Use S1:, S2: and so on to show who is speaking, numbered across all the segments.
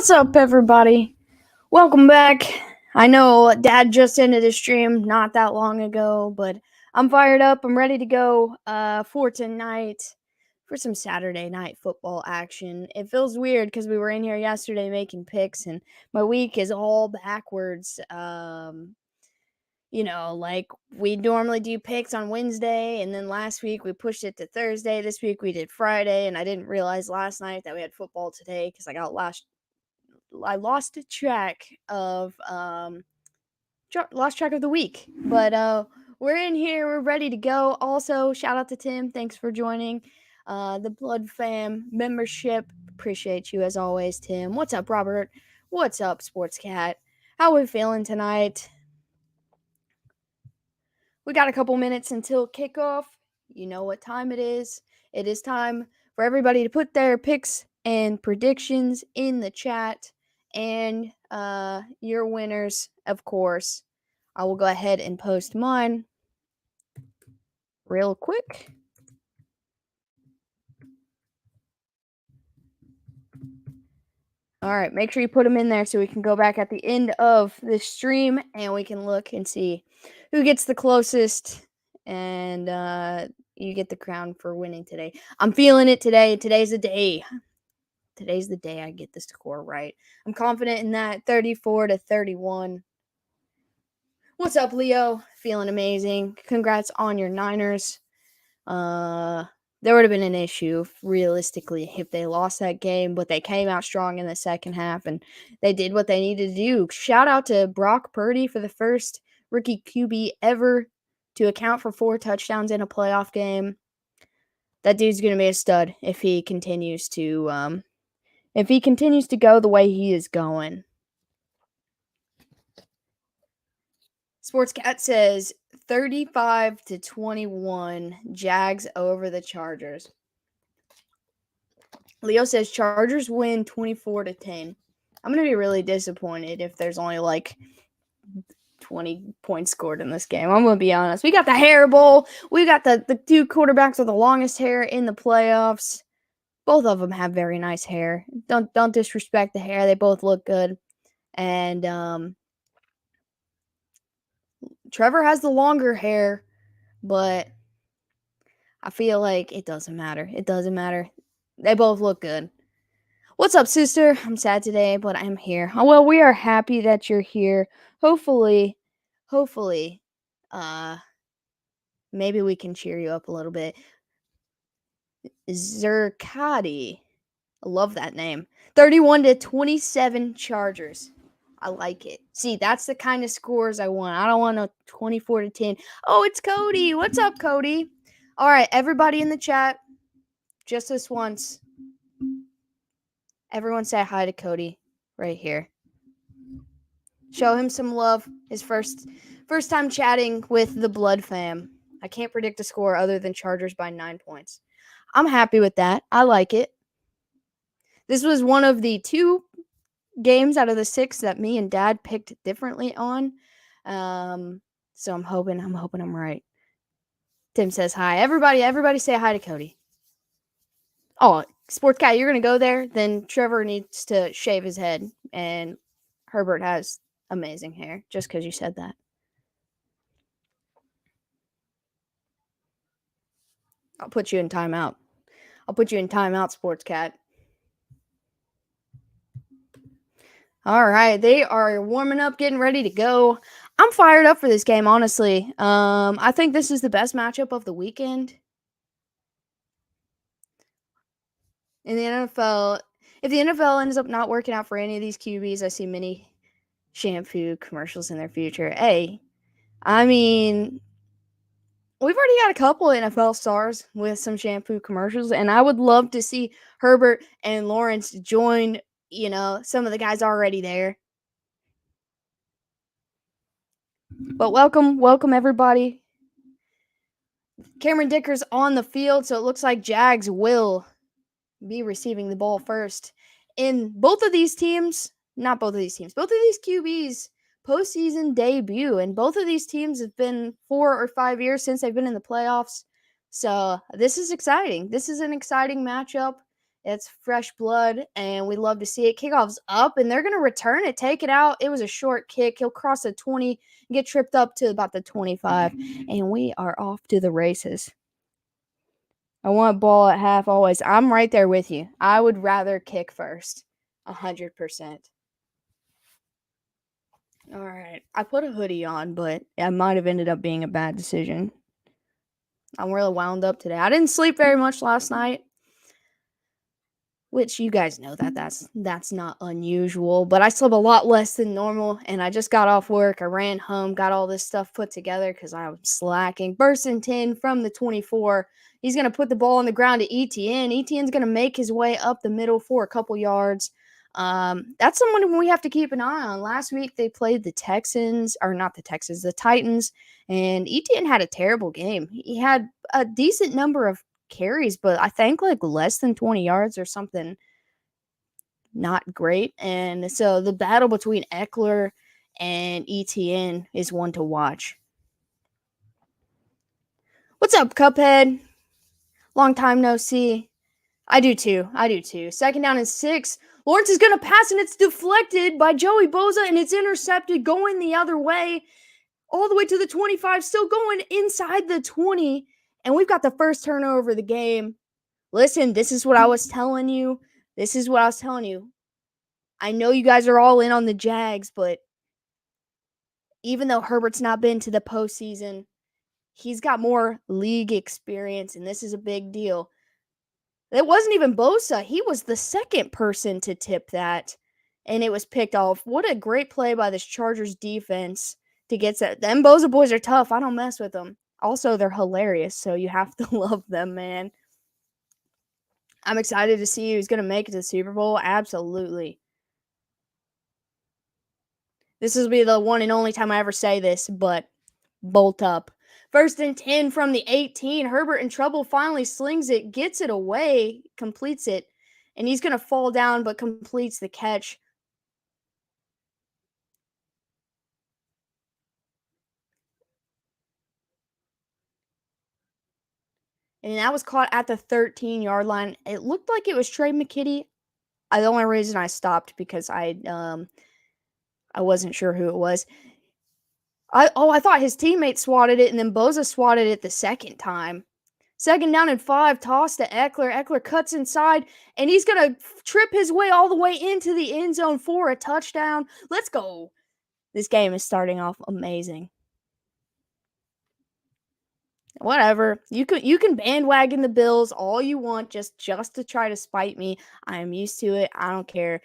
S1: What's up, everybody? Welcome back. I know Dad just ended his stream not that long ago, but I'm fired up. I'm ready to go for tonight for some Saturday night football action. It feels weird because we were in here yesterday making picks, and my week is all backwards. Like we normally do picks on Wednesday, and then last week we pushed it to Thursday. This week we did Friday, and I didn't realize last night that we had football today because I lost track of the week. But we're in here, we're ready to go. Also, shout out to Tim. Thanks for joining the Blood Fam membership. Appreciate you as always, Tim. What's up, Robert? What's up, Sports Cat? How we feeling tonight? We got a couple minutes until kickoff. You know what time it is. It is time for everybody to put their picks and predictions in the chat. And your winners, of course. I will go ahead and post mine real quick. All right, make sure you put them in there so we can go back at the end of the stream and we can look and see who gets the closest, and you get the crown for winning today. I'm feeling it today. Today's the day. Today's the day I get the score right. I'm confident in that. 34-31. What's up, Leo? Feeling amazing. Congrats on your Niners. There would have been an issue, realistically, if they lost that game, but they came out strong in the second half, and they did what they needed to do. Shout out to Brock Purdy for the first rookie QB ever to account for 4 touchdowns in a playoff game. That dude's going to be a stud if he continues to go the way he is going. Sportscat says 35-21, Jags over the Chargers. Leo says Chargers win 24-10. I'm going to be really disappointed if there's only like 20 points scored in this game. I'm going to be honest. We got the hair bowl. We got the 2 quarterbacks with the longest hair in the playoffs. Both of them have very nice hair. Don't disrespect the hair. They both look good. And Trevor has the longer hair, but I feel like it doesn't matter. It doesn't matter. They both look good. What's up, sister? I'm sad today, but I'm here. Oh, well, we are happy that you're here. Hopefully, maybe we can cheer you up a little bit. Zerkati. I love that name. 31-27 Chargers. I like it. See, that's the kind of scores I want. I don't want no 24-10. Oh, it's Cody. What's up, Cody? All right, everybody in the chat, just this once. Everyone say hi to Cody right here. Show him some love. His first time chatting with the Blood Fam. I can't predict a score other than Chargers by 9 points. I'm happy with that. I like it. This was one of the 2 games out of the 6 that me and Dad picked differently on. So I'm hoping I'm right. Tim says hi. Everybody say hi to Cody. Oh, Sports Cat, you're going to go there? Then Trevor needs to shave his head. And Herbert has amazing hair, just because you said that. I'll put you in timeout. Sports Cat. All right, they are warming up, getting ready to go. I'm fired up for this game, honestly. I think this is the best matchup of the weekend. In the NFL, if the NFL ends up not working out for any of these QBs, I see many shampoo commercials in their future. Hey, I mean, we've already got a couple NFL stars with some shampoo commercials, and I would love to see Herbert and Lawrence join, some of the guys already there. But welcome everybody. Cameron Dicker's on the field, so it looks like Jags will be receiving the ball first. In both of these QBs postseason debut, and both of these teams have been 4 or 5 years since they've been in the playoffs. So this is exciting. This is an exciting matchup. It's fresh blood, and we love to see it. Kickoff's up, and they're going to return it, take it out. It was a short kick. He'll cross the 20, get tripped up to about the 25, and we are off to the races. I want ball at half always. I'm right there with you. I would rather kick first, 100%. All right. I put a hoodie on, but it might have ended up being a bad decision. I'm really wound up today. I didn't sleep very much last night, which you guys know that's not unusual, but I slept a lot less than normal, and I just got off work. I ran home, got all this stuff put together because I was slacking. Burst and 10 from the 24. He's going to put the ball on the ground to ETN. ETN's going to make his way up the middle for a couple yards. That's someone we have to keep an eye on. Last week they played the Texans, or not the Texans, the Titans, and ETN had a terrible game. He had a decent number of carries, but I think like less than 20 yards or something. Not great. And so the battle between Eckler and ETN is one to watch. What's up, Cuphead? Long time no see. I do too. 2nd down and 6. Lawrence is going to pass, and it's deflected by Joey Bosa, and it's intercepted going the other way, all the way to the 25, still going inside the 20, and we've got the first turnover of the game. Listen, this is what I was telling you. I know you guys are all in on the Jags, but even though Herbert's not been to the postseason, he's got more league experience, and this is a big deal. It wasn't even Bosa. He was the second person to tip that, and it was picked off. What a great play by this Chargers defense to get that. Them Bosa boys are tough. I don't mess with them. Also, they're hilarious, so you have to love them, man. I'm excited to see who's going to make it to the Super Bowl. Absolutely. This will be the one and only time I ever say this, but bolt up. 1st and 10 from the 18. Herbert in trouble, finally slings it, gets it away, completes it, and he's going to fall down but completes the catch. And that was caught at the 13-yard line. It looked like it was Trey McKitty. The only reason I stopped because I wasn't sure who it was. I thought his teammate swatted it, and then Bosa swatted it the second time. 2nd down and 5, toss to Eckler. Eckler cuts inside, and he's going to trip his way all the way into the end zone for a touchdown. Let's go. This game is starting off amazing. Whatever. You can bandwagon the Bills all you want just to try to spite me. I am used to it. I don't care.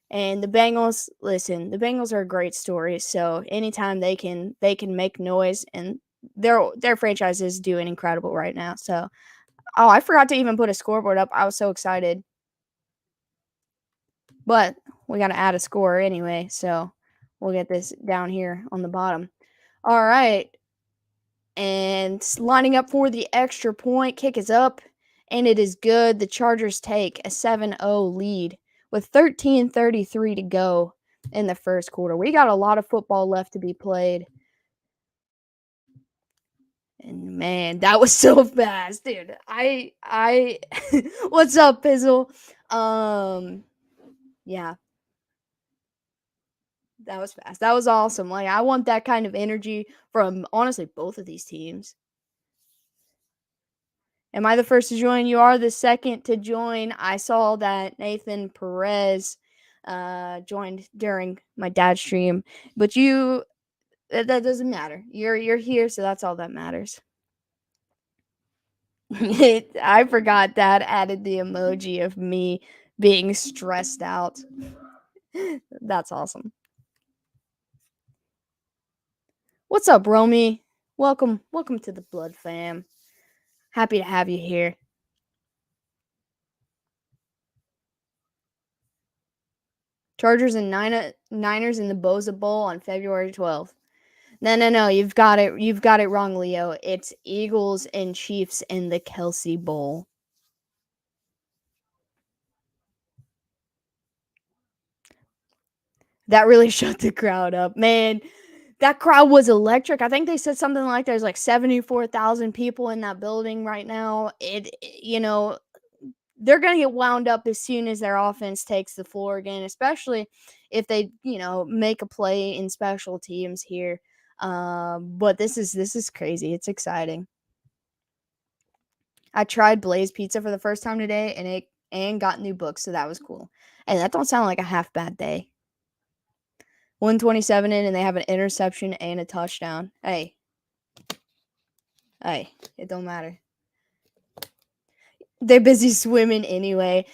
S1: And the Bengals, listen, the Bengals are a great story. So anytime they can make noise, and their franchise is doing incredible right now. So, oh, I forgot to even put a scoreboard up. I was so excited. But we got to add a score anyway, so we'll get this down here on the bottom. All right. And lining up for the extra point, kick is up, and it is good. The Chargers take a 7-0 lead with 13:33 to go in the first quarter. We got a lot of football left to be played. And man, that was so fast, dude. I what's up, Pizzle? Yeah. That was fast. That was awesome. Like, I want that kind of energy from honestly both of these teams. Am I the first to join? You are the second to join. I saw that Nathan Perez joined during my dad's stream, but that doesn't matter. You're here, so that's all that matters. I forgot that added the emoji of me being stressed out. That's awesome. What's up, Romy? Welcome to the Blood Fam. Happy to have you here. Chargers and Niners in the Boza Bowl on February 12th. No. You've got it wrong, Leo. It's Eagles and Chiefs in the Kelsey Bowl. That really shut the crowd up, man. That crowd was electric. I think they said something like there's like 74,000 people in that building right now. they're going to get wound up as soon as their offense takes the floor again, especially if they, make a play in special teams here. But this is crazy. It's exciting. I tried Blaze Pizza for the first time today, and got new books, so that was cool. And that don't sound like a half bad day. 127 in, and they have an interception and a touchdown. Hey, it don't matter. They're busy swimming anyway.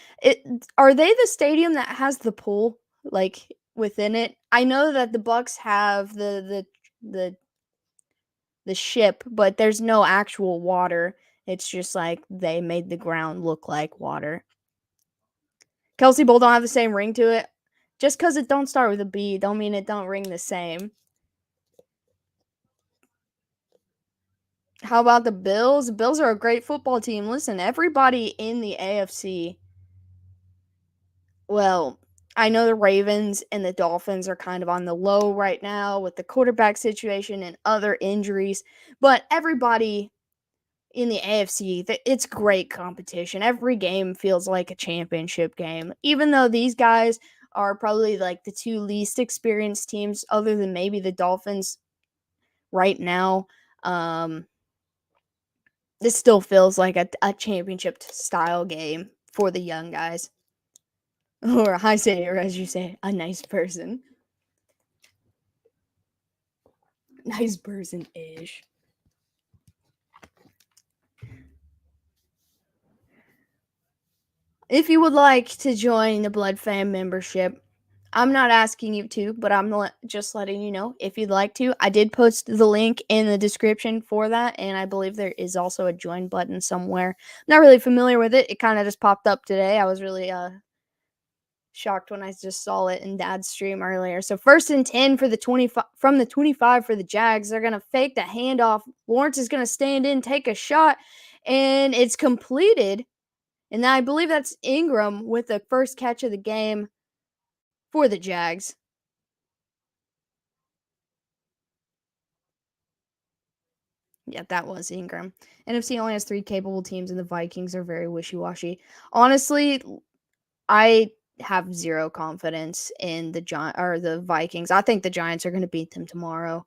S1: Are they the stadium that has the pool like within it? I know that the Bucks have the the ship, but there's no actual water. It's just like they made the ground look like water. Kelsey Bowl don't have the same ring to it. Just because it don't start with a B, don't mean it don't ring the same. How about the Bills? The Bills are a great football team. Listen, everybody in the AFC, well, I know the Ravens and the Dolphins are kind of on the low right now with the quarterback situation and other injuries, but everybody in the AFC, it's great competition. Every game feels like a championship game, even though these guys are probably like the two least experienced teams, other than maybe the Dolphins right now. This still feels like a championship style game for the young guys. Or I say, or as you say, a nice person. Nice person-ish. If you would like to join the Blood Fam membership, I'm not asking you to, but I'm just letting you know if you'd like to. I did post the link in the description for that, and I believe there is also a join button somewhere. Not really familiar with it. It kind of just popped up today. I was really shocked when I just saw it in Dad's stream earlier. So 1st and 10 for the 25 from the 25 for the Jags. They're gonna fake the handoff. Lawrence is gonna stand in, take a shot, and it's completed. And I believe that's Ingram with the first catch of the game for the Jags. Yeah, that was Ingram. NFC only has 3 capable teams, and the Vikings are very wishy-washy. Honestly, I have zero confidence in the Vikings. I think the Giants are going to beat them tomorrow.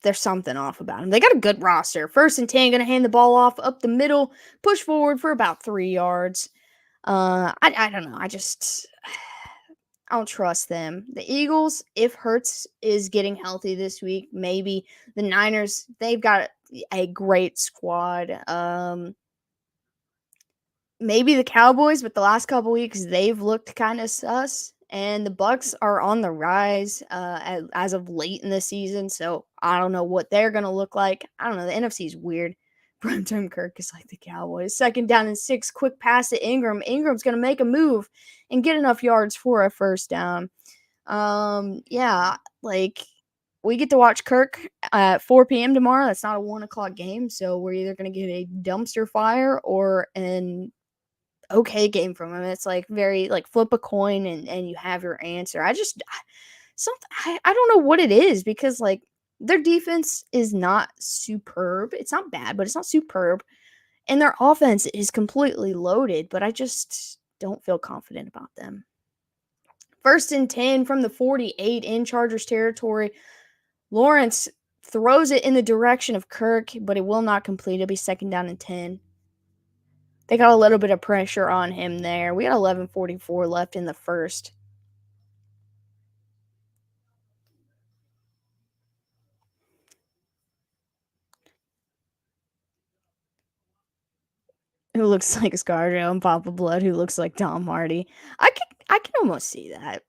S1: There's something off about them. They got a good roster. 1st and 10, going to hand the ball off up the middle, push forward for about 3 yards. I don't know. I don't trust them. The Eagles, if Hurts is getting healthy this week, maybe. The Niners, they've got a great squad. Maybe the Cowboys, but the last couple weeks they've looked kind of sus. And the Bucks are on the rise as of late in the season, so I don't know what they're gonna look like. I don't know. The NFC is weird. Primetime Kirk is like the Cowboys. 2nd down and 6, quick pass to Ingram. Ingram's gonna make a move and get enough yards for a 1st down. Yeah, like we get to watch Kirk at 4 p.m. tomorrow. That's not a 1 o'clock game, so we're either gonna get a dumpster fire or an okay game from him. It's like very like flip a coin and you have your answer. I don't know what it is because like their defense is not superb. It's not bad, but it's not superb. And their offense is completely loaded, but I just don't feel confident about them. 1st and 10 from the 48 in Chargers territory. Lawrence throws it in the direction of Kirk, but it will not complete. It'll be 2nd down and 10. They got a little bit of pressure on him there. We got 11:44 left in the 1st. Who looks like ScarJo and Papa Blood, who looks like Tom Hardy. I can almost see that.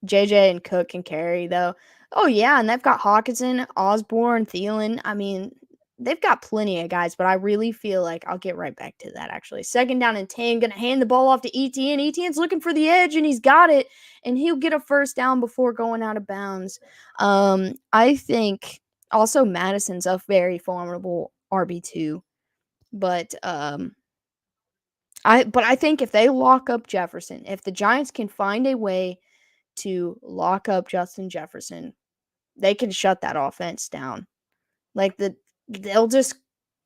S1: JJ and Cook can carry though. Oh yeah, and they've got Hawkinson, Osborne, Thielen. I mean, they've got plenty of guys, but I really feel like I'll get right back to that actually. 2nd down and 10, gonna hand the ball off to ETN. ETN's looking for the edge and he's got it, and he'll get a 1st down before going out of bounds. I think also Madison's a very formidable RB2. But I think if they lock up Jefferson, if the Giants can find a way to lock up Justin Jefferson, they can shut that offense down. Like they'll just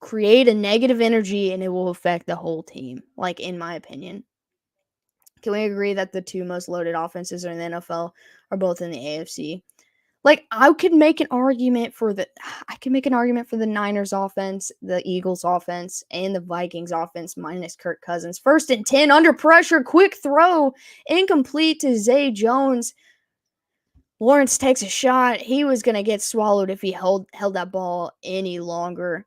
S1: create a negative energy and it will affect the whole team, like, in my opinion. Can we agree that the two most loaded offenses in the NFL are both in the AFC? Like, I can make an argument for the Niners offense, the Eagles offense, and the Vikings offense minus Kirk Cousins. 1st and 10 under pressure, quick throw, incomplete to Zay Jones. Lawrence takes a shot. He was going to get swallowed if he held that ball any longer.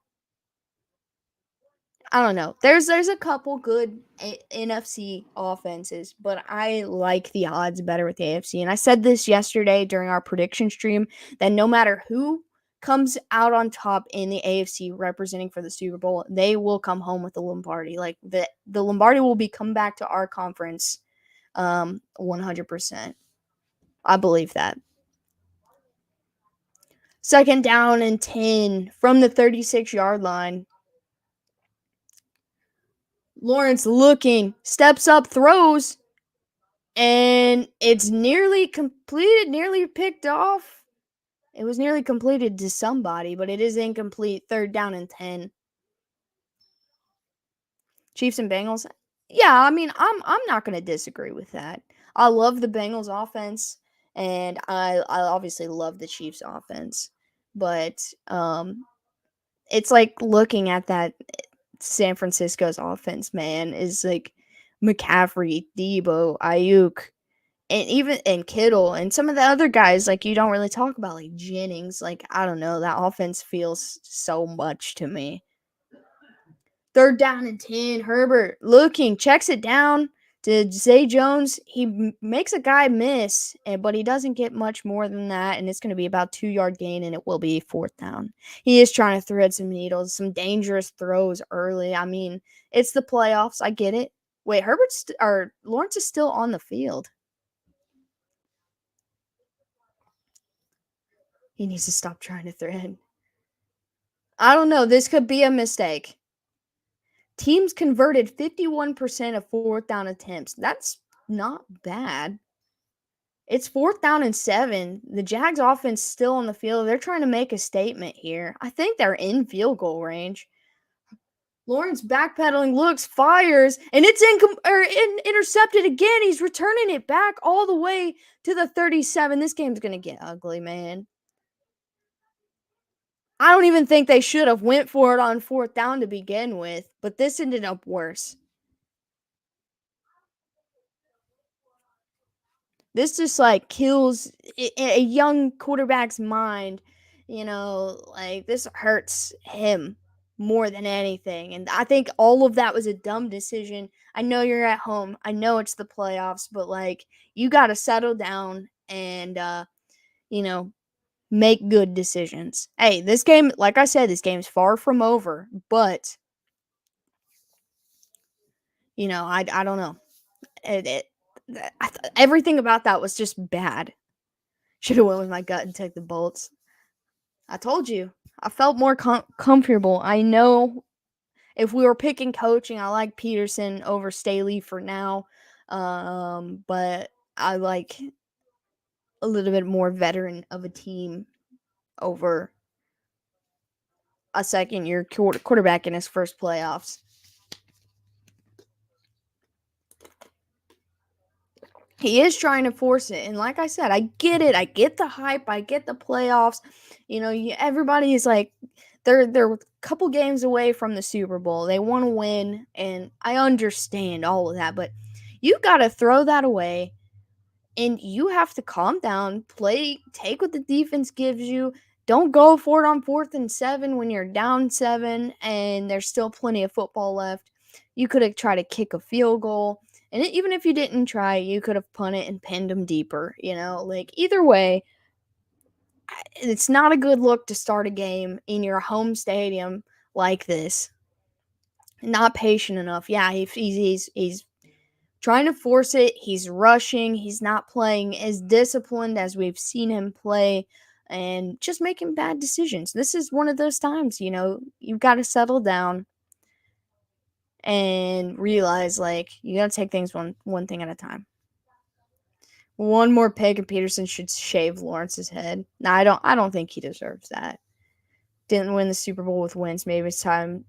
S1: I don't know. There's a couple good NFC offenses, but I like the odds better with the AFC. And I said this yesterday during our prediction stream that no matter who comes out on top in the AFC representing for the Super Bowl, they will come home with the Lombardi. Like the Lombardi will be come back to our conference 100%. I believe that. 2nd down and 10 from the 36-yard line. Lawrence looking, steps up, throws, and it's nearly completed, nearly picked off. It was nearly completed to somebody, but it is incomplete. 3rd down and 10. Chiefs and Bengals. Yeah, I mean, I'm not going to disagree with that. I love the Bengals offense, and I obviously love the Chiefs offense, but it's like looking at that San Francisco's offense, man, is like McCaffrey, Debo, Ayuk, and Kittle, and some of the other guys like you don't really talk about, like Jennings. Like, I don't know, that offense feels so much to me. 3rd down and 10. Herbert looking, checks it down to Zay Jones. He makes a guy miss, but he doesn't get much more than that, and it's going to be about 2-yard gain, and it will be 4th down. He is trying to thread some needles, some dangerous throws early. I mean, it's the playoffs. I get it. Wait, Lawrence is still on the field. He needs to stop trying to thread. I don't know. This could be a mistake. Teams converted 51% of 4th down attempts. That's not bad. It's 4th down and 7. The Jags offense still on the field. They're trying to make a statement here. I think they're in field goal range. Lawrence backpedaling, looks, fires, and it's intercepted again. He's returning it back all the way to the 37. This game's going to get ugly, man. I don't even think they should have went for it on 4th down to begin with, but this ended up worse. This just like kills a young quarterback's mind. Like, this hurts him more than anything. And I think all of that was a dumb decision. I know you're at home. I know it's the playoffs, but like, you got to settle down and, make good decisions. Hey, this game, like I said, this game's far from over, but I don't know. Everything about that was just bad. Should have went with my gut and took the Bolts. I told you. I felt more comfortable. I know if we were picking coaching, I like Peterson over Staley for now. But I like a little bit more veteran of a team over a second-year quarterback in his first playoffs. He is trying to force it, and like I said, I get it. I get the hype. I get the playoffs. Everybody is like, they're a couple games away from the Super Bowl. They want to win, and I understand all of that, but you got to throw that away, and you have to calm down, take what the defense gives you. Don't go for it on 4th and 7 when you're down 7 and there's still plenty of football left. You could have tried to kick a field goal. And even if you didn't try, you could have punted and pinned them deeper, Like, either way, it's not a good look to start a game in your home stadium like this. Not patient enough. Yeah, he's trying to force it. He's rushing. He's not playing as disciplined as we've seen him play and just making bad decisions. This is one of those times, you've got to settle down and realize, like, you got to take things one thing at a time. One more pick and Peterson should shave Lawrence's head. No, I don't think he deserves that. Didn't win the Super Bowl with Wentz. Maybe it's time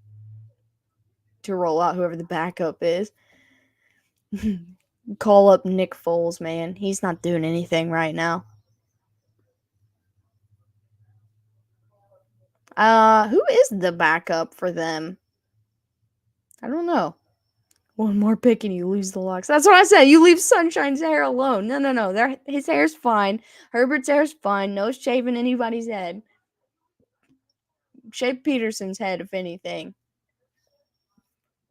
S1: to roll out whoever the backup is. Call up Nick Foles, man. He's not doing anything right now. Who is the backup for them? I don't know. One more pick and you lose the locks. That's what I said. You leave Sunshine's hair alone. No. His hair's fine. Herbert's hair's fine. No shaving anybody's head. Shave Peterson's head, if anything.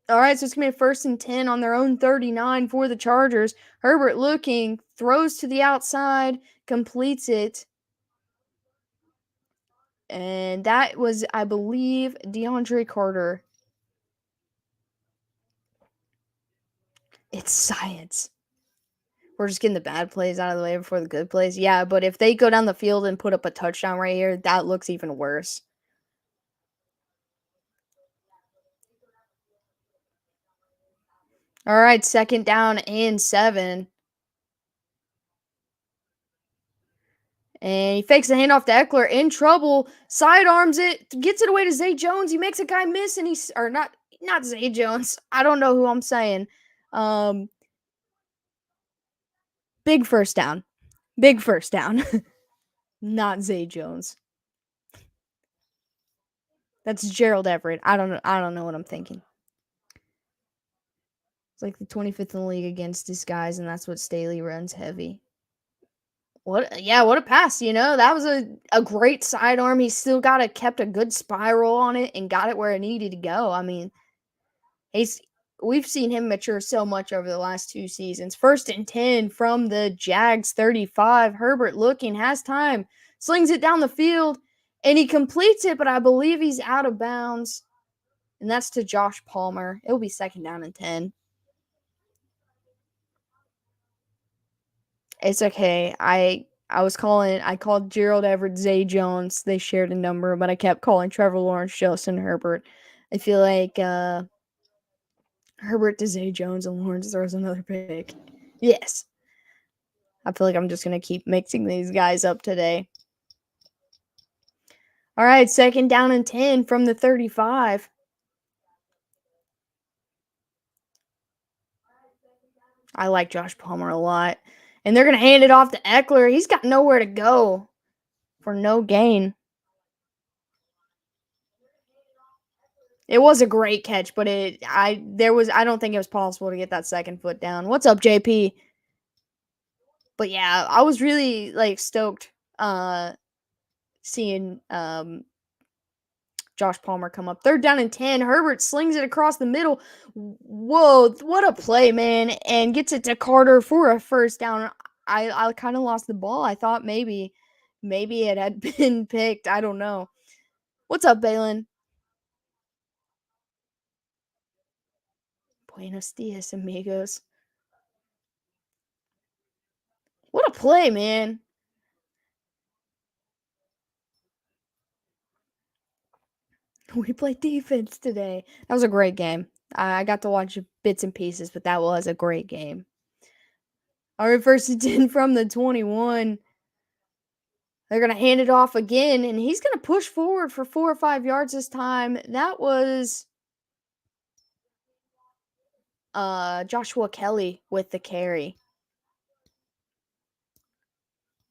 S1: All right, so it's going to be a 1st and 10 on their own 39 for the Chargers. Herbert looking, throws to the outside, completes it. And that was, I believe, DeAndre Carter. It's science. We're just getting the bad plays out of the way before the good plays. Yeah, but if they go down the field and put up a touchdown right here, that looks even worse. All right, 2nd down and 7. And he fakes the handoff to Eckler, in trouble, sidearms it, gets it away to Zay Jones. He makes a guy miss, and he's, or not Zay Jones. I don't know who I'm saying. Big first down. Big first down. Not Zay Jones. That's Gerald Everett. I don't know what I'm thinking. It's like the 25th in the league against disguise, and that's what Staley runs heavy. What a pass, That was a great sidearm. He still kept a good spiral on it and got it where it needed to go. I mean, we've seen him mature so much over the last 2 seasons. 1st and 10 from the Jags 35. Herbert looking, has time, slings it down the field, and he completes it, but I believe he's out of bounds. And that's to Josh Palmer. It'll be 2nd down and 10. It's okay. I called Gerald Everett Zay Jones. They shared a number, but I kept calling Trevor Lawrence Justin Herbert. I feel like Herbert to Zay Jones and Lawrence throws another pick. Yes. I feel like I'm just going to keep mixing these guys up today. All right, 2nd down and 10 from the 35. I like Josh Palmer a lot. And they're going to hand it off to Eckler. He's got nowhere to go for no gain. It was a great catch, but I don't think it was possible to get that 2nd foot down. What's up, JP? But yeah, I was really stoked seeing Josh Palmer come up. 3rd down and 10. Herbert slings it across the middle. Whoa, what a play, man. And gets it to Carter for a 1st down. I kind of lost the ball. I thought maybe it had been picked. I don't know. What's up, Balin? Buenos dias, amigos. What a play, man. We played defense today. That was a great game. I got to watch bits and pieces, but that was a great game. All right, 1st and 10 from the 21. They're going to hand it off again, and he's going to push forward for 4 or 5 yards this time. That was Joshua Kelly with the carry.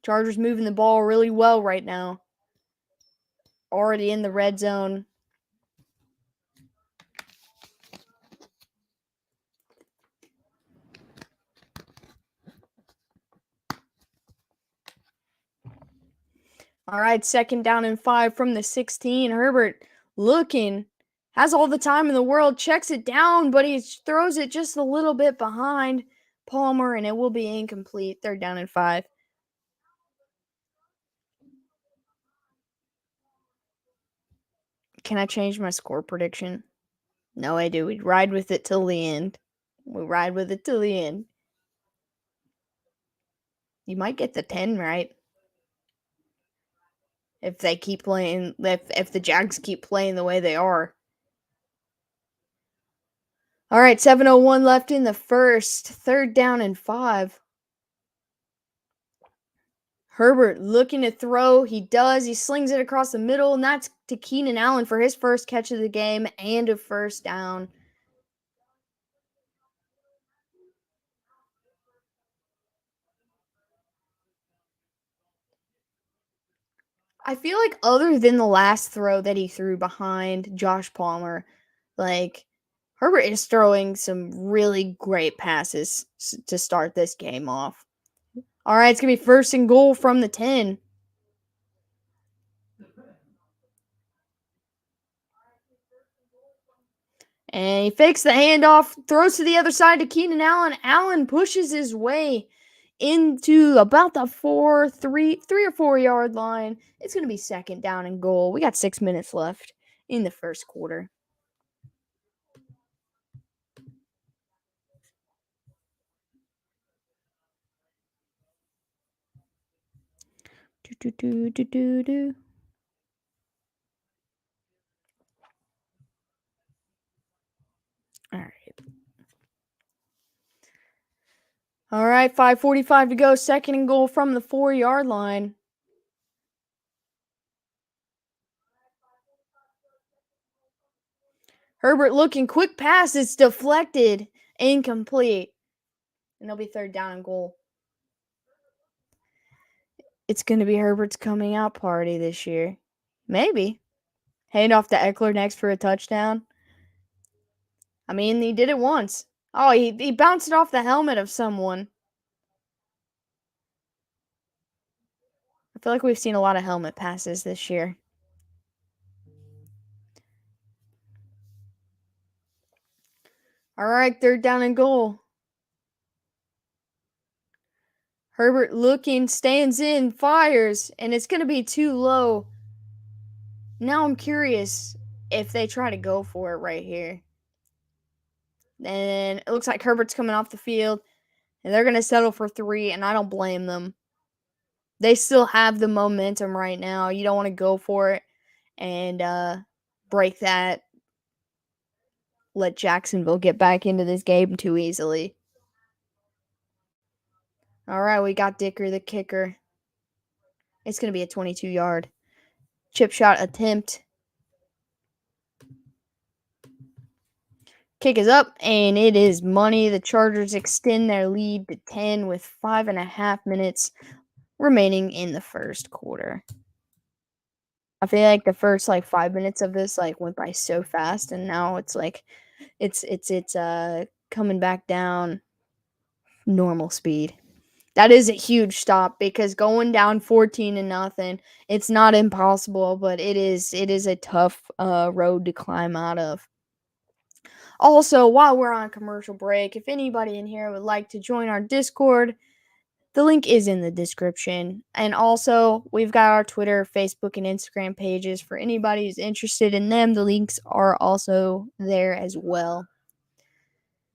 S1: Chargers moving the ball really well right now. Already in the red zone. All right, 2nd down and 5 from the 16. Herbert looking, has all the time in the world, checks it down, but he throws it just a little bit behind Palmer, and it will be incomplete. 3rd down and 5. Can I change my score prediction? No, I do. We ride with it till the end. You might get the 10 right. If they keep playing, if the Jags keep playing the way they are. All right, 7:01 left in the 1st. 3rd down and 5. Herbert looking to throw. He does. He slings it across the middle, and that's to Keenan Allen for his first catch of the game and a first down. I feel like other than the last throw that he threw behind Josh Palmer, like Herbert is throwing some really great passes to start this game off. All right, it's going to be first and goal from the 10. And he fakes the handoff, throws to the other side to Keenan Allen. Allen pushes his way into about the 3 or 4 yard line. It's going to be second down and goal. We got 6 minutes left in the first quarter. All right. All right, 5:45 to go. Second and goal from the 4 yard line. Herbert looking, quick pass. It's deflected, incomplete. And it'll be third down and goal. It's going to be Herbert's coming out party this year. Maybe. Hand off to Eckler next for a touchdown. I mean, he did it once. Oh, he bounced it off the helmet of someone. I feel like we've seen a lot of helmet passes this year. All right, third down and goal. Herbert looking, stands in, fires, and it's going to be too low. Now I'm curious if they try to go for it right here. And it looks like Herbert's coming off the field, and they're going to settle for 3, and I don't blame them. They still have the momentum right now. You don't want to go for it and break that. Let Jacksonville get back into this game too easily. All right, we got Dicker, the kicker. It's going to be a 22-yard chip shot attempt. Kick is up, and it is money. The Chargers extend their lead to 10 with 5.5 minutes remaining in the first quarter. I feel like the first 5 minutes of this went by so fast, and now it's coming back down normal speed. That is a huge stop because going down 14-0, it's not impossible, but it is a tough road to climb out of. Also, while we're on commercial break, if anybody in here would like to join our Discord, the link is in the description. And also, we've got our Twitter, Facebook, and Instagram pages for anybody who's interested in them. The links are also there as well.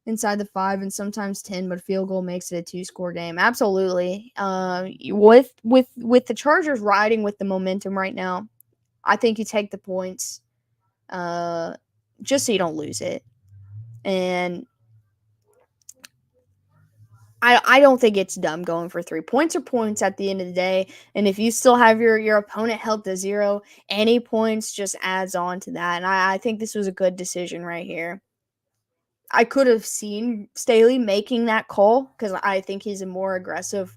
S1: Inside the 5 and sometimes 10, but a field goal makes it a 2-score game. Absolutely. With the Chargers riding with the momentum right now, I think you take the points just so you don't lose it. And I don't think it's dumb going for 3 points or points at the end of the day. And if you still have your opponent held to 0, any points just adds on to that. And I think this was a good decision right here. I could have seen Staley making that call because I think he's a more aggressive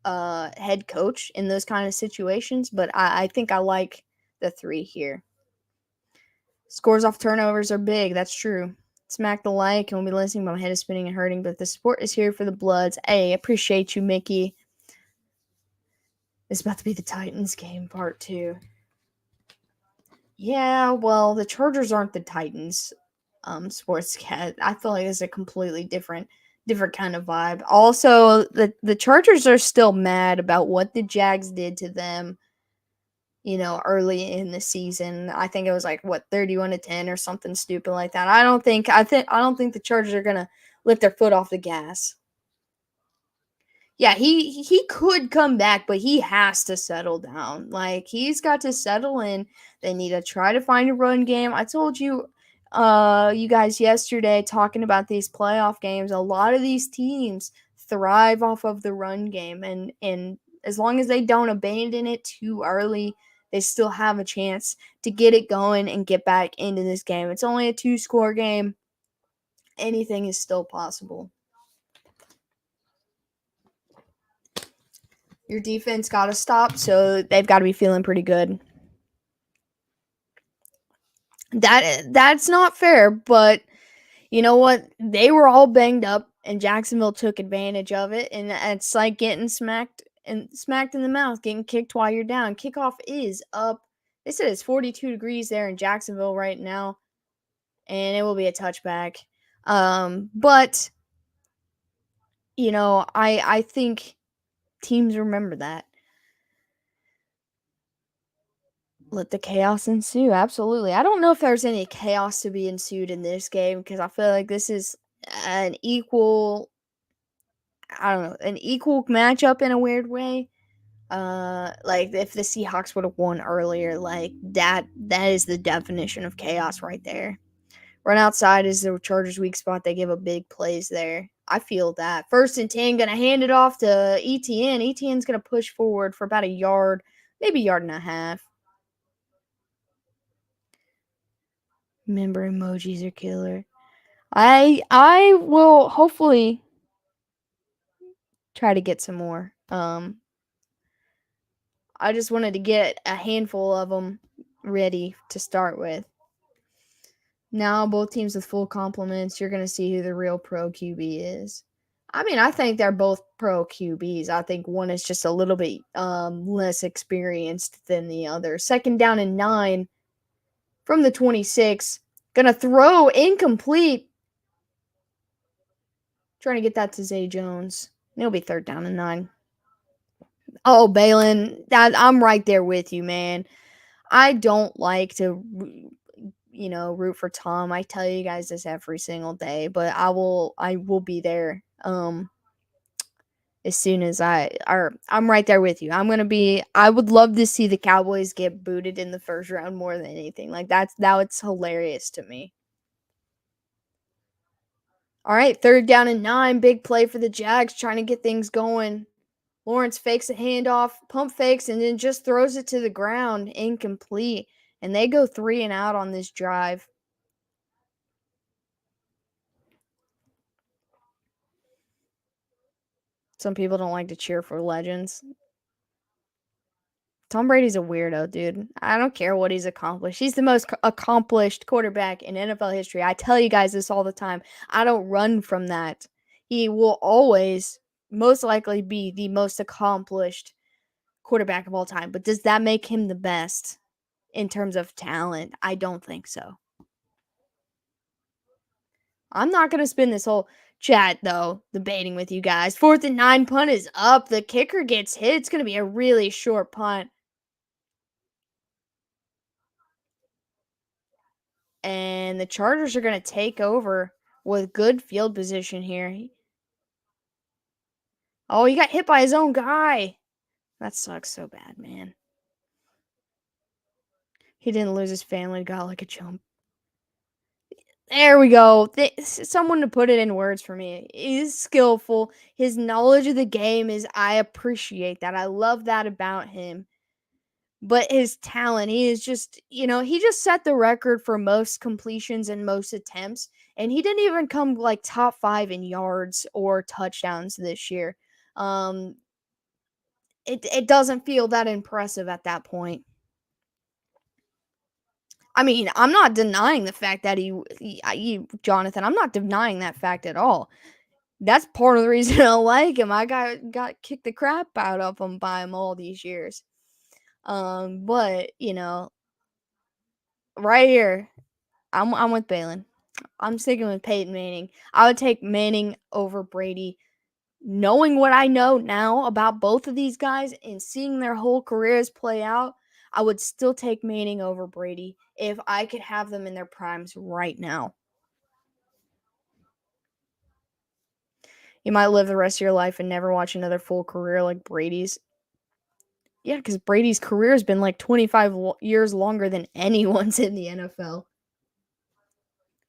S1: head coach in those kind of situations. But I think I like the 3 here. Scores off turnovers are big. That's true. Smack the like, and we'll be listening, but my head is spinning and hurting. But the support is here for the Bloods. Hey, appreciate you, Mickey. It's about to be the Titans game, part 2. Yeah, well, the Chargers aren't the Titans. Sportscat. I feel like it's a completely different kind of vibe. Also, the Chargers are still mad about what the Jags did to them, early in the season. I think it was 31-10 or something stupid like that. I don't think the Chargers are gonna lift their foot off the gas. Yeah, he could come back, but he has to settle down. He's got to settle in. They need to try to find a run game. I told you you guys yesterday talking about these playoff games, a lot of these teams thrive off of the run game and As long as they don't abandon it too early, they still have a chance to get it going and get back into this game. It's only a 2-score game. Anything is still possible. Your defense got to stop, so they've got to be feeling pretty good. That's not fair, but you know what? They were all banged up, and Jacksonville took advantage of it. And it's like getting smacked in the mouth, getting kicked while you're down. Kickoff is up. They said it's 42 degrees there in Jacksonville right now, and it will be a touchback. But you know, I think teams remember that. Let the chaos ensue. Absolutely. I don't know if there's any chaos to be ensued in this game because I feel like this is an equal, I don't know, an equal matchup in a weird way. Like if the Seahawks would have won earlier, like that is the definition of chaos right there. Run outside is the Chargers' weak spot. They give up big plays there. I feel that. 1st and 10, gonna hand it off to ETN. ETN's gonna push forward for about a yard, maybe a yard and a half. Member emojis are killer. I will hopefully try to get some more. I just wanted to get a handful of them ready to start with. Now both teams with full complements, you're going to see who the real pro QB is. I mean, I think they're both pro QBs. I think one is just a little bit less experienced than the other. 2nd down and 9 from the 26. Going to throw incomplete. Trying to get that to Zay Jones. It'll be 3rd down and 9. Oh, Balin, I'm right there with you, man. I don't like to, root for Tom. I tell you guys this every single day, but I will be there. As soon as I'm right there with you. I would love to see the Cowboys get booted in the 1st round more than anything. Like it's hilarious to me. All right, 3rd down and 9, big play for the Jags, trying to get things going. Lawrence fakes a handoff, pump fakes, and then just throws it to the ground, incomplete. And they go 3 and out on this drive. Some people don't like to cheer for legends. Tom Brady's a weirdo, dude. I don't care what he's accomplished. He's the most accomplished quarterback in NFL history. I tell you guys this all the time. I don't run from that. He will always, most likely, be the most accomplished quarterback of all time. But does that make him the best in terms of talent? I don't think so. I'm not going to spend this whole chat, though, debating with you guys. 4th and 9, punt is up. The kicker gets hit. It's going to be a really short punt. And the Chargers are going to take over with good field position here. Oh, he got hit by his own guy. That sucks so bad, man. He didn't lose his family, got like a chump. There we go. Someone to put it in words for me. He's skillful. His knowledge of the game I appreciate that. I love that about him. But his talent, he is just, he just set the record for most completions and most attempts. And he didn't even come like top 5 in yards or touchdowns this year. It doesn't feel that impressive at that point. I mean, I'm not denying the fact that Jonathan, I'm not denying that fact at all. That's part of the reason I like him. I got kicked the crap out of him by him all these years. But right here, I'm with Balin. I'm sticking with Peyton Manning. I would take Manning over Brady. Knowing what I know now about both of these guys and seeing their whole careers play out, I would still take Manning over Brady if I could have them in their primes right now. You might live the rest of your life and never watch another full career like Brady's. Yeah, because Brady's career has been like 25 years longer than anyone's in the NFL.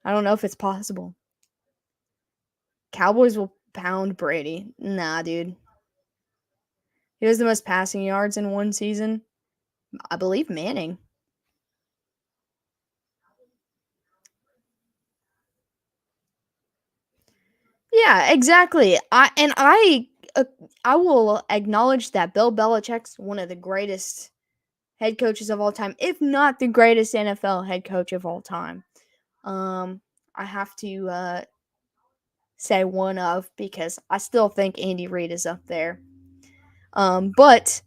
S1: I don't know if it's possible. Cowboys will pound Brady. Nah, dude. He has the most passing yards in one season. I believe Manning. Yeah, exactly. I will acknowledge that Bill Belichick's one of the greatest head coaches of all time, if not the greatest NFL head coach of all time. I have to say one of, because I still think Andy Reid is up there. But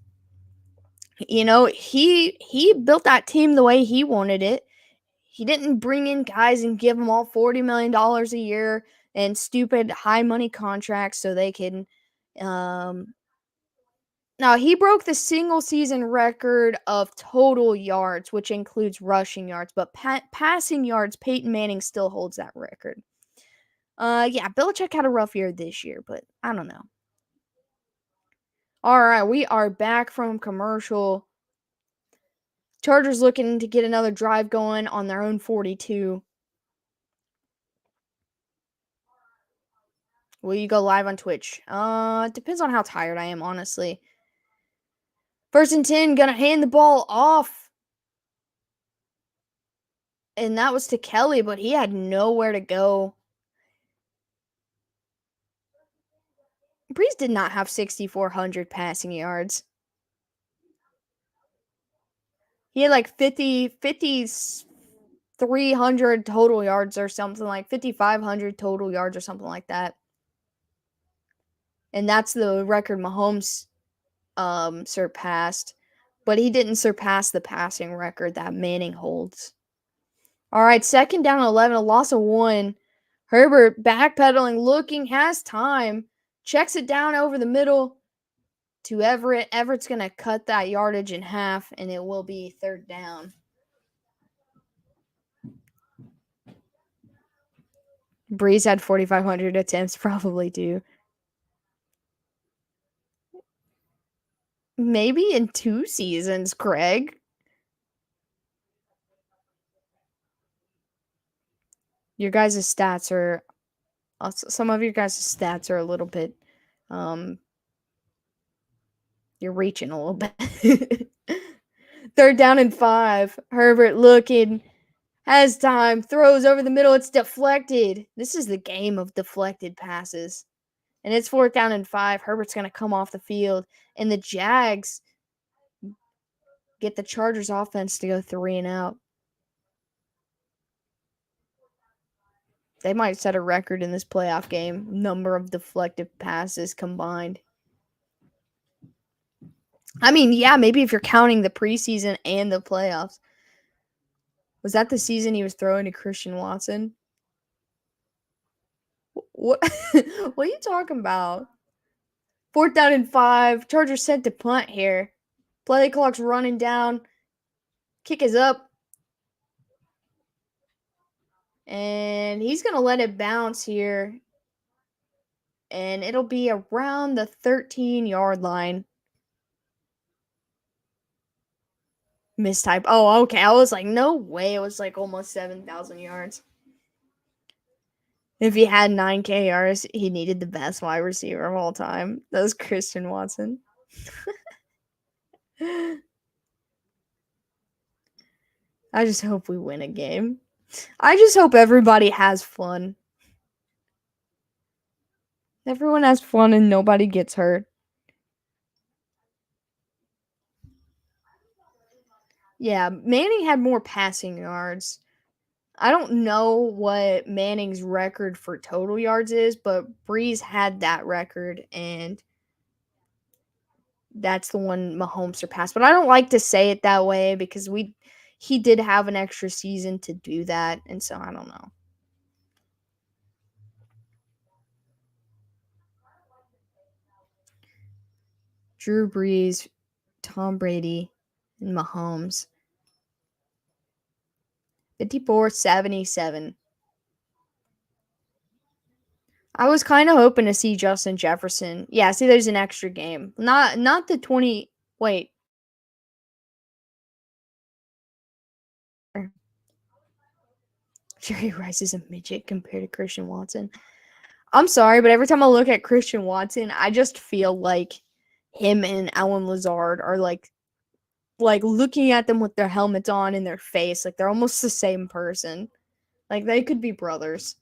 S1: he built that team the way he wanted it. He didn't bring in guys and give them all $40 million a year and stupid high money contracts so they can. Now, he broke the single season record of total yards, which includes rushing yards, but passing yards, Peyton Manning still holds that record. Yeah, Belichick had a rough year this year, but I don't know. All right, we are back from commercial. Chargers looking to get another drive going on their own 42. Will you go live on Twitch? It depends on how tired I am, honestly. 1st and 10, gonna hand the ball off. And that was to Kelly, but he had nowhere to go. Breeze did not have 6,400 passing yards. He had like 5,300 total yards or something, like 5,500 total yards or something like that. And that's the record Mahomes surpassed. But he didn't surpass the passing record that Manning holds. All right, 2nd down 11, a loss of 1. Herbert backpedaling, looking, has time. Checks it down over the middle to Everett. Everett's going to cut that yardage in half, and it will be 3rd down. Breeze had 4,500 attempts, probably too. Maybe in 2 seasons, Craig. Your guys' stats are... some of your guys' stats are a little bit... you're reaching a little bit. 3rd down and 5. Herbert looking... has time, throws over the middle, it's deflected. This is the game of deflected passes. And it's 4th down and 5. Herbert's going to come off the field. And the Jags get the Chargers offense to go 3 and out. They might set a record in this playoff game. Number of deflected passes combined. I mean, yeah, maybe if you're counting the preseason and the playoffs. Was that the season he was throwing to Christian Watson? What what are you talking about? 4th down and 5. Chargers set to punt here. Play clock's running down. Kick is up. And he's going to let it bounce here. And it'll be around the 13-yard line. Mistype. Oh, okay. I was like, no way. It was like almost 7,000 yards. If he had 9K yards, he needed the best wide receiver of all time. That was Christian Watson. I just hope we win a game. I just hope everybody has fun. Everyone has fun and nobody gets hurt. Yeah, Manning had more passing yards. I don't know what Manning's record for total yards is, but Breeze had that record, and that's the one Mahomes surpassed. But I don't like to say it that way because he did have an extra season to do that, and so I don't know. Drew Brees, Tom Brady, and Mahomes. 54-77. I was kind of hoping to see Justin Jefferson. Yeah, see, there's an extra game. Not the 20. Wait. Jerry Rice is a midget compared to Christian Watson. I'm sorry, but every time I look at Christian Watson, I just feel like him and Alan Lazard are like looking at them with their helmets on in their face, like they're almost the same person. Like they could be brothers.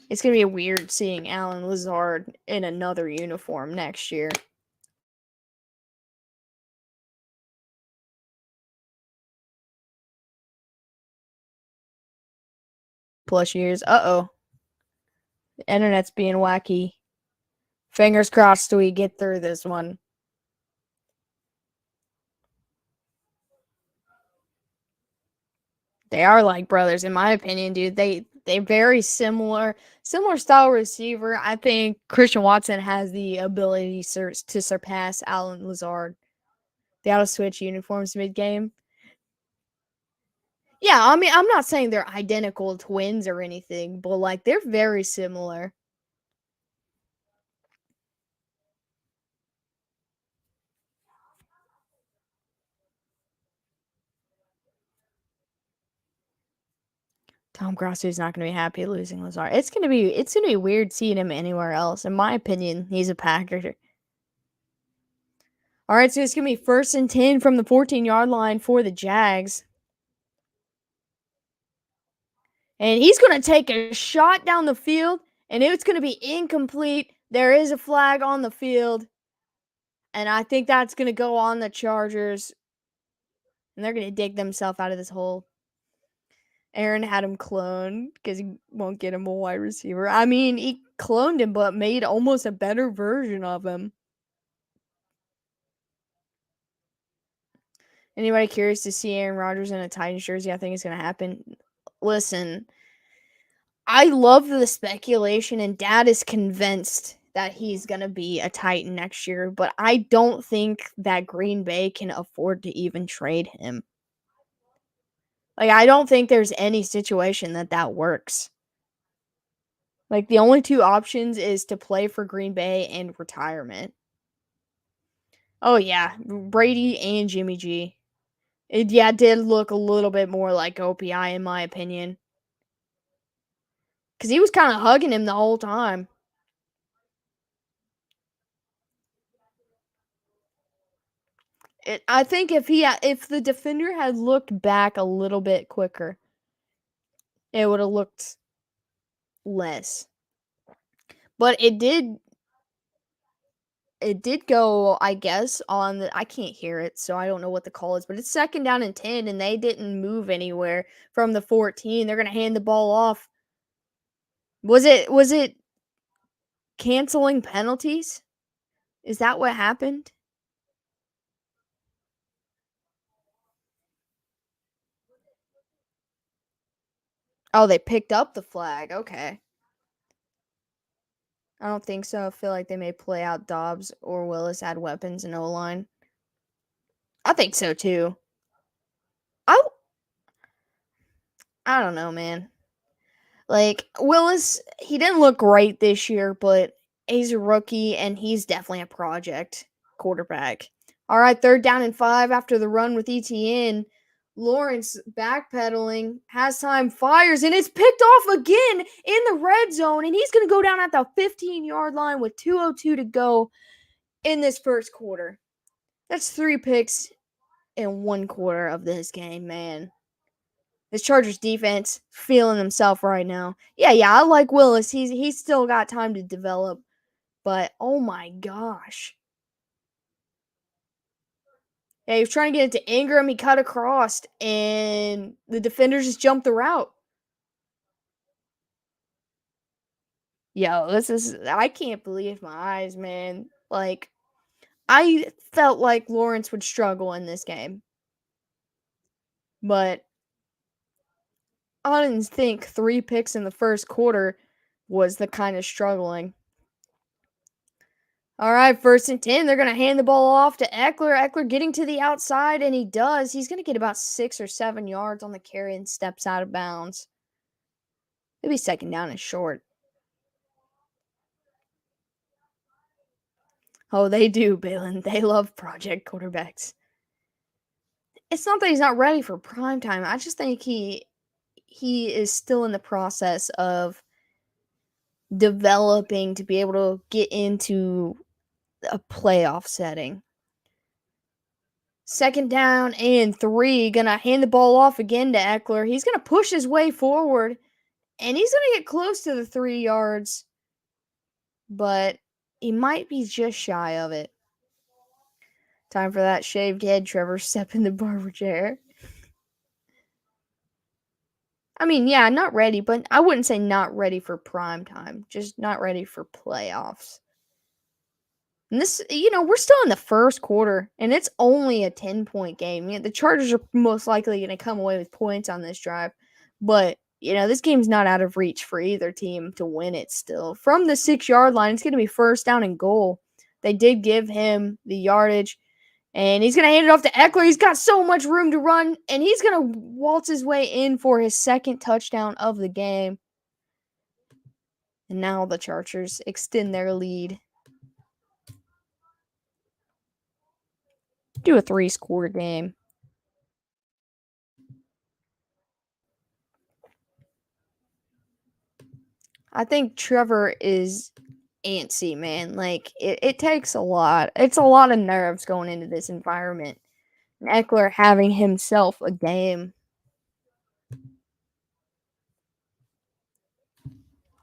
S1: It's gonna be weird seeing Alan Lazard in another uniform next year. Plus years. Uh-oh. The internet's being wacky. Fingers crossed we get through this one. They are like brothers, in my opinion, dude. They very similar style receiver. I think Christian Watson has the ability to surpass Alan Lazard. They ought to switch uniforms mid game. Yeah, I mean, I'm not saying they're identical twins or anything, but like they're very similar. Tom Grosso's not going to be happy losing Lazard. It's gonna be weird seeing him anywhere else. In my opinion, he's a Packer. All right, so it's gonna be 1st and 10 from the 14-yard line for the Jags, and he's gonna take a shot down the field, and it's gonna be incomplete. There is a flag on the field, and I think that's gonna go on the Chargers, and they're gonna dig themselves out of this hole. Aaron had him cloned because he won't get him a wide receiver. I mean, he cloned him, but made almost a better version of him. Anybody curious to see Aaron Rodgers in a Titans jersey? I think it's going to happen. Listen, I love the speculation, and Dad is convinced that he's going to be a Titan next year, but I don't think that Green Bay can afford to even trade him. Like, I don't think there's any situation that works. Like, the only two options is to play for Green Bay and retirement. Oh, yeah. Brady and Jimmy G. It did look a little bit more like OPI, in my opinion. Because he was kind of hugging him the whole time. I think if the defender had looked back a little bit quicker, it would have looked less. But it did go, I guess, on the, I can't hear it, so I don't know what the call is, but it's 2nd down and 10, and they didn't move anywhere from the 14. They're gonna hand the ball off. Was it canceling penalties? Is that what happened? Oh, they picked up the flag. Okay. I don't think so. I feel like they may play out Dobbs or Willis had weapons in O-line. I think so too. I I don't know, man. Like Willis, he didn't look great this year, but he's a rookie and he's definitely a project quarterback. All right, 3rd down and 5 after the run with ETN. Lawrence backpedaling, has time, fires, and it's picked off again in the red zone. And he's going to go down at the 15-yard line with 2:02 to go in this first quarter. That's 3 picks in 1 quarter of this game, man. This Chargers defense feeling himself right now. Yeah, I like Willis. He's still got time to develop, but oh my gosh. Yeah, he was trying to get into Ingram. He cut across, and the defender just jumped the route. Yo, I can't believe my eyes, man. Like, I felt like Lawrence would struggle in this game, but I didn't think 3 picks in the first quarter was the kind of struggling. All right, 1st and 10. They're going to hand the ball off to Eckler. Eckler getting to the outside, and he does. He's going to get about 6 or 7 yards on the carry and steps out of bounds. It'll be 2nd down and short. Oh, they do, Balin. They love project quarterbacks. It's not that he's not ready for prime time. I just think he is still in the process of developing to be able to get into a playoff setting. 2nd down and 3, gonna hand the ball off again to Eckler. He's gonna push his way forward, and he's gonna get close to the 3 yards, but he might be just shy of it. Time for that shaved head, Trevor. Step in the barber chair. I mean, yeah, not ready, but I wouldn't say not ready for prime time. Just not ready for playoffs. And this, we're still in the first quarter, and it's only a 10-point game. The Chargers are most likely going to come away with points on this drive. But, this game's not out of reach for either team to win it still. From the 6-yard line, it's going to be 1st down and goal. They did give him the yardage. And he's going to hand it off to Eckler. He's got so much room to run. And he's going to waltz his way in for his 2nd touchdown of the game. And now the Chargers extend their lead. Do a 3-score game. I think Trevor is antsy, man. Like, it takes a lot. It's a lot of nerves going into this environment. And Eckler having himself a game.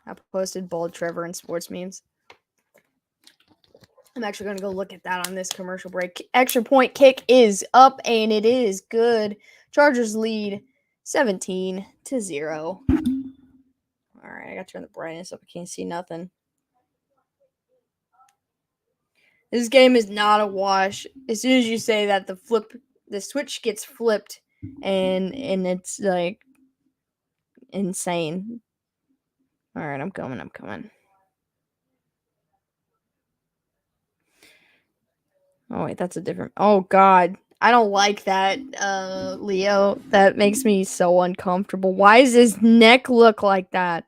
S1: I posted bold Trevor in sports memes. I'm actually going to go look at that on this commercial break. Extra point kick is up, and it is good. Chargers lead 17-0. All right, I got to turn the brightness up. I can't see nothing. This game is not a wash. As soon as you say that, the switch gets flipped, and it's like insane. All right, I'm coming. Oh wait, that's a different. Oh God, I don't like that, Leo. That makes me so uncomfortable. Why does his neck look like that?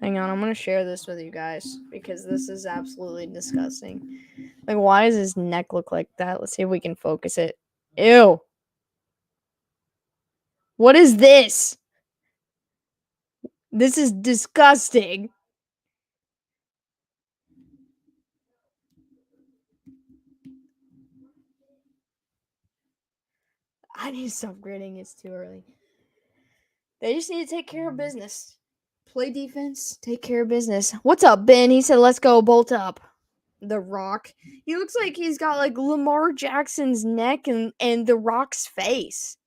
S1: Hang on, I'm gonna share this with you guys because this is absolutely disgusting. Like, why does his neck look like that? Let's see if we can focus it. Ew. What is this? This is disgusting. I need to stop grinning. It's too early. They just need to take care of business. Play defense, take care of business. What's up, Ben? He said, let's go, bolt up. The Rock. He looks like he's got like Lamar Jackson's neck and The Rock's face.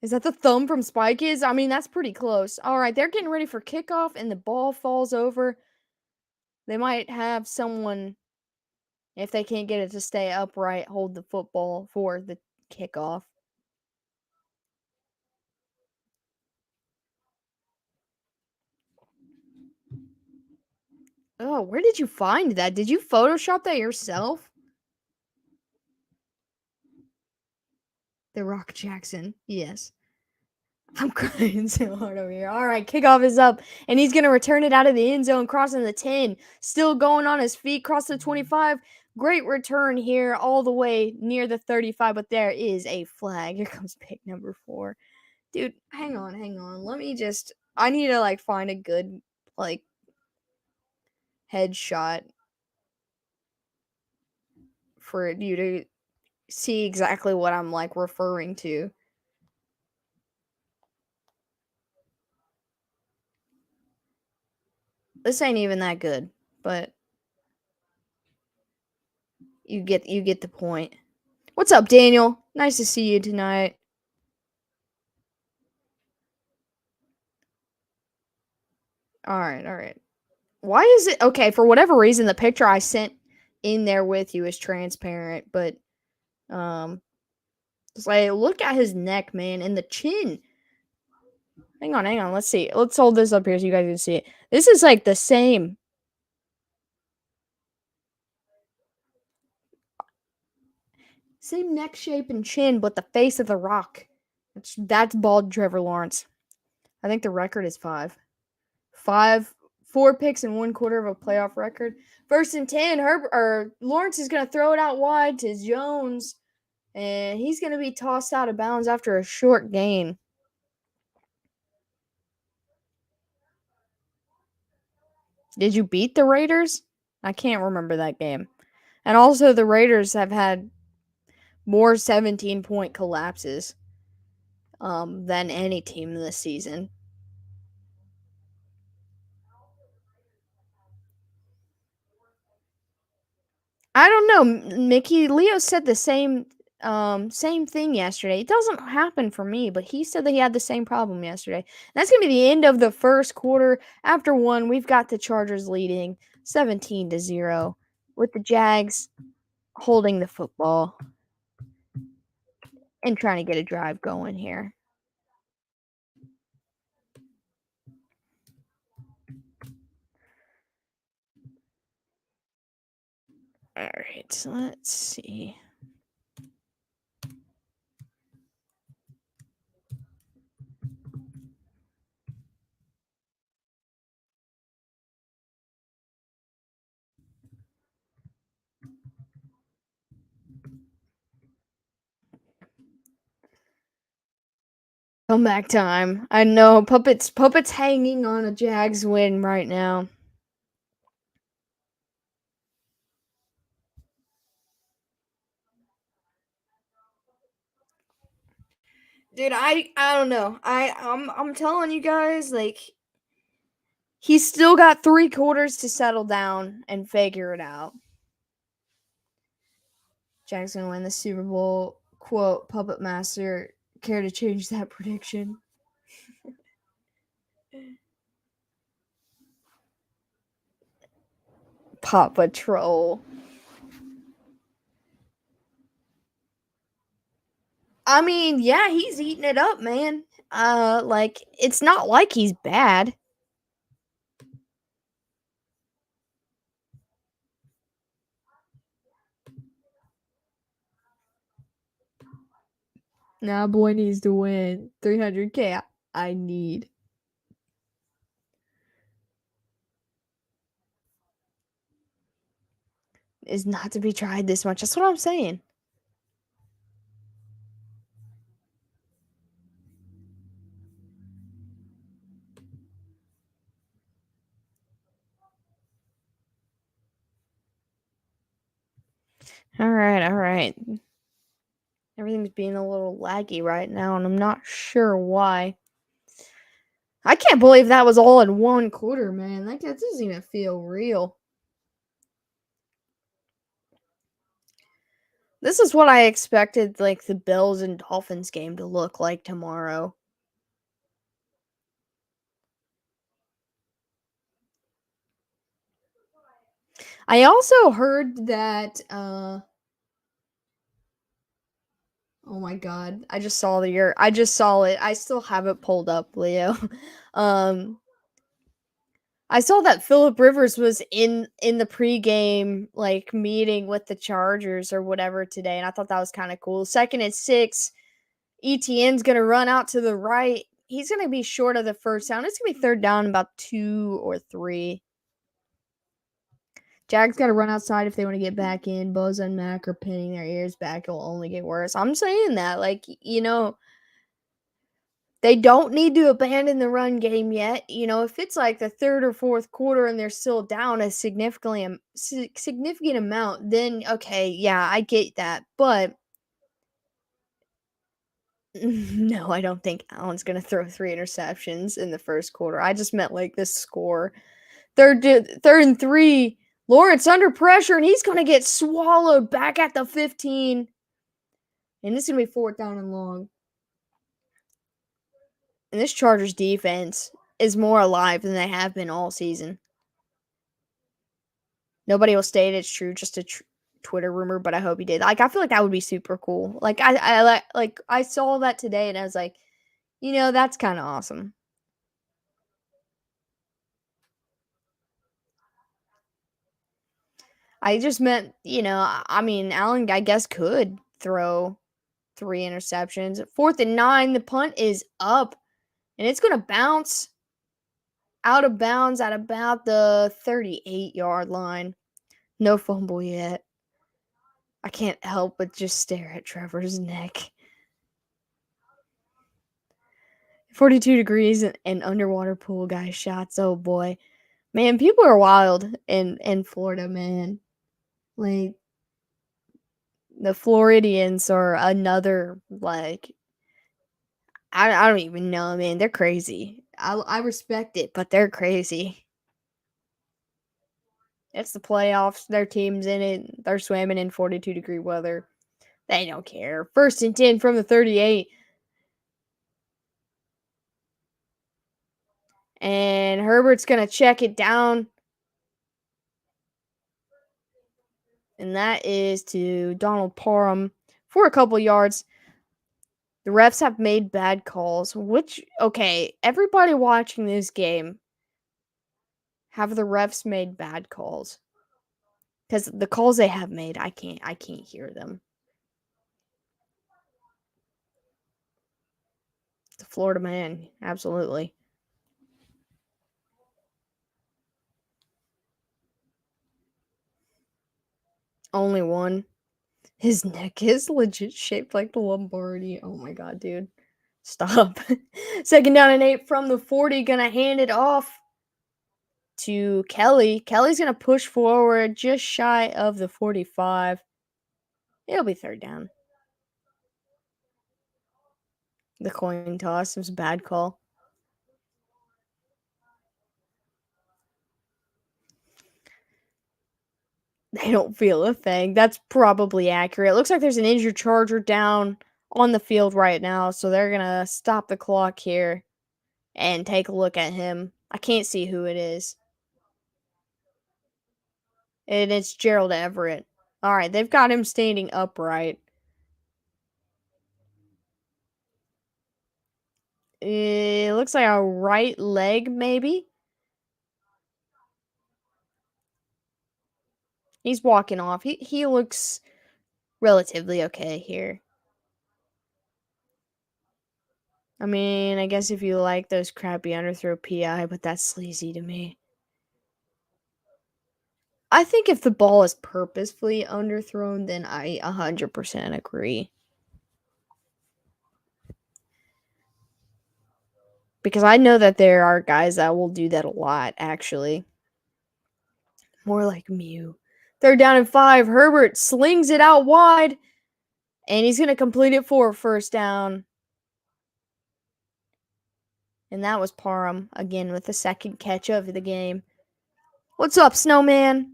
S1: Is that the thumb from Spy Kids? I mean, that's pretty close. All right, they're getting ready for kickoff, and the ball falls over. They might have someone, if they can't get it to stay upright, hold the football for the kickoff. Oh, where did you find that? Did you Photoshop that yourself? The Rock Jackson. Yes. I'm crying so hard over here. All right, kickoff is up, and he's going to return it out of the end zone, crossing the 10. Still going on his feet, cross the 25. Great return here all the way near the 35, but there is a flag. Here comes pick number 4. Dude, hang on. I need to, find a good, headshot for you to see exactly what I'm, referring to. This ain't even that good, but you get the point. What's up, Daniel? Nice to see you tonight. All right. Why is it okay? For whatever reason, the picture I sent in there with you is transparent, but it's like look at his neck, man, and the chin. Hang on. Let's see. Let's hold this up here so you guys can see it. This is like the same. Same neck shape and chin, but the face of the Rock. That's bald Trevor Lawrence. I think the record is 5. 4 picks in 1 quarter of a playoff record. 1st and 10. Herbert or Lawrence is gonna throw it out wide to Jones. And he's going to be tossed out of bounds after a short gain. Did you beat the Raiders? I can't remember that game. And also, the Raiders have had more 17-point collapses than any team this season. I don't know, Mickey. Leo said the same thing yesterday. It doesn't happen for me, but he said that he had the same problem yesterday. And that's gonna be the end of the first quarter. After one, we've got the Chargers leading 17-0, with the Jags holding the football and trying to get a drive going here. All right, so let's see. Comeback time. I know Puppet's hanging on a Jags win right now. Dude, I don't know. I'm telling you guys, like, he's still got 3 quarters to settle down and figure it out. Jack's gonna win the Super Bowl. Quote, Puppet Master, care to change that prediction? Paw Patrol. I mean, yeah, he's eating it up, man. Like, it's not like he's bad. Now boy needs to win 300K. I need. Is not to be tried this much. That's what I'm saying. All right, all right. Everything's being a little laggy right now, and I'm not sure why. I can't believe that was all in one quarter, man. That doesn't even feel real. This is what I expected, like, the Bills and Dolphins game to look like tomorrow. I also heard that, oh my god, I just saw I just saw it. I still have it pulled up, Leo. um, I saw that Philip Rivers was in the pregame, like, meeting with the Chargers or whatever today, and I thought that was kind of cool. Second and 6, ETN's gonna run out to the right. He's gonna be short of the first down. It's gonna be third down about 2 or 3. Jags got to run outside if they want to get back in. Buzz and Mac are pinning their ears back. It'll only get worse. I'm saying that, like, they don't need to abandon the run game yet. If it's like the third or fourth quarter and they're still down a significant amount, then okay, yeah, I get that. But no, I don't think Allen's gonna throw 3 interceptions in the first quarter. I just meant like the score. Third and 3. Lawrence under pressure, and he's gonna get swallowed back at the 15. And this is gonna be 4th down and long. And this Chargers defense is more alive than they have been all season. Nobody will state it's true, just a Twitter rumor, but I hope he did. Like, I feel like that would be super cool. Like, I saw that today, and I was like, that's kind of awesome. I just meant, I mean, Allen, I guess, could throw 3 interceptions. 4th and 9, the punt is up, and it's going to bounce out of bounds at about the 38-yard line. No fumble yet. I can't help but just stare at Trevor's neck. 42 degrees and underwater pool guy shots. Oh boy. Man, people are wild in Florida, man. Like the Floridians are another like I don't even know, man. They're crazy. I respect it, but they're crazy. It's the playoffs. Their team's in it. They're swimming in 42-degree weather. They don't care. 1st and 10 from the 38. And Herbert's going to check it down. And that is to Donald Parham for a couple yards. The refs have made bad calls, okay, everybody watching this game, have the refs made bad calls? Because the calls they have made, I can't hear them. The Florida man, absolutely. Only one. His neck is legit shaped like the Lombardi. Oh my god, dude. Stop. 2nd down and 8 from the 40. Gonna hand it off to Kelly. Kelly's gonna push forward just shy of the 45. It'll be 3rd down. The coin toss was a bad call. They don't feel a thing. That's probably accurate. It looks like there's an injured Charger down on the field right now, so they're gonna stop the clock here and take a look at him. I can't see who it is. And it's Gerald Everett. Alright, they've got him standing upright. It looks like a right leg, maybe? He's walking off. He looks relatively okay here. I mean, I guess if you like those crappy underthrow PI, but that's sleazy to me. I think if the ball is purposefully underthrown, then I 100% agree. Because I know that there are guys that will do that a lot, actually. More like Mew. 3rd down and 5. Herbert slings it out wide. And he's going to complete it for 1st down. And that was Parham, again, with the 2nd catch of the game. What's up, Snowman?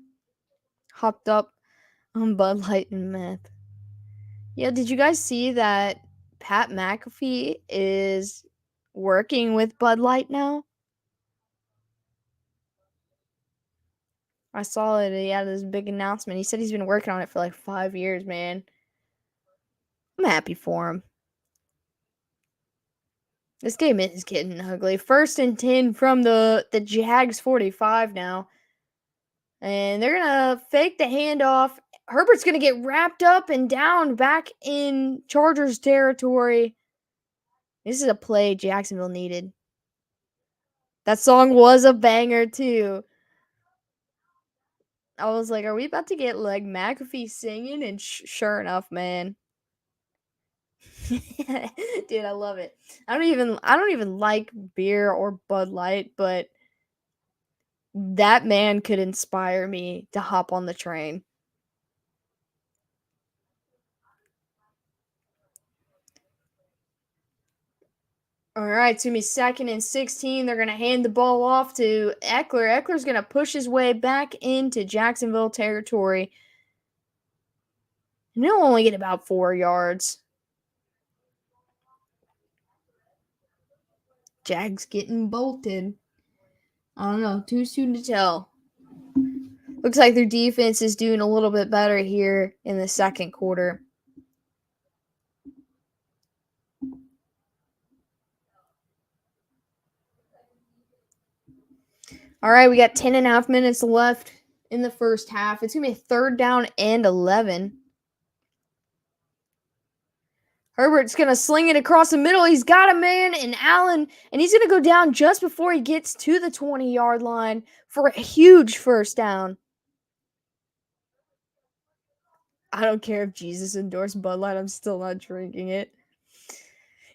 S1: Hopped up on Bud Light and meth. Yeah, did you guys see that Pat McAfee is working with Bud Light now? I saw it. He had this big announcement. He said he's been working on it for like 5 years, man. I'm happy for him. This game is getting ugly. 1st and 10 from the Jags 45 now. And they're going to fake the handoff. Herbert's going to get wrapped up and down back in Chargers territory. This is a play Jacksonville needed. That song was a banger, too. I was like, are we about to get, like, McAfee singing? And sure enough, man. Dude, I love it. I don't even like beer or Bud Light, but that man could inspire me to hop on the train. All right, it's going to be 2nd and 16. They're going to hand the ball off to Eckler. Eckler's going to push his way back into Jacksonville territory. And he'll only get about 4 yards. Jags getting bolted. I don't know. Too soon to tell. Looks like their defense is doing a little bit better here in the 2nd quarter. All right, we got 10.5 minutes left in the 1st half. It's going to be 3rd down and 11. Herbert's going to sling it across the middle. He's got a man in Allen, and he's going to go down just before he gets to the 20-yard line for a huge 1st down. I don't care if Jesus endorsed Bud Light. I'm still not drinking it.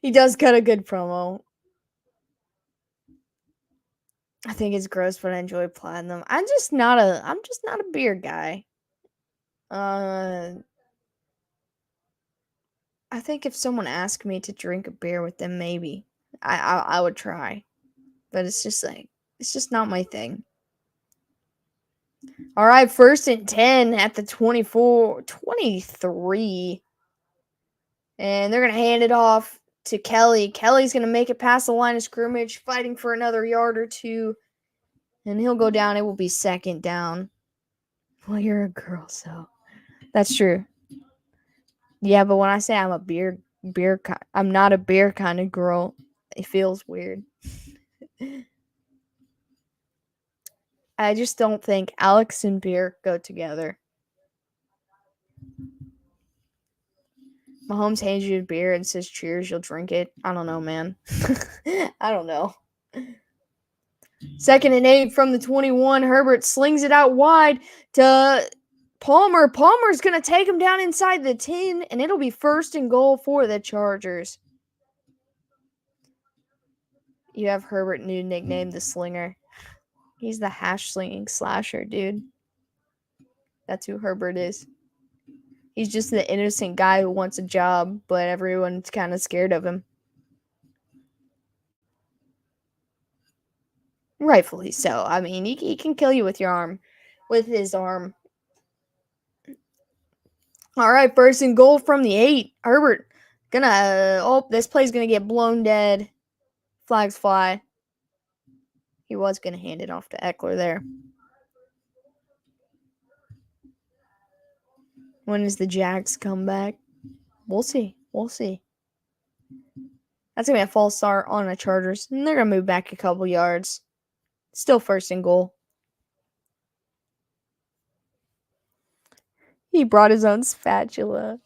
S1: He does cut a good promo. I think it's gross, but I enjoy Platinum. I'm just not a beer guy. I think if someone asked me to drink a beer with them, maybe I would try. But it's just not my thing. All right, 1st and 10 at the 23. And they're going to hand it off to Kelly. Kelly's going to make it past the line of scrimmage, fighting for another yard or two. And he'll go down. It will be 2nd down. Well, you're a girl, so that's true. Yeah, but when I say I'm a I'm not a beer kind of girl. It feels weird. I just don't think Alex and beer go together. Mahomes hands you a beer and says cheers, you'll drink it. I don't know, man. I don't know. 2nd and 8 from the 21. Herbert slings it out wide to Palmer. Palmer's going to take him down inside the 10, and it'll be 1st and goal for the Chargers. You have Herbert new nickname, the Slinger. He's the hash slinging slasher, dude. That's who Herbert is. He's just the innocent guy who wants a job, but everyone's kind of scared of him. Rightfully so. I mean, he can kill you with his arm. All right, 1st and goal from the 8. Herbert this play's gonna get blown dead. Flags fly. He was gonna hand it off to Eckler there. When is the Jags come back? We'll see. That's gonna be a false start on the Chargers, and they're gonna move back a couple yards. Still 1st and goal. He brought his own spatula.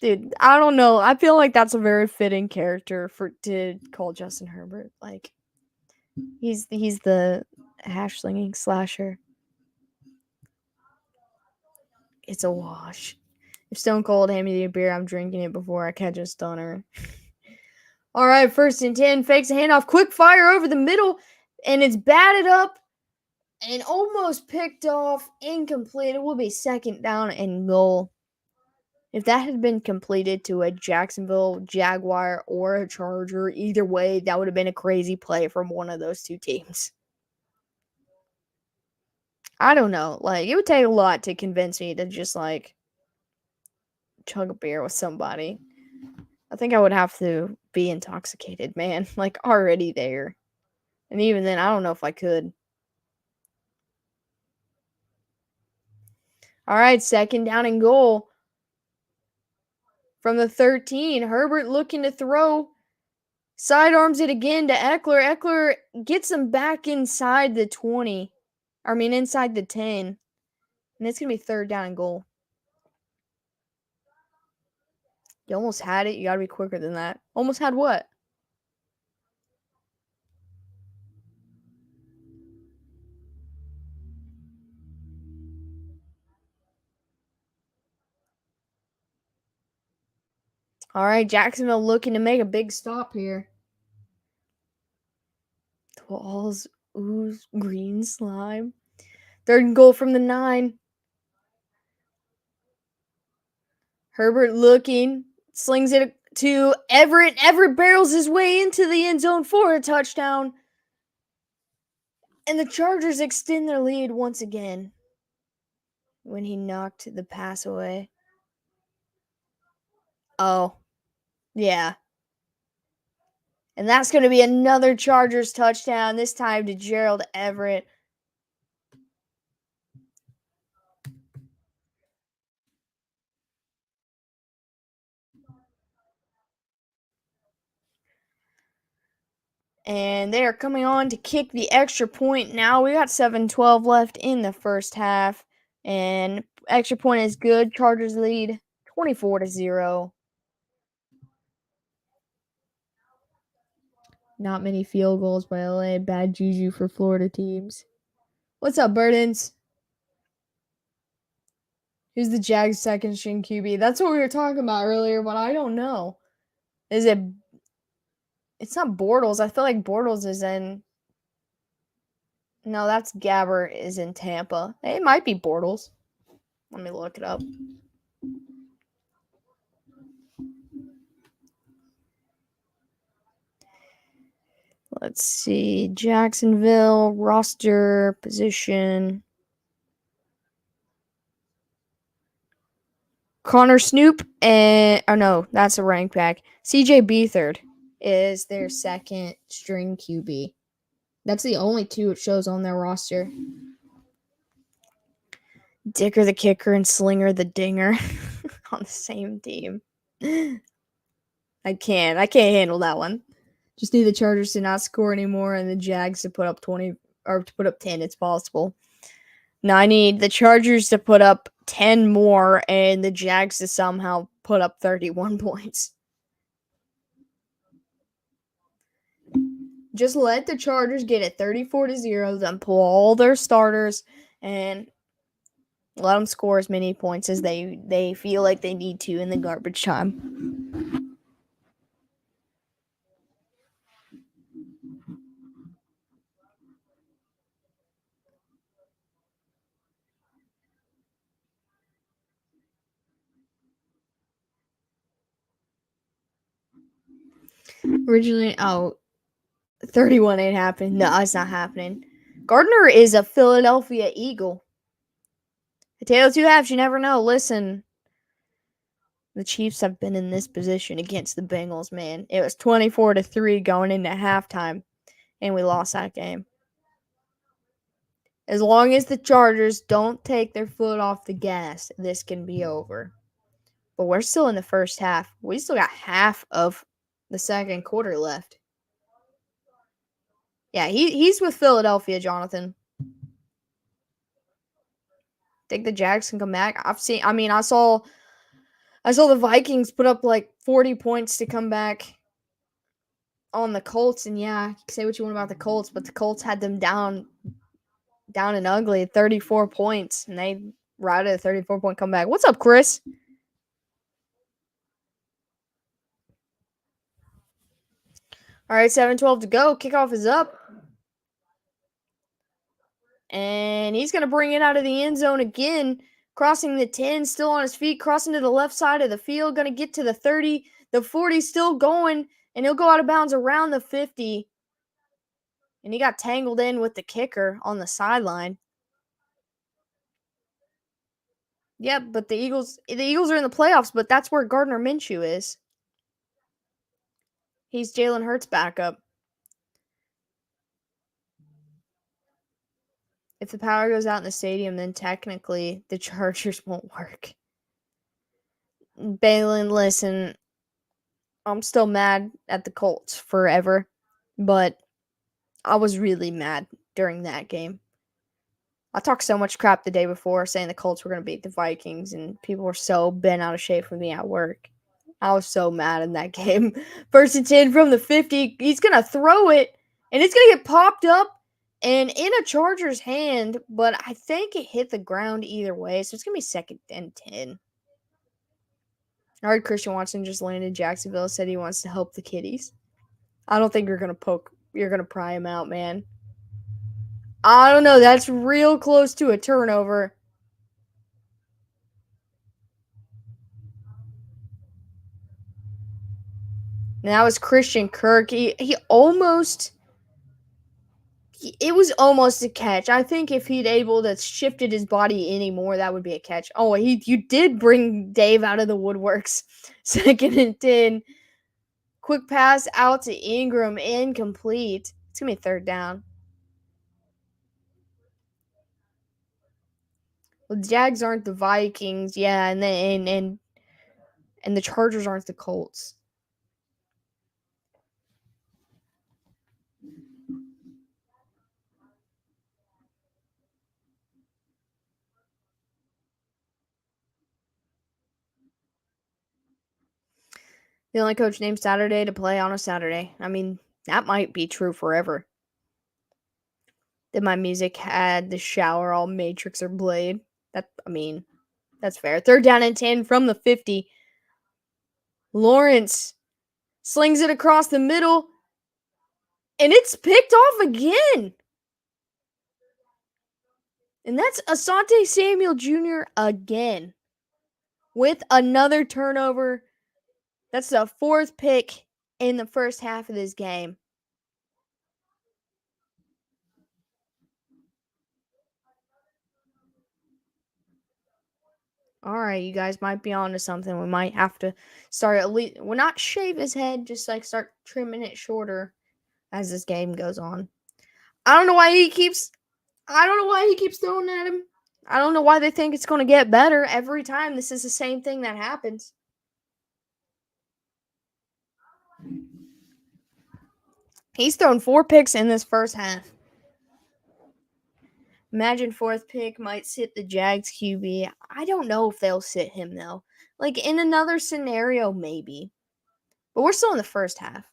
S1: Dude, I don't know. I feel like that's a very fitting character to call Justin Herbert. Like, he's the hash slinging slasher. It's a wash. If Stone Cold handed me a beer, I'm drinking it before I catch a stunner. All right, 1st and 10. Fakes a handoff. Quick fire over the middle. And it's batted up and almost picked off. Incomplete. It will be 2nd down and goal. If that had been completed to a Jacksonville Jaguar or a Charger, either way, that would have been a crazy play from one of those two teams. I don't know. Like, it would take a lot to convince me to just, like, chug a beer with somebody. I think I would have to be intoxicated, man. Like, already there. And even then, I don't know if I could. All right, 2nd down and goal. From the 13, Herbert looking to throw. Sidearms it again to Eckler. Eckler gets him back inside the 20. Inside the 10. And it's going to be 3rd down and goal. You almost had it. You got to be quicker than that. Almost had what? All right, Jacksonville looking to make a big stop here. The walls ooze green slime. 3rd and goal from the 9. Herbert looking, slings it to Everett. Everett barrels his way into the end zone for a touchdown. And the Chargers extend their lead once again when he knocked the pass away. Oh, yeah. And that's going to be another Chargers touchdown, this time to Gerald Everett. And they are coming on to kick the extra point now. We got 7:12 left in the first half. And extra point is good. Chargers lead 24-0. Not many field goals by LA. Bad juju for Florida teams. What's up, Burdens? Who's the Jags' second string QB? That's what we were talking about earlier, but I don't know. Is it? It's not Bortles. I feel like Bortles is in. No, that's Gabbert is in Tampa. It might be Bortles. Let me look it up. Let's see. Jacksonville roster position. Connor Snoop and no, that's a rank back. CJ Beathard is their second string QB. That's the only two it shows on their roster. Dicker the kicker and Slinger the dinger on the same team. I can't handle that one. Just need the Chargers to not score anymore and the Jags to put up 20 or to put up 10. It's possible. Now I need the Chargers to put up 10 more and the Jags to somehow put up 31 points. Just let the Chargers get it 34-0, then pull all their starters and let them score as many points as they feel like they need to in the garbage time. Originally, 31 ain't happening. No, it's not happening. Gardner is a Philadelphia Eagle. A tale of two halves, you never know. Listen, the Chiefs have been in this position against the Bengals, man. It was 24-3 going into halftime, and we lost that game. As long as the Chargers don't take their foot off the gas, this can be over. But we're still in the first half. We still got half of the second quarter left. Yeah, he's with Philadelphia, Jonathan. Think the Jags can come back? I saw the Vikings put up like 40 points to come back on the Colts, and yeah, you can say what you want about the Colts, but the Colts had them down and ugly at 34 points, and they routed a 34-point comeback. What's up, Chris? All right, 7:12 to go. Kickoff is up. And he's going to bring it out of the end zone again, crossing the 10, still on his feet, crossing to the left side of the field, going to get to the 30, the 40 still going, and he'll go out of bounds around the 50. And he got tangled in with the kicker on the sideline. Yep, but the Eagles are in the playoffs, but that's where Gardner Minshew is. He's Jalen Hurts' backup. If the power goes out in the stadium, then technically the Chargers won't work. Balin, listen, I'm still mad at the Colts forever, but I was really mad during that game. I talked so much crap the day before saying the Colts were going to beat the Vikings, and people were so bent out of shape with me at work. I was so mad in that game. 1st and 10 from the 50. He's going to throw it, and it's going to get popped up and in a Charger's hand, but I think it hit the ground either way, so it's going to be 2nd and 10. I heard Christian Watson just landed Jacksonville, said he wants to help the kiddies. I don't think you're going to pry him out, man. I don't know. That's real close to a turnover. And that was Christian Kirk. It was almost a catch. I think if he'd able to shifted his body anymore, that would be a catch. Oh, you did bring Dave out of the woodworks. 2nd and 10. Quick pass out to Ingram, incomplete. It's going to be 3rd down. Well, the Jags aren't the Vikings, yeah, and the Chargers aren't the Colts. The only coach named Saturday to play on a Saturday. I mean, that might be true forever. That my music had the shower all Matrix or Blade. That's fair. 3rd down and 10 from the 50. Lawrence slings it across the middle, and it's picked off again. And that's Asante Samuel Jr. again with another turnover. That's the 4th pick in the first half of this game. All right, you guys might be onto something. We might have to start at least, well, not shave his head, just like start trimming it shorter as this game goes on. I don't know why he keeps throwing at him. I don't know why they think it's going to get better every time. This is the same thing that happens. He's thrown 4 picks in this first half. Imagine 4th pick might sit the Jags QB. I don't know if they'll sit him though. Like in another scenario, maybe. But we're still in the first half.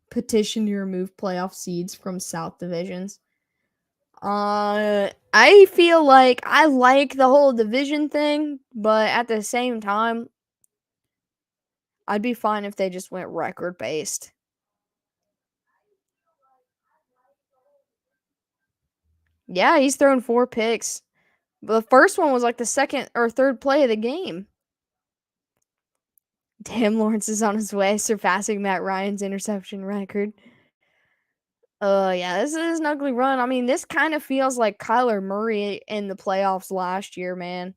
S1: Petition to remove playoff seeds from South divisions. I feel like I like the whole division thing, but at the same time, I'd be fine if they just went record based. Yeah, he's thrown 4 picks. The first one was like the second or third play of the game. Damn, Lawrence is on his way, surpassing Matt Ryan's interception record. Yeah, this is an ugly run. I mean, this kind of feels like Kyler Murray in the playoffs last year, man.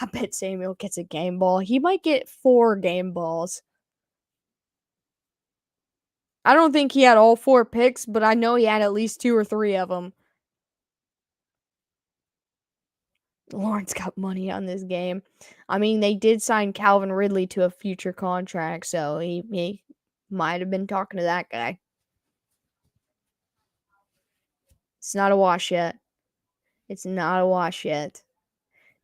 S1: I bet Samuel gets a game ball. He might get 4 game balls. I don't think he had all 4 picks, but I know he had at least 2 or 3 of them. Lawrence got money on this game. I mean, they did sign Calvin Ridley to a future contract, so he might have been talking to that guy. It's not a wash yet. It's not a wash yet.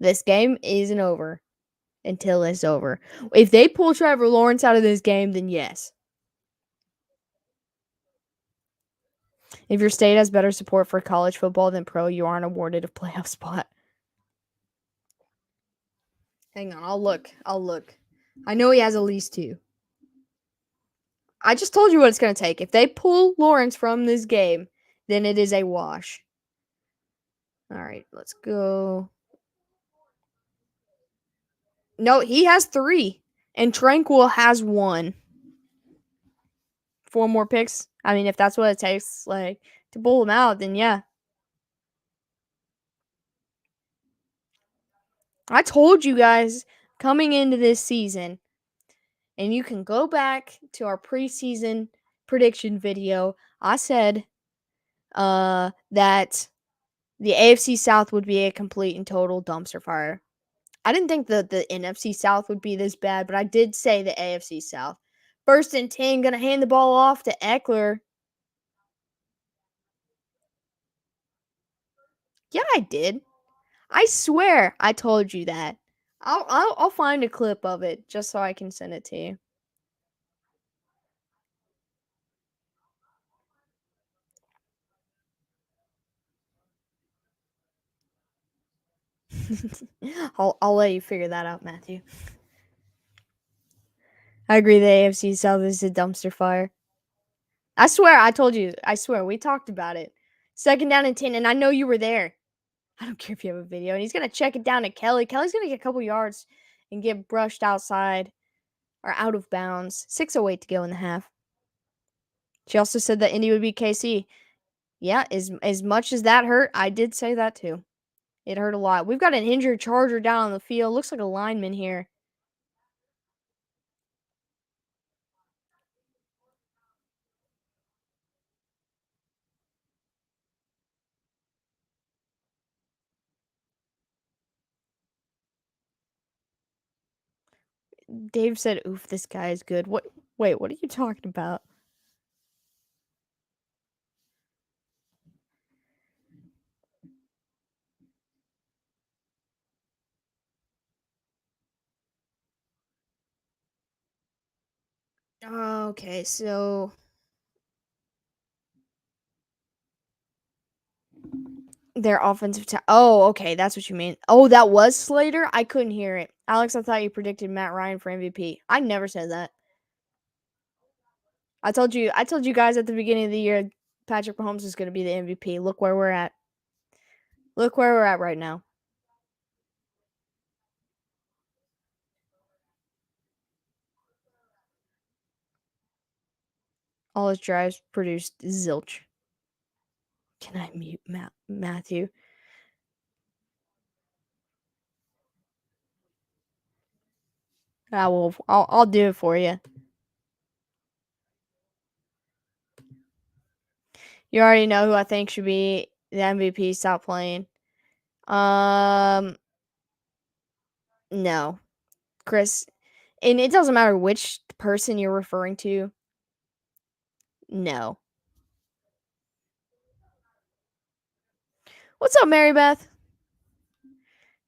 S1: This game isn't over until it's over. If they pull Trevor Lawrence out of this game, then yes. If your state has better support for college football than pro, you aren't awarded a playoff spot. Hang on, I'll look. I know he has at least 2. I just told you what it's going to take. If they pull Lawrence from this game, then it is a wash. All right, let's go. No, he has 3, and Tranquil has 1. 4 more picks. I mean, if that's what it takes, like to pull him out, then yeah. I told you guys coming into this season, and you can go back to our preseason prediction video. I said that the AFC South would be a complete and total dumpster fire. I didn't think that the NFC South would be this bad, but I did say the AFC South. 1st and 10, gonna hand the ball off to Eckler. Yeah, I did. I swear I told you that. I'll find a clip of it just so I can send it to you. I'll let you figure that out, Matthew. I agree the AFC South is a dumpster fire. I swear I told you. I swear we talked about it. 2nd down and 10, and I know you were there. I don't care if you have a video. And he's gonna check it down to Kelly. Kelly's gonna get a couple yards and get brushed outside or out of bounds. 6:08 to go in the half. She also said that Indy would be KC. Yeah, as much as that hurt, I did say that too. It hurt a lot. We've got an injured Charger down on the field. Looks like a lineman here. Dave said, "Oof, this guy is good." What? Wait, what are you talking about? Okay, so Their offensive oh, okay, that's what you mean. Oh, that was Slater? I couldn't hear it. Alex, I thought you predicted Matt Ryan for MVP. I never said that. I told you guys at the beginning of the year Patrick Mahomes is going to be the MVP. Look where we're at. Look where we're at right now. All his drives produced zilch. Can I mute Matthew? I'll do it for you. You already know who I think should be the MVP. Stop playing. No, Chris. And it doesn't matter which person you're referring to. No. What's up, Mary Beth?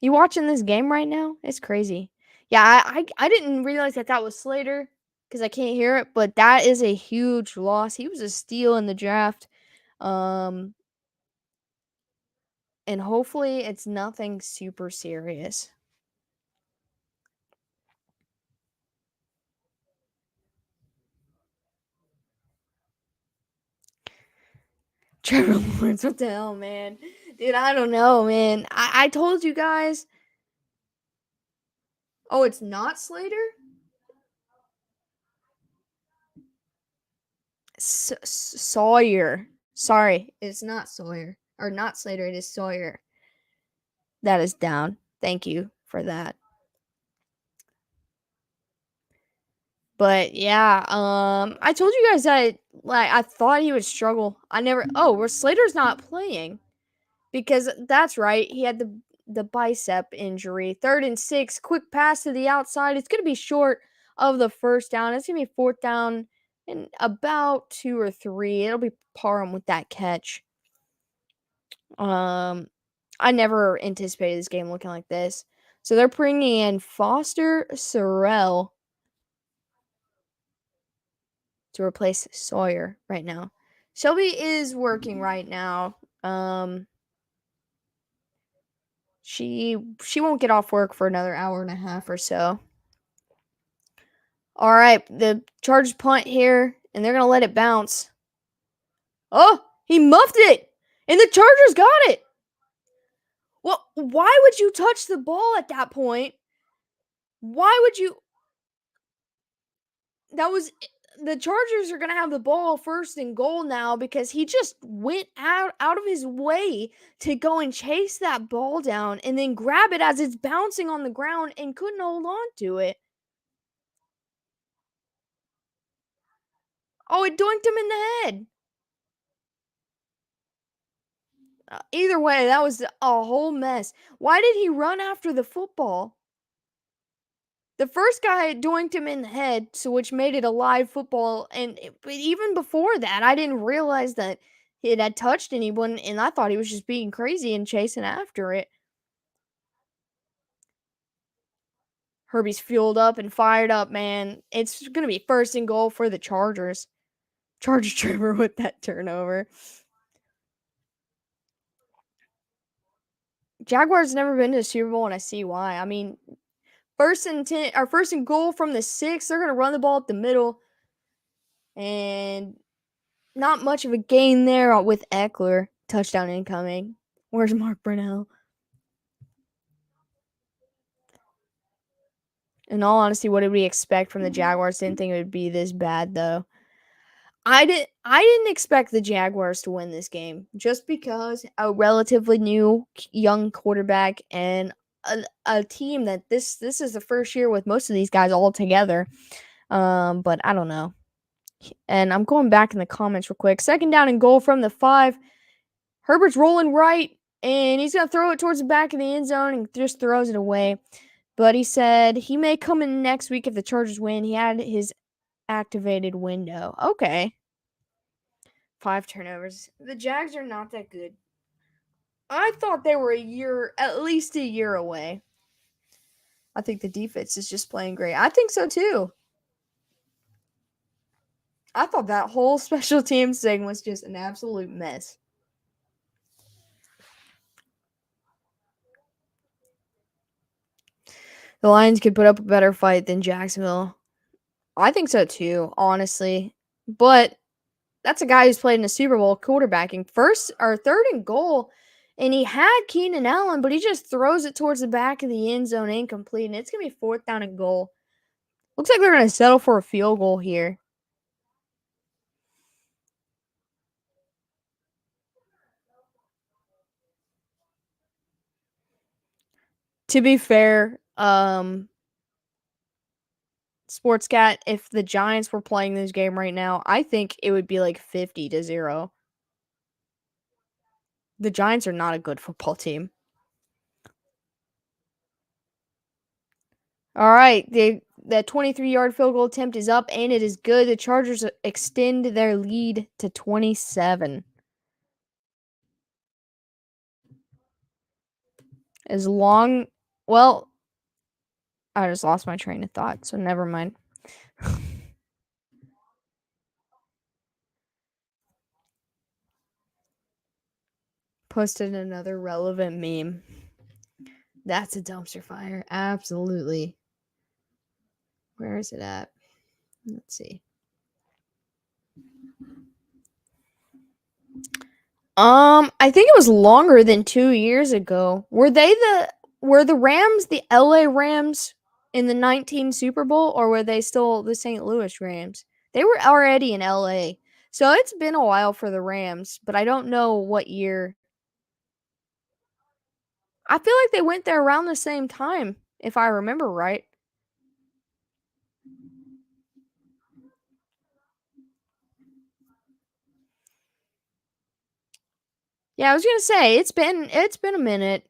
S1: You watching this game right now? It's crazy. Yeah, I didn't realize that was Slater because I can't hear it, but that is a huge loss. He was a steal in the draft. Um, and hopefully it's nothing super serious. Trevor Lawrence, what the hell, man? Dude, I don't know, man. I told you guys. Oh, it's not Slater? Sawyer. Sorry, it's not Sawyer. Or not Slater, it is Sawyer. That is down. Thank you for that. But yeah, I told you guys that I thought he would struggle. Well, Slater's not playing because that's right. He had the bicep injury. 3rd and 6, quick pass to the outside. It's gonna be short of the first down. It's gonna be 4th down in about 2 or 3. It'll be Parham with that catch. I never anticipated this game looking like this. So they're bringing in Foster Sorrell to replace Sawyer right now. Shelby is working right now. She won't get off work for another hour and a half or so. All right, the Chargers punt here, and they're gonna let it bounce. Oh, he muffed it, and the Chargers got it. Well, why would you touch the ball at that point? Why would you? That was the Chargers are going to have the ball 1st and goal now because he just went out of his way to go and chase that ball down and then grab it as it's bouncing on the ground and couldn't hold on to it. Oh, it doinked him in the head. Either way, that was a whole mess. Why did he run after the football? The first guy doinked him in the head, so which made it a live football. But even before that, I didn't realize that it had touched anyone, and I thought he was just being crazy and chasing after it. Herbie's fueled up and fired up, man. It's gonna be 1st and goal for the Chargers. Charger Trevor with that turnover. Jaguars never been to the Super Bowl, and I see why. I mean, 1st and 10 or 1st and goal from the 6. They're gonna run the ball up the middle, and not much of a gain there with Eckler. Touchdown incoming. Where's Mark Brunell? In all honesty, what did we expect from the Jaguars? Didn't think it would be this bad though. I didn't expect the Jaguars to win this game just because a relatively new young quarterback and a team that this is the first year with most of these guys all together. But I don't know. And I'm going back in the comments real quick. 2nd down and goal from the 5. Herbert's rolling right, and he's going to throw it towards the back of the end zone and just throws it away. But he said he may come in next week if the Chargers win. He had his activated window. Okay. 5 turnovers. The Jags are not that good. I thought they were at least a year away. I think the defense is just playing great. I think so too. I thought that whole special teams thing was just an absolute mess. The Lions could put up a better fight than Jacksonville. I think so too, honestly. But that's a guy who's played in a Super Bowl quarterbacking first or third and goal, and he had Keenan Allen, but he just throws it towards the back of the end zone incomplete, and it's going to be fourth down and goal. Looks like they're going to settle for a field goal here. To be fair, Sportscat, if the Giants were playing this game right now, I think it would be like 50-0. The Giants are not a good football team. All right, the 23-yard field goal attempt is up, and it is good. The Chargers extend their lead to 27. As long, well, I just lost my train of thought, so never mind. Posted another relevant meme. That's a dumpster fire. Absolutely. Where is it at? Let's see. I think it was longer than 2 years ago. Were the Rams the LA Rams in the 19 Super Bowl, or were they still the St. Louis Rams? They were already in LA. So it's been a while for the Rams, but I don't know what year. I feel like they went there around the same time, if I remember right. Yeah, I was gonna say it's been a minute.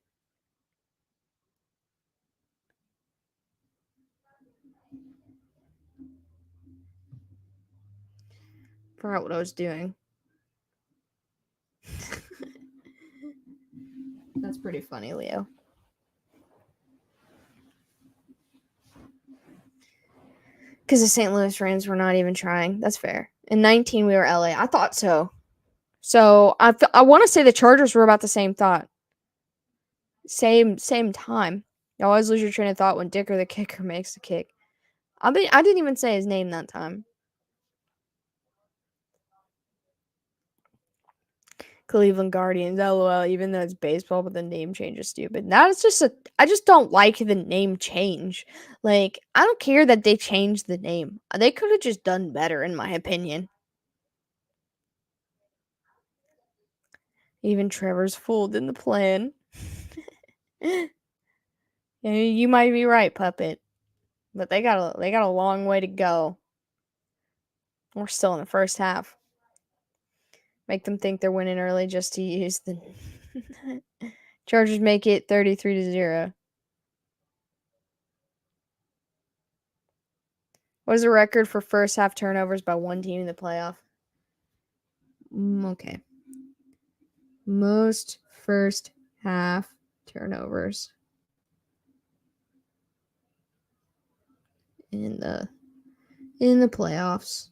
S1: Forgot what I was doing. That's pretty funny, Leo. Because the St. Louis Rams were not even trying. That's fair. In 19, we were LA. I thought so. So I want to say the Chargers were about the same thought. Same time. You always lose your train of thought when Dicker the kicker makes the kick. I didn't even say his name that time. Cleveland Guardians, LOL, even though it's baseball, but the name change is stupid. I just don't like the name change. Like, I don't care that they changed the name. They could have just done better, in my opinion. Even Trevor's fooled in the plan. Yeah, you might be right, Puppet. But they got a long way to go. We're still in the first half. Make them think they're winning early just to use the Chargers make it 33-0. What is the record for first half turnovers by one team in the playoff? Okay. Most first half turnovers in the playoffs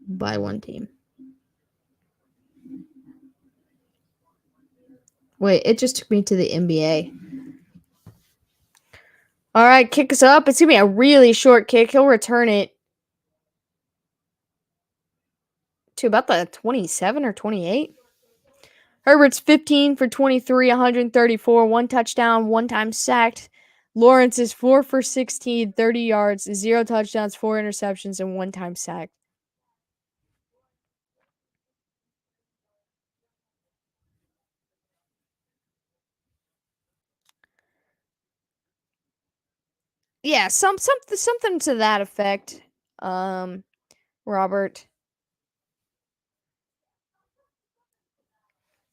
S1: by one team. Wait, it just took me to the NBA. All right, kick us up. It's going to be a really short kick. He'll return it to about the 27 or 28. Herbert's 15 for 23, 134, one touchdown, one time sacked. Lawrence is 4 for 16, 30 yards, 0 touchdowns, 4 interceptions, and one time sacked. Yeah, something to that effect. Robert.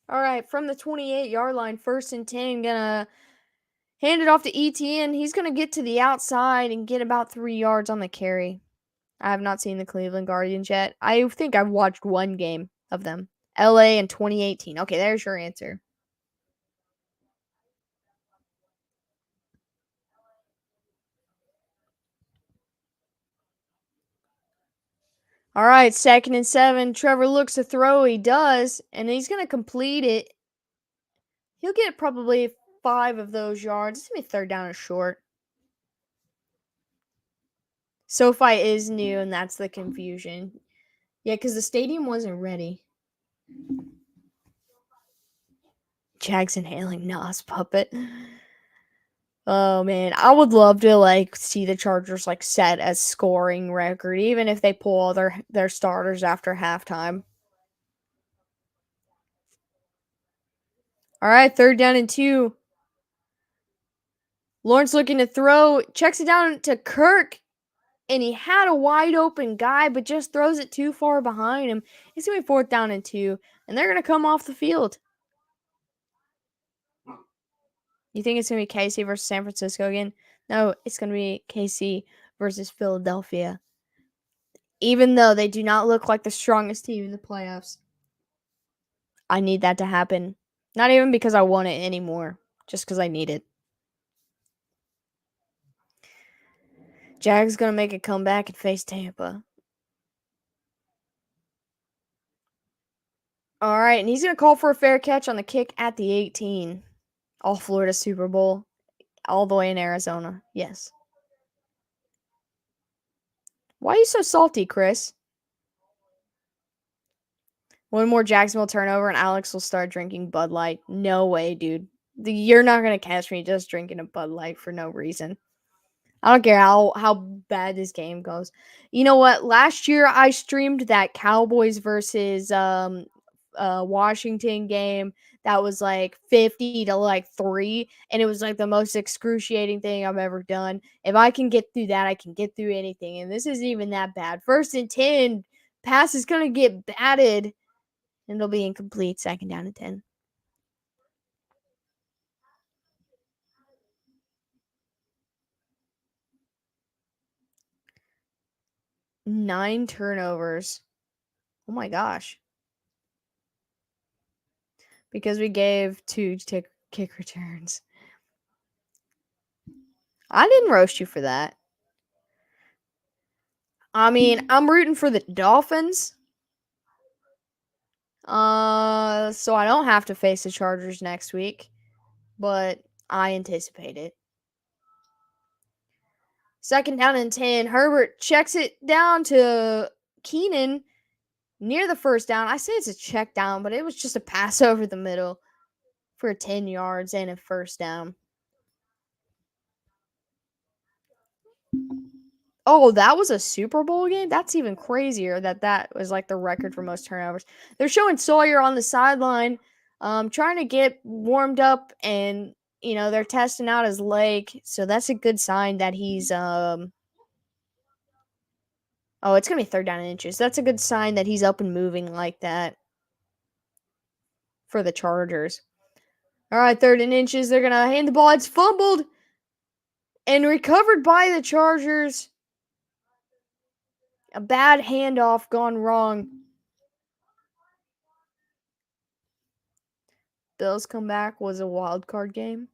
S1: All right, from the 28-yard line, 1st and 10, gonna hand it off to ETN. He's gonna get to the outside and get about 3 yards on the carry. I have not seen the Cleveland Guardians yet. I think I've watched one game of them. LA in 2018. Okay, there's your answer. All right, 2nd and 7. Trevor looks to throw. He does, and he's going to complete it. He'll get probably 5 of those yards. It's going to be 3rd down and short. SoFi is new, and that's the confusion. Yeah, because the stadium wasn't ready. Jags inhaling Nas puppet. Oh man, I would love to see the Chargers set as scoring record, even if they pull all their starters after halftime. All right, 3rd down and 2. Lawrence looking to throw, checks it down to Kirk, and he had a wide open guy, but just throws it too far behind him. It's gonna be 4th down and 2, and they're gonna come off the field. You think it's gonna be KC versus San Francisco again? No, it's gonna be KC versus Philadelphia. Even though they do not look like the strongest team in the playoffs. I need that to happen. Not even because I want it anymore, just because I need it. Jags gonna make a comeback and face Tampa. All right, and he's gonna call for a fair catch on the kick at the 18. All Florida Super Bowl, all the way in Arizona. Yes. Why are you so salty, Chris? One more Jacksonville turnover and Alex will start drinking Bud Light. No way, dude. You're not gonna catch me just drinking a Bud Light for no reason. I don't care how bad this game goes. You know what? Last year I streamed that Cowboys versus Washington game that was 50 to 3, and it was the most excruciating thing I've ever done. If I can get through that, I can get through anything. And this isn't even that bad. 1st and 10, pass is gonna get batted, and it'll be incomplete. 2nd down and 10. Nine turnovers. Oh my gosh. Because we gave 2 kick returns. I didn't roast you for that. I mean, I'm rooting for the Dolphins. So I don't have to face the Chargers next week, but I anticipate it. 2nd down and 10. Herbert checks it down to Keenan near the 1st down. I say it's a check down, but it was just a pass over the middle for 10 yards and a 1st down. Oh, that was a Super Bowl game? That's even crazier that was the record for most turnovers. They're showing Sawyer on the sideline, trying to get warmed up, and they're testing out his leg. So that's a good sign that he's oh, it's gonna be 3rd down and inches. That's a good sign that he's up and moving like that for the Chargers. All right, 3rd and inches. They're gonna hand the ball. It's fumbled and recovered by the Chargers. A bad handoff gone wrong. Bills comeback was a wild card game.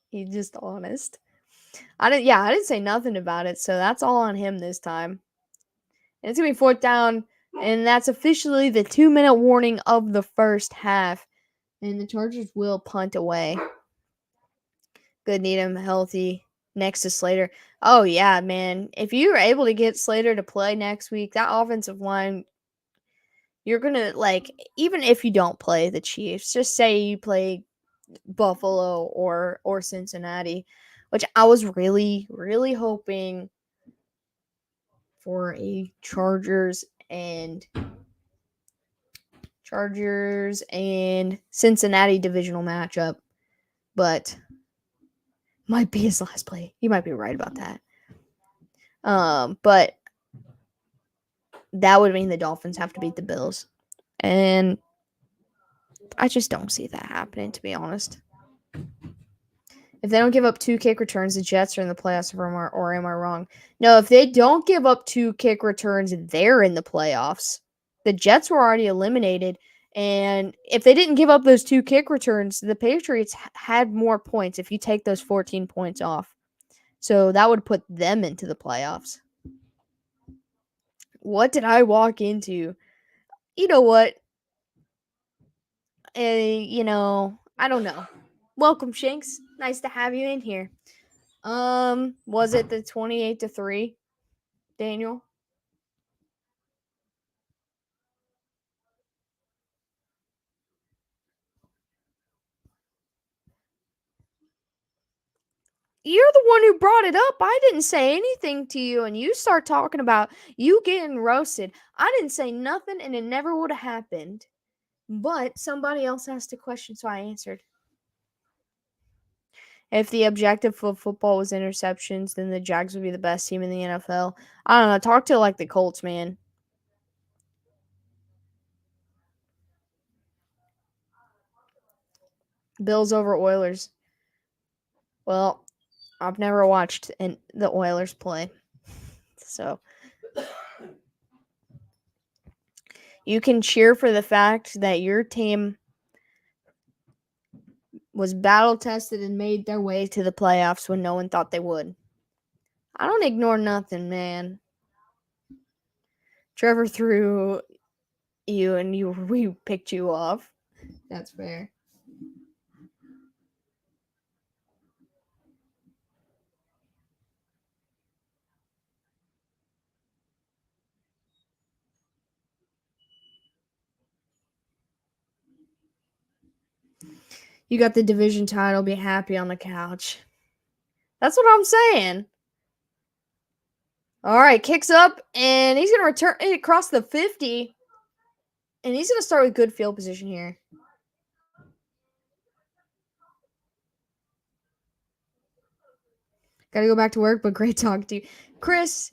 S1: He's just honest. I didn't say nothing about it, so that's all on him this time. And it's gonna be 4th down, and that's officially the 2-minute warning of the 1st half. And the Chargers will punt away. Good, need him healthy next to Slater. Oh yeah, man. If you were able to get Slater to play next week, that offensive line, you're gonna even if you don't play the Chiefs, just say you play Buffalo or Cincinnati, which I was really, really hoping for a Chargers and Cincinnati divisional matchup, but might be his last play. You might be right about that. But that would mean the Dolphins have to beat the Bills, and I just don't see that happening, to be honest. If they don't give up 2 kick returns, the Jets are in the playoffs, or am I wrong? No, if they don't give up 2 kick returns, they're in the playoffs. The Jets were already eliminated, and if they didn't give up those 2 kick returns, the Patriots had more points if you take those 14 points off. So that would put them into the playoffs. What did I walk into? You know what? I don't know. Welcome, Shanks. Nice to have you in here. Was it the 28-3, Daniel? You're the one who brought it up. I didn't say anything to you, and you start talking about you getting roasted. I didn't say nothing, and it never would have happened. But somebody else asked a question, so I answered. If the objective of football was interceptions, then the Jags would be the best team in the NFL. I don't know. Talk to like the Colts, man. Bills over Oilers. Well, I've never watched the Oilers play, so you can cheer for the fact that your team was battle tested and made their way to the playoffs when no one thought they would. I don't ignore nothing, man. Trevor threw you and we picked you off. That's fair. You got the division title, be happy on the couch. That's what I'm saying. All right, kicks up, and he's going to return it across the 50. And he's going to start with good field position here. Got to go back to work, but great talking to you. Chris,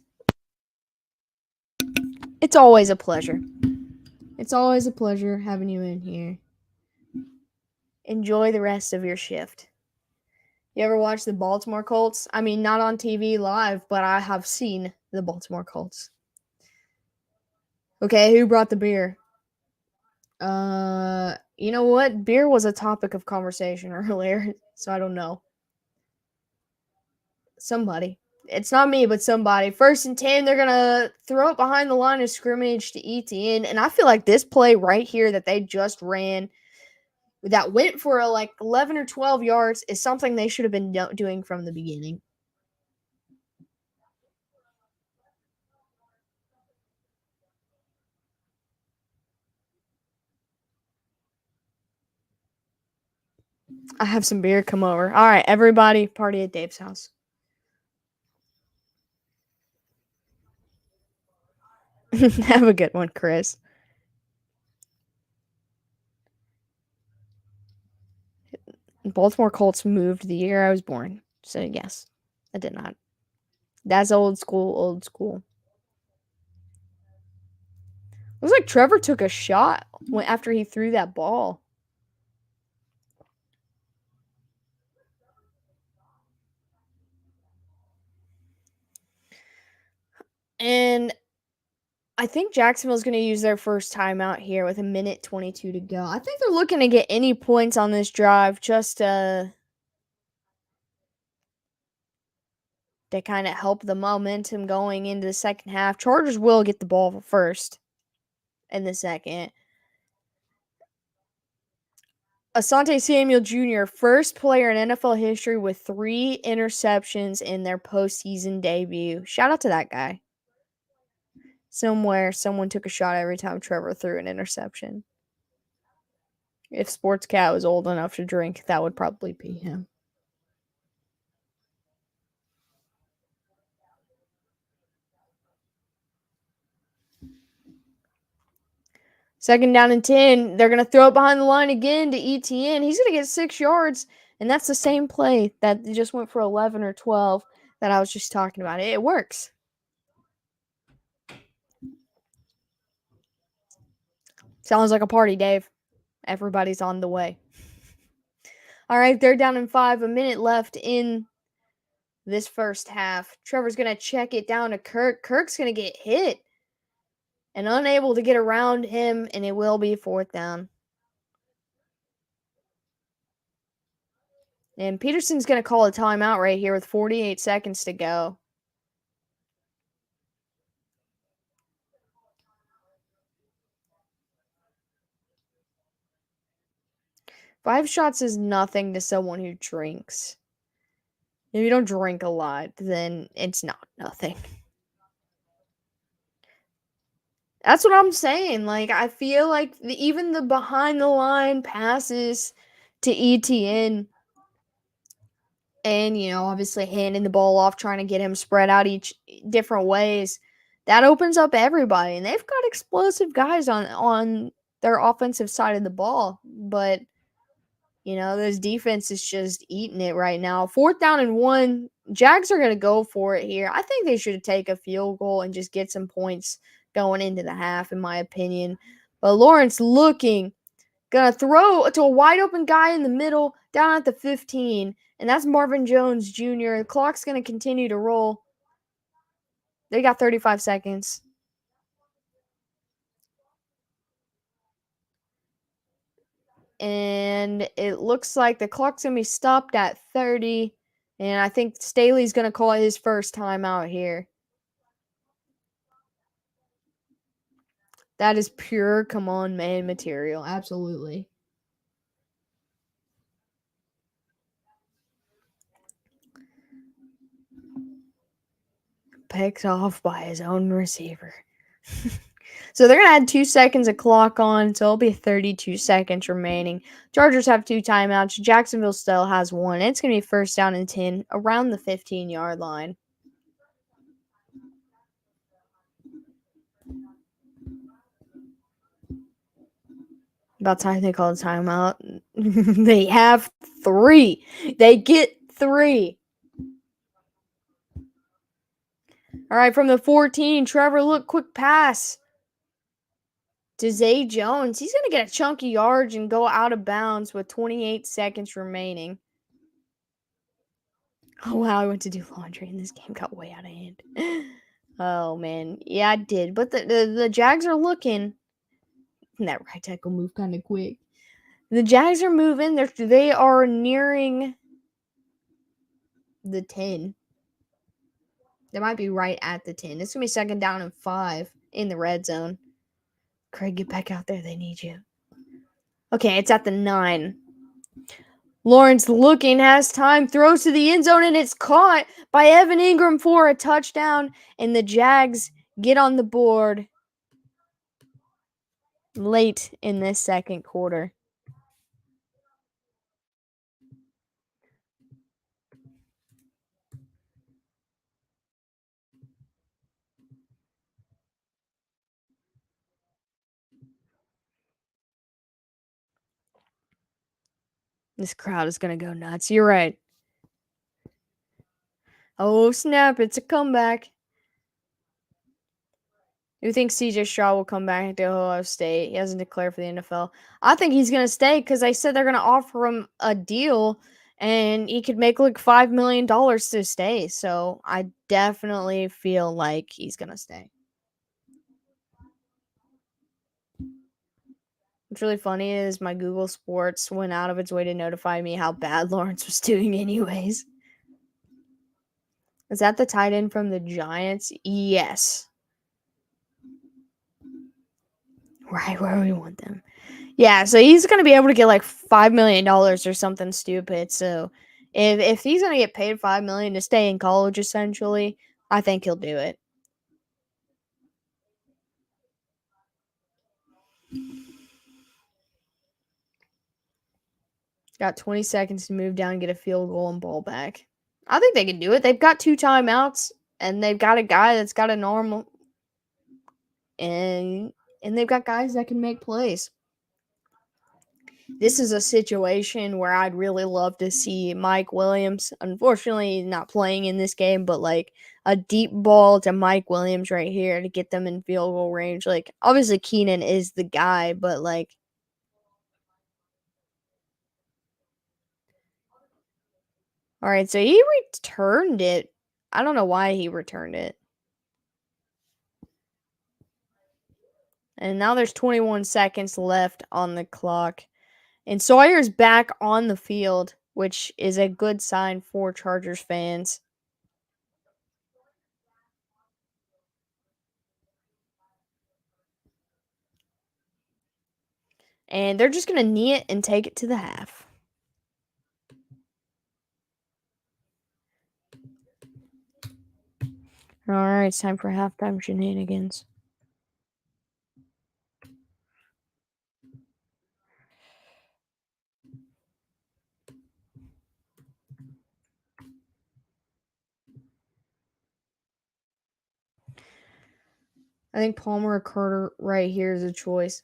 S1: it's always a pleasure. It's always a pleasure having you in here. Enjoy the rest of your shift. You ever watch the Baltimore Colts? I mean, not on TV live, but I have seen the Baltimore Colts. Okay, who brought the beer? You know what? Beer was a topic of conversation earlier, so I don't know. Somebody. It's not me, but somebody. 1st and 10, they're going to throw it behind the line of scrimmage to ETN. And I feel like this play right here that they just ran that went for like 11 or 12 yards is something they should have been doing from the beginning. I have some beer. Come over. All right, everybody, party at Dave's house. Have a good one, Chris. Baltimore Colts moved the year I was born. So, yes, I did not. That's old school, old school. Looks like Trevor took a shot after he threw that ball. And I think Jacksonville's going to use their first timeout here with 1:22 to go. I think they're looking to get any points on this drive just to kind of help the momentum going into the second half. Chargers will get the ball first in the second. Asante Samuel Jr., first player in NFL history with 3 interceptions in their postseason debut. Shout out to that guy. Somewhere, someone took a shot every time Trevor threw an interception. If Sports Cat was old enough to drink, that would probably be him. Second down and 10. They're going to throw it behind the line again to ETN. He's going to get 6 yards, and that's the same play that just went for 11 or 12 that I was just talking about. It works. Sounds like a party, Dave. Everybody's on the way. All right, they're down in 5. A minute left in this first half. Trevor's going to check it down to Kirk. Kirk's going to get hit and unable to get around him, and it will be 4th down. And Peterson's going to call a timeout right here with 48 seconds to go. 5 shots is nothing to someone who drinks. If you don't drink a lot, then it's not nothing. That's what I'm saying. Like, I feel like even the behind the line passes to ETN and, obviously handing the ball off, trying to get him spread out each different ways, that opens up everybody. And they've got explosive guys on their offensive side of the ball. But, this defense is just eating it right now. 4th down and 1. Jags are going to go for it here. I think they should take a field goal and just get some points going into the half, in my opinion. But Lawrence looking, gonna throw to a wide open guy in the middle, down at the 15, and that's Marvin Jones Jr. The clock's gonna continue to roll. They got 35 seconds. And it looks like the clock's gonna be stopped at 30. And I think Staley's gonna call his first timeout here. That is pure come on man material. Absolutely. Picked off by his own receiver. So they're going to add 2 seconds of clock on, so it'll be 32 seconds remaining. Chargers have 2 timeouts. Jacksonville still has 1. It's going to be 1st down and 10 around the 15-yard line. About time they call a timeout. They have 3. They get 3. All right, from the 14, Trevor, look, quick pass to Zay Jones. He's going to get a chunky yardage and go out of bounds with 28 seconds remaining. Oh, wow, I went to do laundry and this game got way out of hand. Oh, man. Yeah, I did. But the Jags are looking. And that right tackle moved kind of quick. The Jags are moving. They are nearing the 10. They might be right at the 10. It's going to be 2nd down and 5 in the red zone. Craig, get back out there. They need you. Okay, it's at the 9. Lawrence looking, has time, throws to the end zone, and it's caught by Evan Ingram for a touchdown. And the Jags get on the board late in this second quarter. This crowd is going to go nuts. You're right. Oh, snap. It's a comeback. You think CJ Stroud will come back to Ohio State? He hasn't declared for the NFL. I think he's going to stay because they said they're going to offer him a deal and he could make like $5 million to stay. So I definitely feel like he's going to stay. What's really funny is my Google Sports went out of its way to notify me how bad Lawrence was doing anyways. Is that the tight end from the Giants? Yes. Right where we want them. Yeah, so he's going to be able to get like $5 million or something stupid. So if he's going to get paid $5 million to stay in college, essentially, I think he'll do it. Got 20 seconds to move down and get a field goal and ball back. I think they can do it. They've got 2 timeouts, and they've got a guy that's got a normal, and they've got guys that can make plays. This is a situation where I'd really love to see Mike Williams. Unfortunately, he's not playing in this game, but like a deep ball to Mike Williams right here to get them in field goal range. Like, obviously, Keenan is the guy, but like, all right, so he returned it. I don't know why he returned it. And now there's 21 seconds left on the clock. And Sawyer's back on the field, which is a good sign for Chargers fans. And they're just going to knee it and take it to the half. Alright, it's time for halftime shenanigans. I think Palmer or Carter right here is a choice.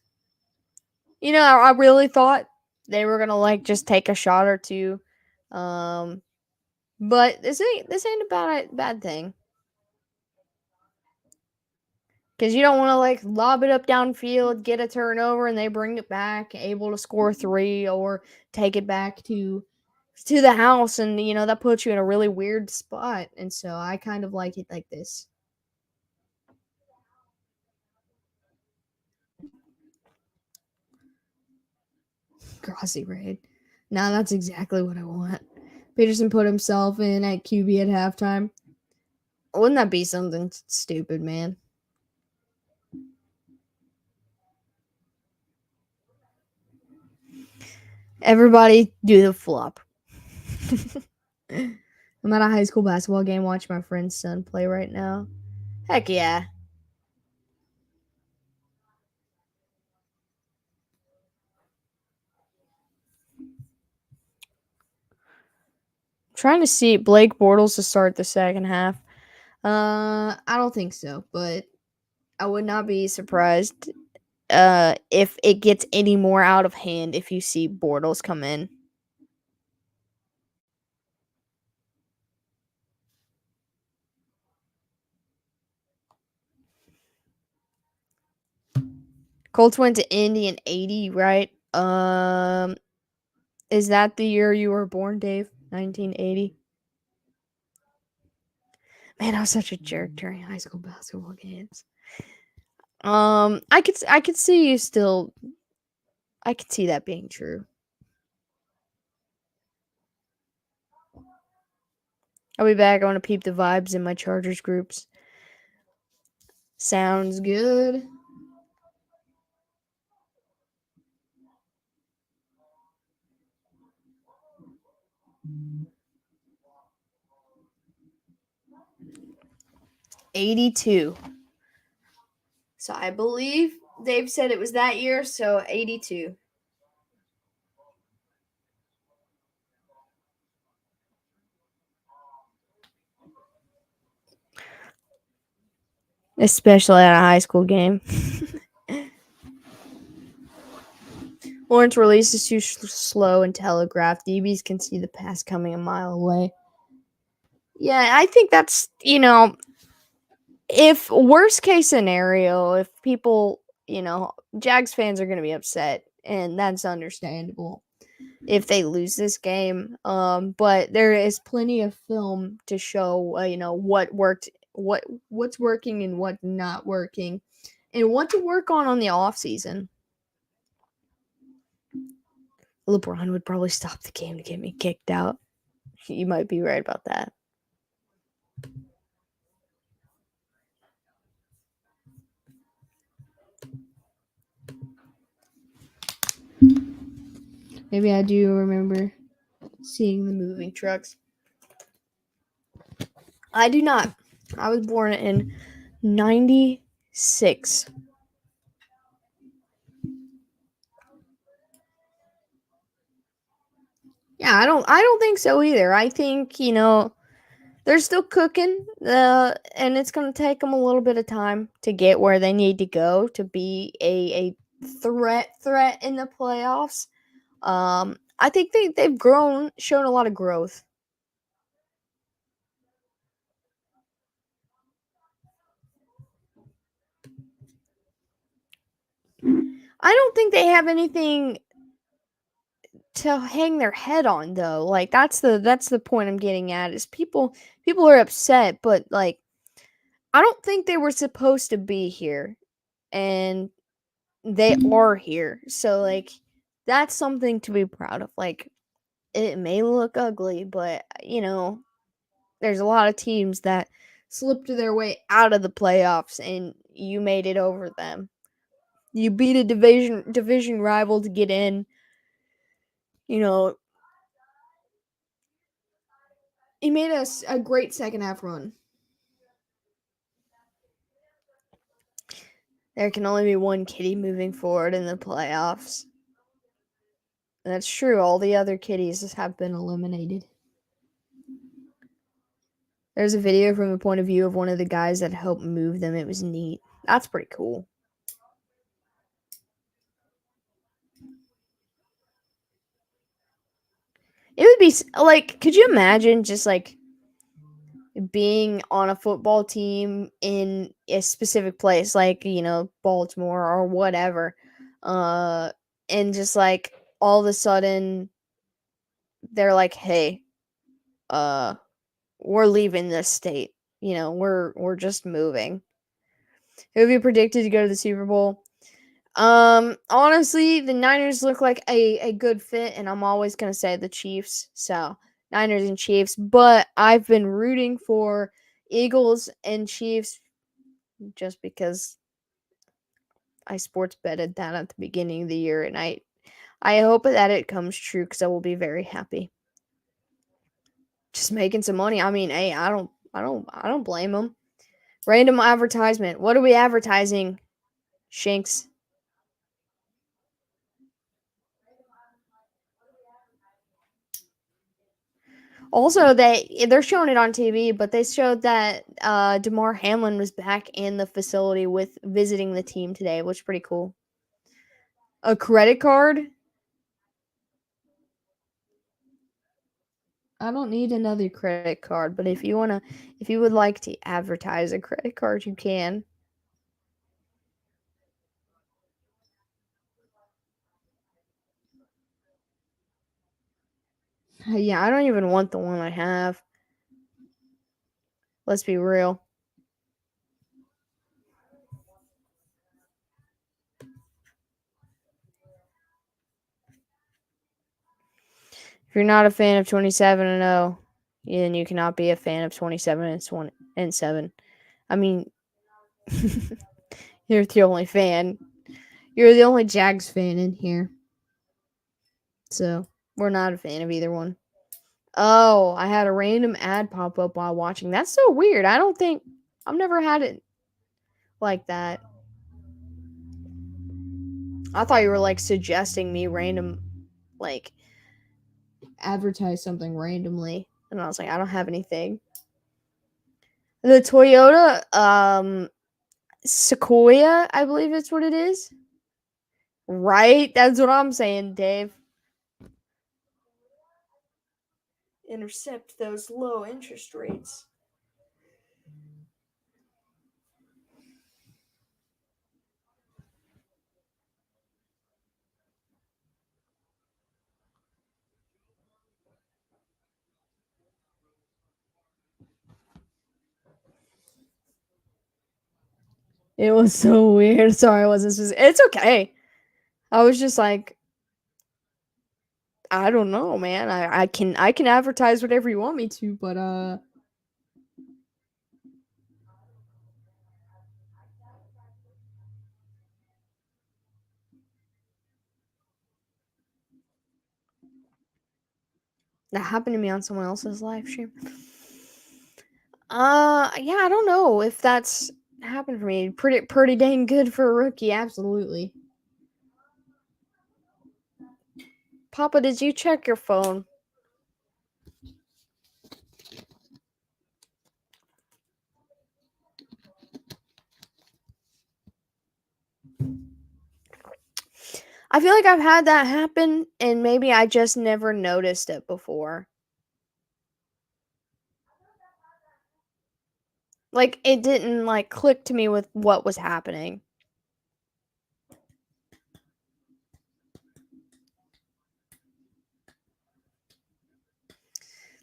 S1: You know, I really thought they were gonna like just take a shot or two. But this ain't a bad thing. Because you don't want to like lob it up downfield, get a turnover, and they bring it back, able to score 3, or take it back to the house, and you know that puts you in a really weird spot. And so I kind of like it like this. Crossy raid. Now that's exactly what I want. Peterson put himself in at QB at halftime. Wouldn't that be something stupid, man? Everybody do the flop. I'm at a high school basketball game watching my friend's son play right now. Heck yeah. Trying to see Blake Bortles to start the second half. I don't think so, but I would not be surprised if it gets any more out of hand if you see Bortles come in. Colts went to Indy in 80, right? Is that the year you were born, Dave? 1980? Man, I was such a jerk during high school basketball games. I could see you still. I could see that being true. I'll be back. I want to peep the vibes in my Chargers groups. Sounds good. '82. So I believe Dave said it was that year, so 82. Especially at a high school game. Lawrence release is too slow and telegraphed. DBs can see the pass coming a mile away. Yeah, I think that's, if worst case scenario, if people, Jags fans are going to be upset, and that's understandable if they lose this game. But there is plenty of film to show, what worked, what's working and what not working, and what to work on the off season. LeBron would probably stop the game to get me kicked out. You might be right about that. Maybe I do remember seeing the moving trucks. I do not. I was born in 96. Yeah, I don't think so either. I think, they're still cooking, and it's going to take them a little bit of time to get where they need to go to be a threat in the playoffs. I think they've shown a lot of growth. I don't think they have anything to hang their head on, though. Like that's the point I'm getting at, is people are upset, but like I don't think they were supposed to be here, and they are here. So like that's something to be proud of. Like it may look ugly, but there's a lot of teams that slipped their way out of the playoffs, and you made it over them. You beat a division rival to get in. You know, he made us a great second half run. There can only be one kitty moving forward in the playoffs. That's true. All the other kitties have been eliminated. There's a video from the point of view of one of the guys that helped move them. It was neat. That's pretty cool. It would be like, could you imagine just like being on a football team in a specific place, like, Baltimore or whatever, and just like all of a sudden they're like, hey, we're leaving this state. We're just moving. Who have you predicted to go to the Super Bowl? Honestly, the Niners look like a good fit, and I'm always gonna say the Chiefs. So Niners and Chiefs, but I've been rooting for Eagles and Chiefs just because I sports betted that at the beginning of the year, and I hope that it comes true because I will be very happy. Just making some money. I mean, hey, I don't blame them. Random advertisement. What are we advertising, Shanks? Also, they're showing it on TV, but they showed that DeMar Hamlin was back in the facility with visiting the team today, which is pretty cool. A credit card? I don't need another credit card, but if you would like to advertise a credit card, you can. Yeah, I don't even want the one I have. Let's be real. If you're not a fan of 27-0, then you cannot be a fan of 27-7. I mean, you're the only fan. You're the only Jags fan in here. So, we're not a fan of either one. Oh, I had a random ad pop up while watching. That's so weird. I've never had it like that. I thought you were like suggesting me random, like, advertise something randomly. And I was like, I don't have anything. The Toyota, Sequoia, I believe it's what it is. Right? That's what I'm saying, Dave. Intercept those low interest rates. It was so weird. Sorry, I wasn't. It's okay. I was just like, I don't know, man. I can advertise whatever you want me to, but that happened to me on someone else's live stream. Yeah, I don't know if that's happened for me. Pretty dang good for a rookie, absolutely. Papa, did you check your phone? I feel like I've had that happen, and maybe I just never noticed it before. Like, it didn't, like, click to me with what was happening.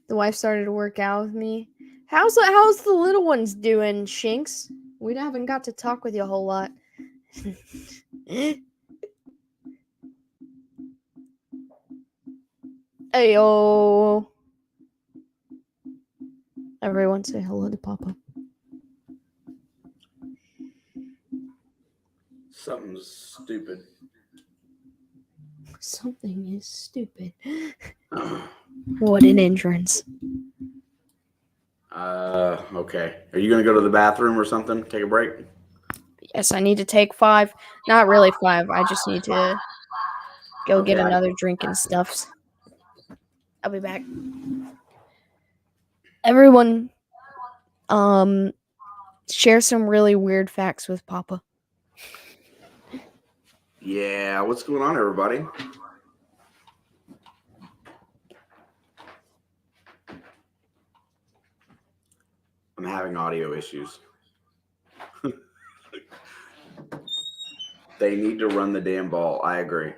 S1: The wife started to work out with me. How's the little ones doing, Shinks? We haven't got to talk with you a whole lot. Ayo. Everyone say hello to Papa.
S2: Something's stupid.
S1: Something is stupid. What an entrance.
S2: Okay. Are you going to go to the bathroom or something? Take a break?
S1: Yes, I need to take 5. Not really 5. I just need to go get
S2: Okay,
S1: another drink and stuffs. I'll be back. Everyone, share some really weird facts with Papa.
S2: Yeah, what's going on, everybody? I'm having audio issues. They need to run the damn ball. I agree.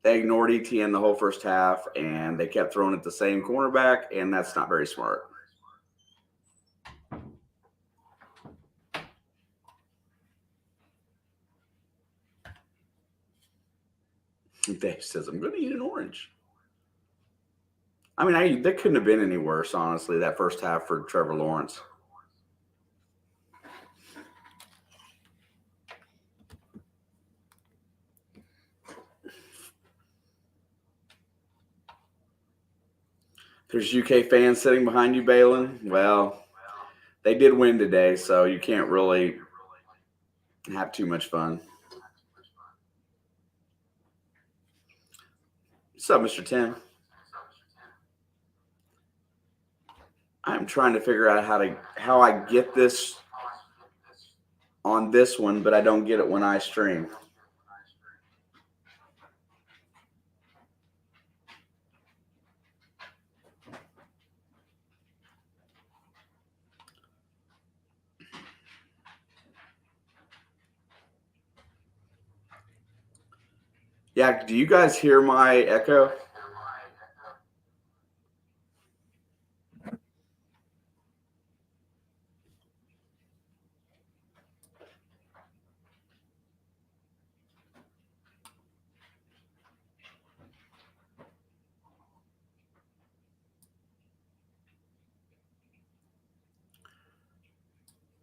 S2: They ignored ETN the whole first half, and they kept throwing at the same cornerback, and that's not very smart. Dave says, I'm going to eat an orange. I mean, that couldn't have been any worse, honestly, that first half for Trevor Lawrence. There's UK fans sitting behind you, Balin. Well, they did win today, so you can't really have too much fun. What's up, Mr. Tim? I'm trying to figure out how I get this on this one, but I don't get it when I stream. Yeah, do you guys hear my echo?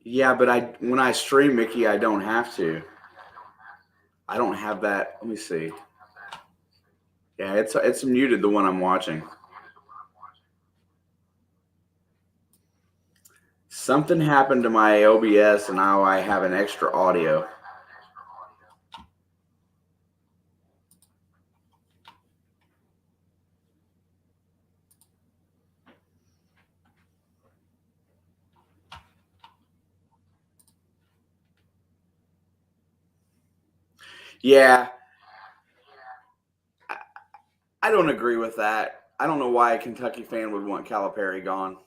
S2: Yeah, but when I stream, Mickey, I don't have to. I don't have that. Let me see. Yeah, it's muted, the one I'm watching. Something happened to my OBS, and now I have an extra audio. Yeah, I don't agree with that. I don't know why a Kentucky fan would want Calipari gone.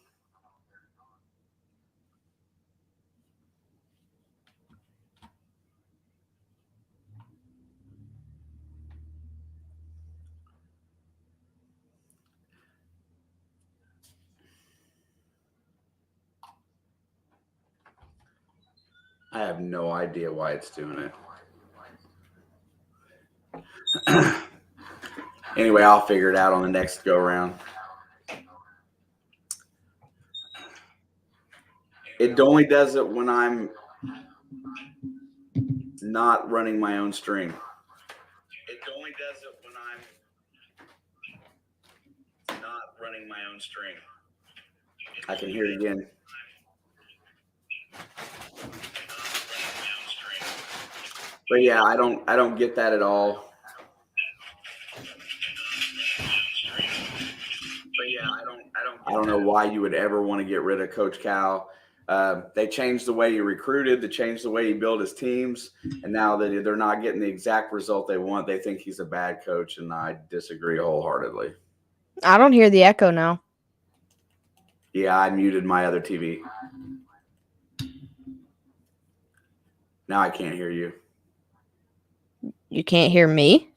S2: I have no idea why it's doing it. Anyway, I'll figure it out on the next go round. It only does it when I'm not running my own stream. It only does it when I'm not running my own stream. I can hear it again. But yeah, I don't get that at all. But yeah, I don't know why you would ever want to get rid of Coach Cal. They changed the way he recruited, they changed the way he built his teams, and now that they're not getting the exact result they want, they think he's a bad coach, and I disagree wholeheartedly.
S1: I don't hear the echo now.
S2: Yeah, I muted my other TV. Now I can't hear you.
S1: You can't hear me?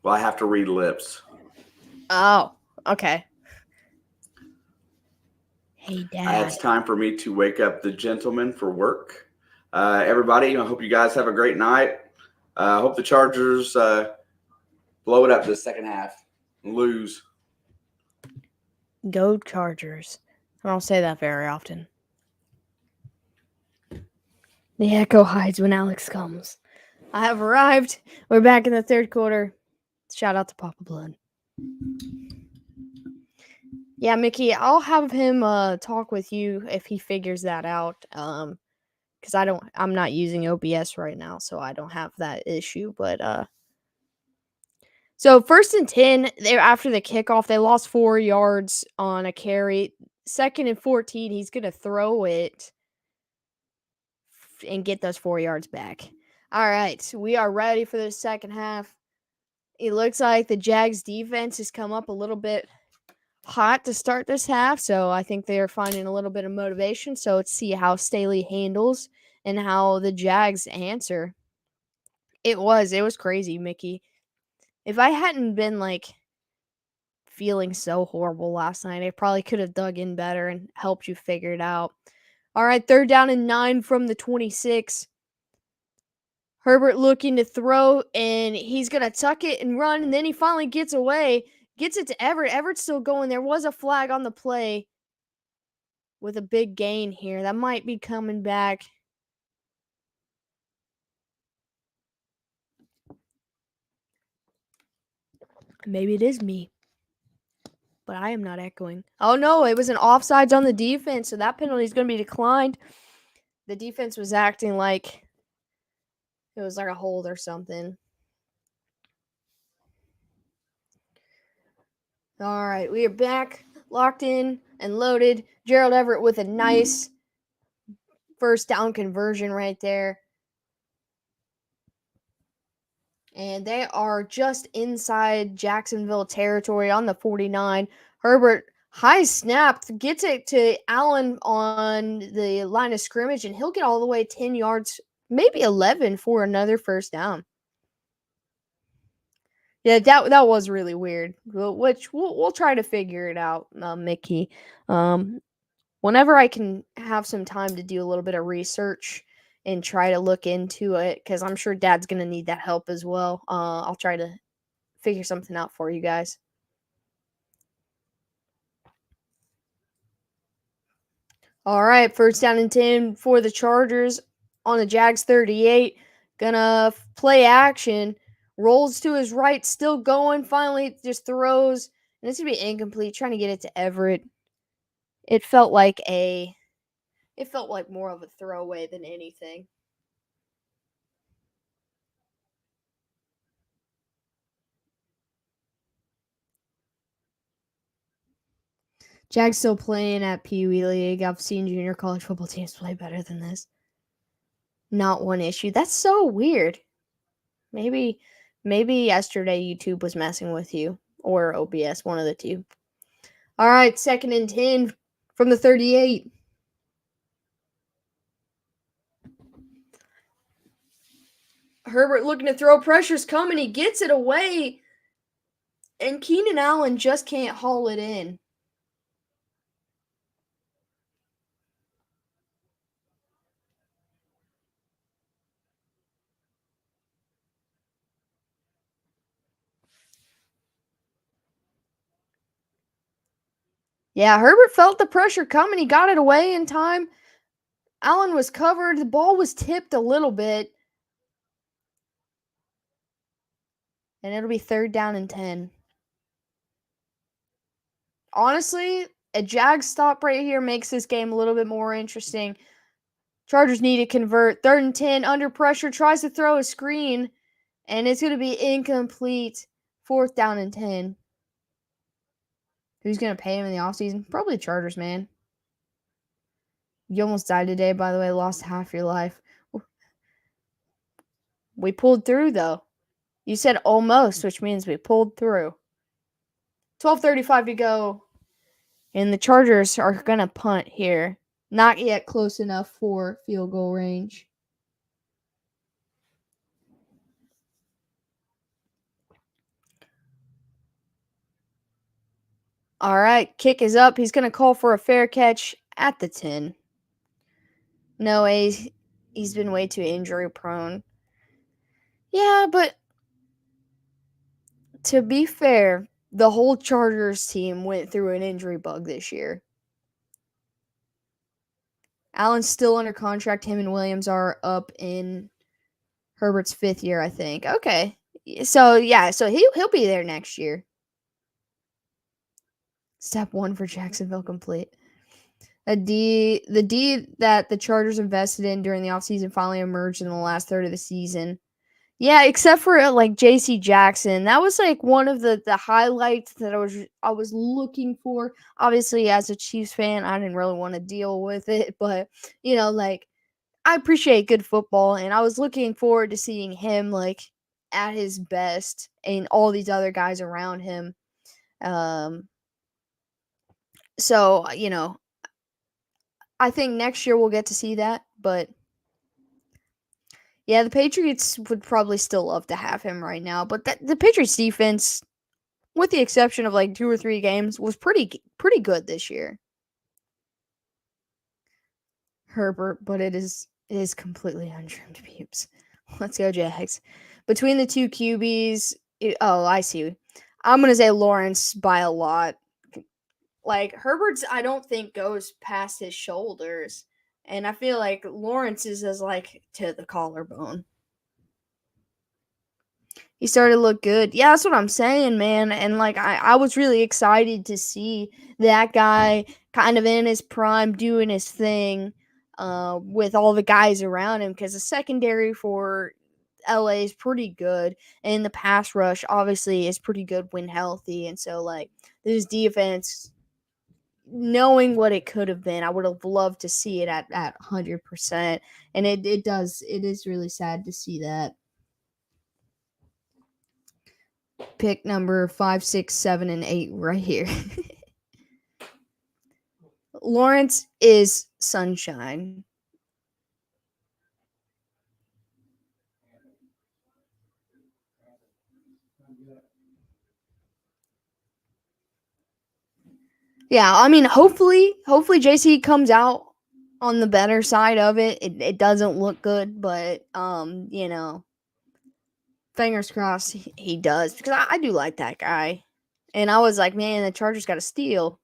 S2: Well, I have to read lips.
S1: Oh, okay. Hey, Dad.
S2: It's time for me to wake up the gentleman for work. Everybody, I hope you guys have a great night. I hope the Chargers blow it up the second half and lose.
S1: Go Chargers. I don't say that very often. The echo hides when Alex comes. I have arrived. We're back in the third quarter. Shout out to Papa Blood. Yeah, Mickey, I'll have him talk with you if he figures that out. because I'm not using OBS right now, so I don't have that issue. But so 1st and 10, they after the kickoff, they lost 4 yards on a carry. 2nd and 14, he's gonna throw it and get those 4 yards back. All right, we are ready for the second half. It looks like the Jags defense has come up a little bit hot to start this half, so I think they're finding a little bit of motivation. So let's see how Staley handles and how the Jags answer. It was crazy, Mickey. If I hadn't been feeling so horrible last night, I probably could have dug in better and helped you figure it out. All right, 3rd down and 9 from the 26. Herbert looking to throw, and he's going to tuck it and run, and then he finally gets away, gets it to Everett. Everett's still going. There was a flag on the play with a big gain here. That might be coming back. Maybe it is me, but I am not echoing. Oh, no, it was an offsides on the defense, so that penalty is going to be declined. The defense was acting like it was like a hold or something. All right, we are back, locked in and loaded. Gerald Everett with a nice 1st down conversion right there. And they are just inside Jacksonville territory on the 49. Herbert high snap, gets it to Allen on the line of scrimmage, and he'll get all the way 10 yards, maybe 11 for another 1st down. Yeah, that was really weird, which we'll try to figure it out, Mickey. Whenever I can have some time to do a little bit of research and try to look into it, because I'm sure Dad's going to need that help as well. I'll try to figure something out for you guys. All right, 1st down and 10 for the Chargers on the Jags 38. Gonna play action. Rolls to his right, still going. Finally, just throws. And it's going to be incomplete, trying to get it to Everett. It felt like more of a throwaway than anything. Jags still playing at Pee Wee League. I've seen junior college football teams play better than this. Not one issue. That's so weird. Maybe yesterday YouTube was messing with you, or OBS, one of the two. All right, 2nd and 10 from the 38. Herbert looking to throw. Pressure's coming. He gets it away. And Keenan Allen just can't haul it in. Yeah, Herbert felt the pressure coming. He got it away in time. Allen was covered. The ball was tipped a little bit. And it'll be 3rd down and 10. Honestly, a Jag stop right here makes this game a little bit more interesting. Chargers need to convert. 3rd and 10, under pressure, tries to throw a screen, and it's going to be incomplete. 4th down and 10. Who's going to pay him in the offseason? Probably the Chargers, man. You almost died today, by the way. Lost half your life. We pulled through, though. You said almost, which means we pulled through. 12:35 to go. And the Chargers are going to punt here. Not yet close enough for field goal range. All right, kick is up. He's going to call for a fair catch at the 10. No, he's been way too injury prone. Yeah, but to be fair, the whole Chargers team went through an injury bug this year. Allen's still under contract. Him and Williams are up in Herbert's 5th year, I think. Okay. So he'll be there next year. Step 1 for Jacksonville complete. The D that the Chargers invested in during the offseason finally emerged in the last third of the season. Yeah, except for like JC Jackson. That was like one of the highlights that I was looking for. Obviously, as a Chiefs fan, I didn't really want to deal with it, but like I appreciate good football, and I was looking forward to seeing him like at his best and all these other guys around him. So, I think next year we'll get to see that, but yeah, the Patriots would probably still love to have him right now, but the Patriots defense, with the exception of like 2 or 3 games, was pretty good this year. Herbert, but it is completely untrimmed peeps. Let's go Jags. Between the two QBs, I see. I'm going to say Lawrence by a lot. Like Herbert's I don't think goes past his shoulders, and I feel like Lawrence's is like to the collarbone. He started to look good. Yeah, that's what I'm saying, man. And like I was really excited to see that guy kind of in his prime doing his thing with all the guys around him, because the secondary for LA is pretty good, and the pass rush obviously is pretty good when healthy. And so like this defense, knowing what it could have been, I would have loved to see it at 100%. And it is really sad to see that. Pick number 5, 6, 7, and 8 right here. Lawrence is sunshine. Yeah, I mean, hopefully JC comes out on the better side of it. It doesn't look good, but fingers crossed he does, because I do like that guy. And I was like, man, the Chargers got to steal.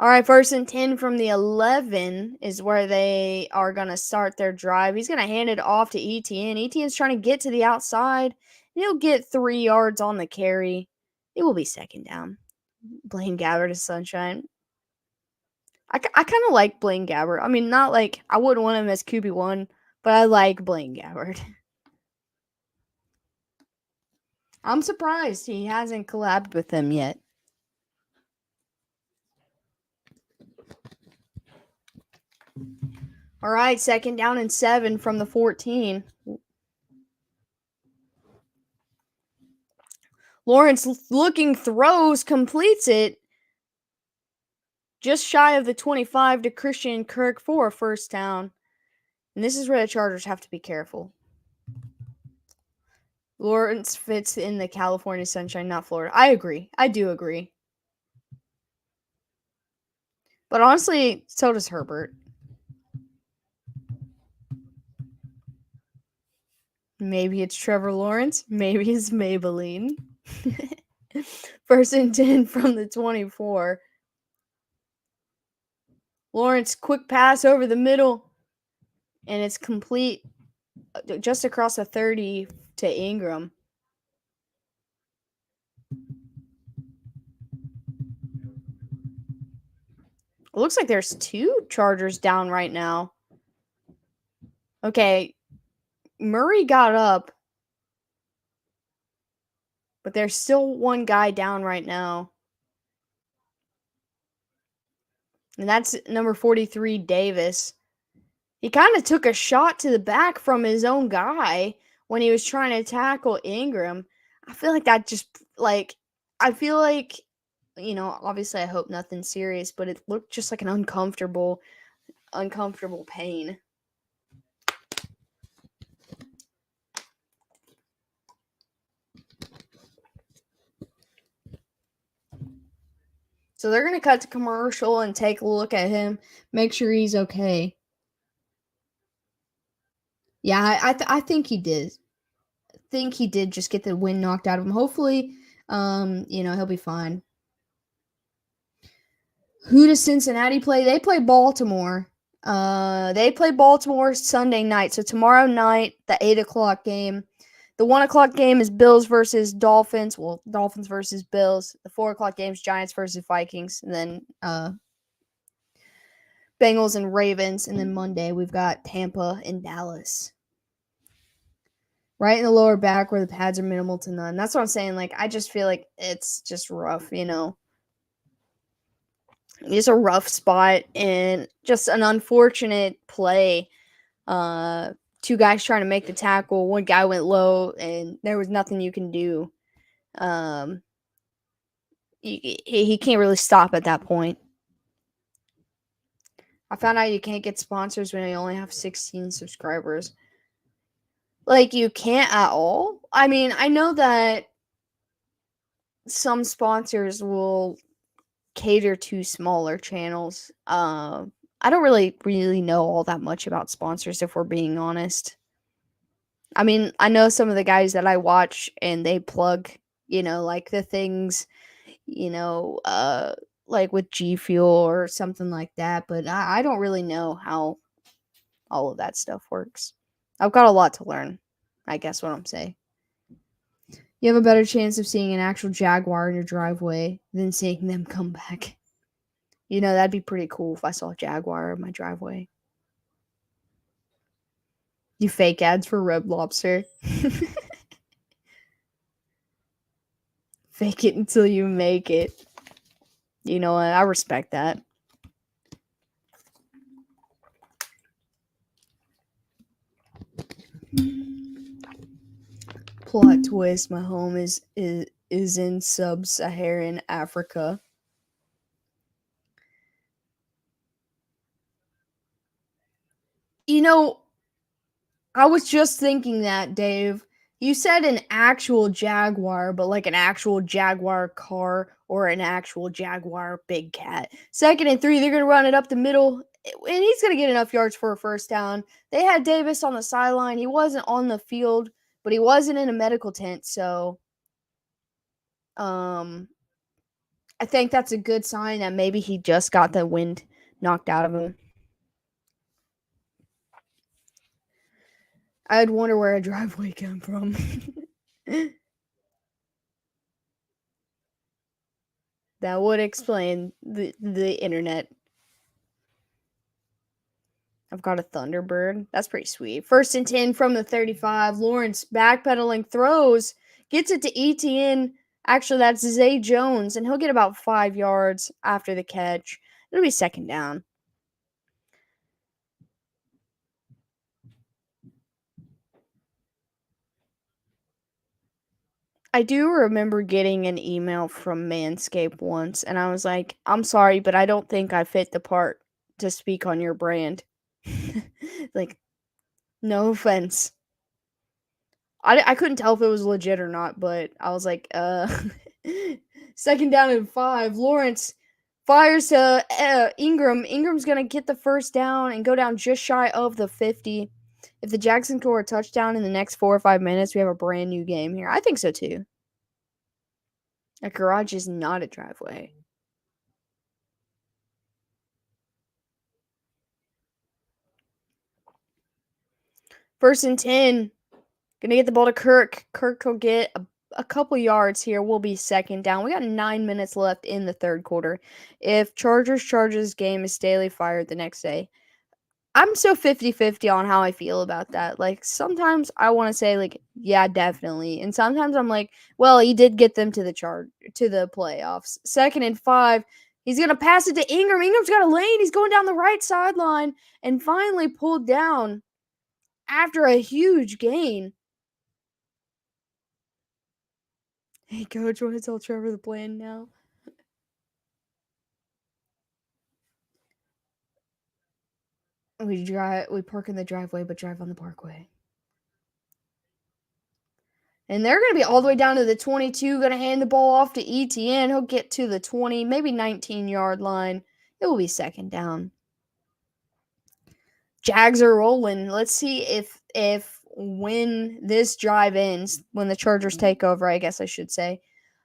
S1: All right, 1st and 10 from the 11 is where they are going to start their drive. He's going to hand it off to ETN. ETN's trying to get to the outside. He'll get 3 yards on the carry. It will be 2nd down. Blaine Gabbert is sunshine. I kind of like Blaine Gabbert. I mean, not like I wouldn't want him as QB1, but I like Blaine Gabbert. I'm surprised he hasn't collabed with them yet. All right, 2nd down and 7 from the 14. Lawrence looking throws, completes it. Just shy of the 25 to Christian Kirk for a 1st down. And this is where the Chargers have to be careful. Lawrence fits in the California sunshine, not Florida. I agree. I do agree. But honestly, so does Herbert. Maybe it's Trevor Lawrence. Maybe it's Maybelline. 1st and 10 from the 24. Lawrence, quick pass over the middle. And it's complete just across the 30 to Ingram. It looks like there's 2 Chargers down right now. Okay. Murray got up, but there's still 1 guy down right now. And that's number 43, Davis. He kind of took a shot to the back from his own guy when he was trying to tackle Ingram. I feel like that just, like, I feel like, obviously I hope nothing serious, but it looked just like an uncomfortable pain. So they're going to cut to commercial and take a look at him, make sure he's okay. Yeah, I think he did. I think he did just get the wind knocked out of him. Hopefully, he'll be fine. Who does Cincinnati play? They play Baltimore. They play Baltimore Sunday night. So tomorrow night, the 8 o'clock game. The 1 o'clock game is Bills versus Dolphins. Well, Dolphins versus Bills. The 4 o'clock game is Giants versus Vikings. And then Bengals and Ravens, and then Monday we've got Tampa and Dallas. Right in the lower back where the pads are minimal to none. That's what I'm saying. Like, I just feel like it's just rough, you know. It's a rough spot and just an unfortunate play. Two guys trying to make the tackle. One guy went low, and there was nothing you can do. He can't really stop at that point. I found out you can't get sponsors when you only have 16 subscribers. Like, you can't at all. I mean, I know that some sponsors will cater to smaller channels. I don't really know all that much about sponsors, if we're being honest. I mean, I know some of the guys that I watch and they plug, you know, like the things, you know, like with G Fuel or something like that, but I don't really know how all of that stuff works. I've got a lot to learn, I guess what I'm saying. You have a better chance of seeing an actual Jaguar in your driveway than seeing them come back. You know, that'd be pretty cool if I saw a Jaguar in my driveway. You fake ads for Red Lobster. Fake it until you make it. You know what? I respect that. Plot twist: my home is in sub-Saharan Africa. You know, I was just thinking that, Dave. You said an actual Jaguar, but like an actual Jaguar car or an actual Jaguar big cat. 2nd and 3, they're going to run it up the middle, and he's going to get enough yards for a first down. They had Davis on the sideline. He wasn't on the field, but he wasn't in a medical tent, so I think that's a good sign that maybe he just got the wind knocked out of him. I'd wonder where a driveway came from. That would explain the internet. I've got a Thunderbird. That's pretty sweet. 1st and 10 from the 35. Lawrence backpedaling, throws, gets it to ETN. Actually, that's Zay Jones, and he'll get about 5 yards after the catch. It'll be 2nd down. I do remember getting an email from Manscaped once, and I was like, I'm sorry, but I don't think I fit the part to speak on your brand. Like, no offense. I couldn't tell if it was legit or not, but I was like, 2nd down and 5. Lawrence fires to Ingram. Ingram's going to get the first down and go down just shy of the 50. If the Jackson score a touchdown in the next 4 or 5 minutes, we have a brand new game here. I think so too. A garage is not a driveway. First and 10. Gonna get the ball to Kirk. Kirk will get a couple yards here. We'll be 2nd down. We got 9 minutes left in the 3rd quarter. If Chargers game is Staley fired the next day, I'm so 50-50 on how I feel about that. Like, sometimes I want to say, like, yeah, definitely. And sometimes I'm like, well, he did get them to the playoffs. 2nd and 5. He's going to pass it to Ingram. Ingram's got a lane. He's going down the right sideline and finally pulled down after a huge gain. Hey, coach, want to tell Trevor the plan now? We park in the driveway, but drive on the parkway. And they're going to be all the way down to the 22, going to hand the ball off to ETN. He'll get to the 20, maybe 19-yard line. It will be 2nd down. Jags are rolling. Let's see if when this drive ends, when the Chargers take over, I guess I should say,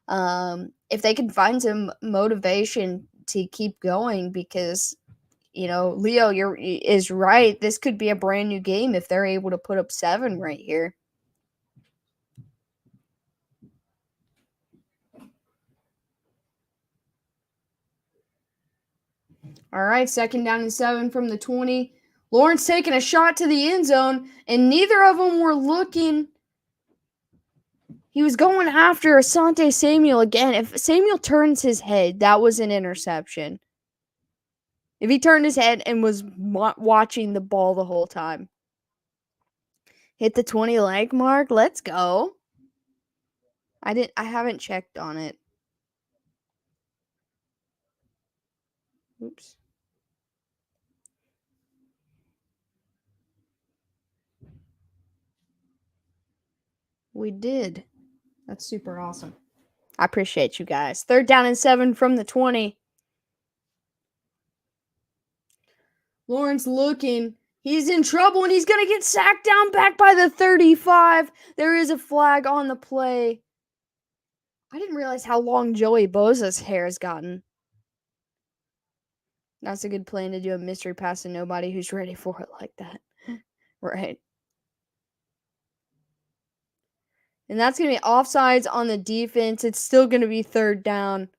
S1: if they can find some motivation to keep going, because, you know, Leo is right. This could be a brand new game if they're able to put up 7 right here. All right, 2nd down and 7 from the 20. Lawrence taking a shot to the end zone, and neither of them were looking. He was going after Asante Samuel again. If Samuel turns his head, that was an interception. If he turned his head and was watching the ball the whole time. Hit the 20 leg mark. Let's go. I haven't checked on it. Oops. We did. That's super awesome. I appreciate you guys. 3rd down and 7 from the 20. Lawrence looking. He's in trouble and he's going to get sacked down back by the 35. There is a flag on the play. I didn't realize how long Joey Bosa's hair has gotten. That's a good plan to do a mystery pass to nobody who's ready for it like that. Right. And that's going to be offsides on the defense. It's still going to be 3rd down.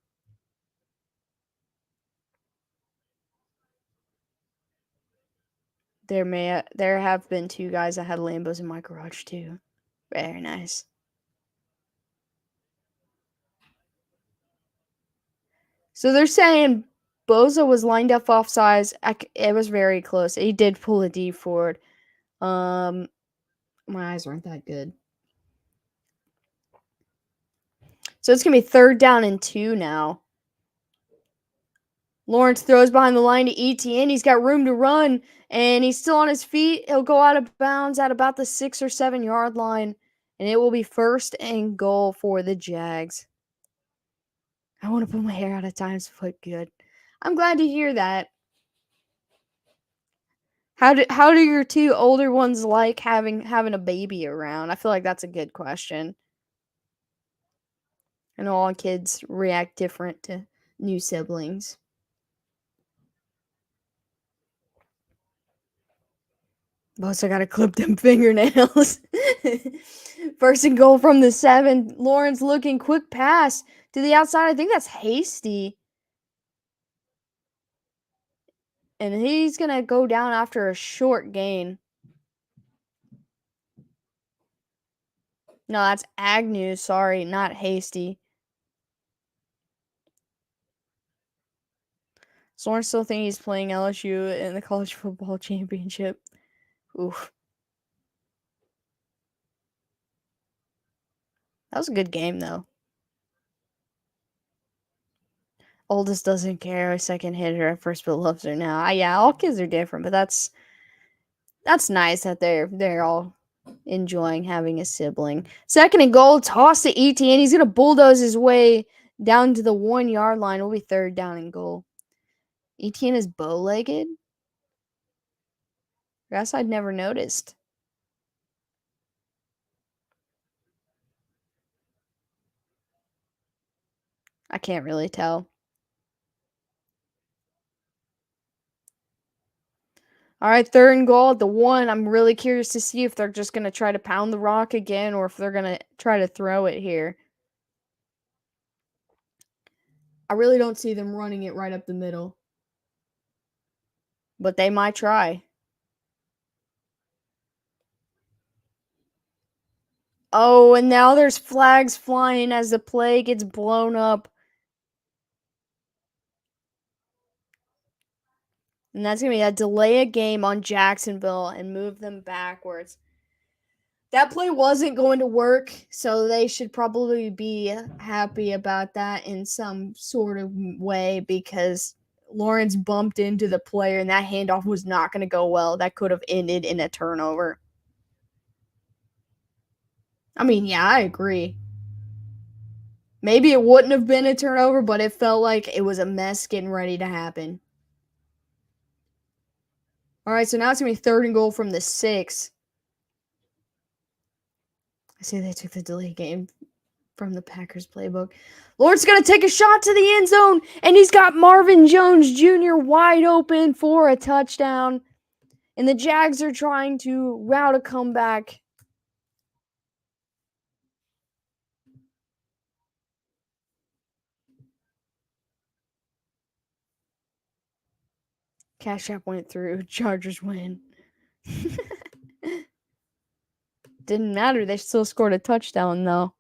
S1: There have been 2 guys that had Lambos in my garage too. Very nice. So they're saying Bosa was lined up offsides. It was very close. He did pull a D forward. My eyes aren't that good. So it's going to be 3rd down and 2 now. Lawrence throws behind the line to Etienne. He's got room to run, and he's still on his feet. He'll go out of bounds at about the 6 or 7 yard line, and it will be 1st and goal for the Jags. I want to put my hair out at times to look good. I'm glad to hear that. How do your 2 older ones like having a baby around? I feel like that's a good question. I know all kids react different to new siblings. Also got to clip them fingernails. 1st and goal from the 7. Lawrence looking, quick pass to the outside. I think that's Hasty. And he's going to go down after a short gain. No, that's Agnew. Sorry, not Hasty. So Lawrence still thinks he's playing LSU in the college football championship. Oof. That was a good game, though. Oldest doesn't care. 2nd hitter at first, but loves her now. Yeah, all kids are different, but that's nice that they're all enjoying having a sibling. 2nd and goal, toss to Etienne. He's gonna bulldoze his way down to the 1 yard line. It'll be 3rd down and goal. Etienne is bow-legged. I guess I'd never noticed. I can't really tell. All right, 3rd and goal at the 1. I'm really curious to see if they're just going to try to pound the rock again or if they're going to try to throw it here. I really don't see them running it right up the middle. But they might try. Oh, and now there's flags flying as the play gets blown up. And that's going to be a delay a game on Jacksonville and move them backwards. That play wasn't going to work, so they should probably be happy about that in some sort of way because Lawrence bumped into the player and that handoff was not going to go well. That could have ended in a turnover. I mean, yeah, I agree. Maybe it wouldn't have been a turnover, but it felt like it was a mess getting ready to happen. All right, so now it's going to be 3rd and goal from the 6. I see they took the delay game from the Packers playbook. Lawrence is going to take a shot to the end zone, and he's got Marvin Jones Jr. wide open for a touchdown. And the Jags are trying to route a comeback. Cash App went through. Chargers win. Didn't matter. They still scored a touchdown, though.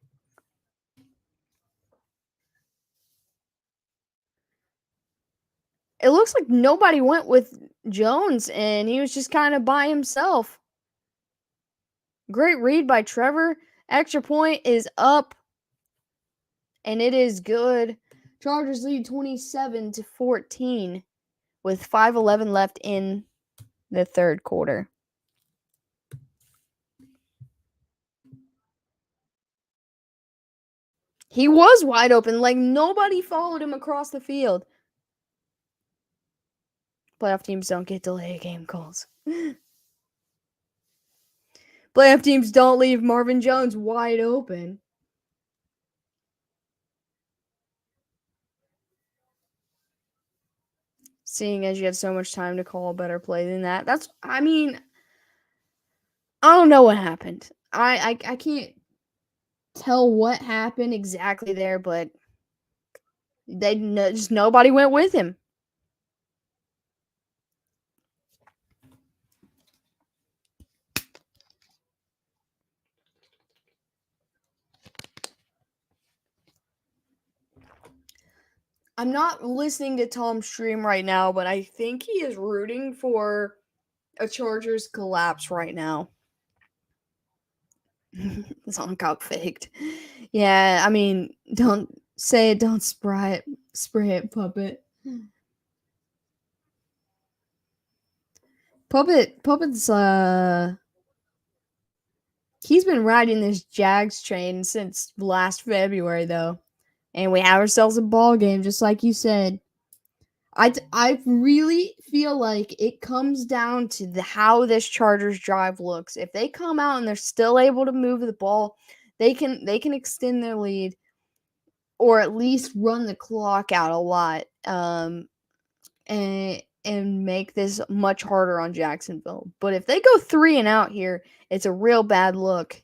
S1: It looks like nobody went with Jones, and he was just kind of by himself. Great read by Trevor. Extra point is up, and it is good. Chargers lead 27-14 with 5:11 left in the third quarter. He was wide open, like nobody followed him across the field. Playoff teams don't get delay game calls. Playoff teams don't leave Marvin Jones wide open. Seeing as you had so much time to call a better play than that. I don't know what happened. I can't tell what happened exactly there, but just nobody went with him. I'm not listening to Tom's stream right now, but I think he is rooting for a Chargers collapse right now. This song got faked. Yeah, I mean, don't say it, don't spray it, Puppet. Puppet's he's been riding this Jags train since last February though. And we have ourselves a ball game, just like you said. I really feel like it comes down to how this Chargers drive looks. If they come out and they're still able to move the ball, they can extend their lead, or at least run the clock out a lot, and make this much harder on Jacksonville. But if they go 3 and out here, it's a real bad look.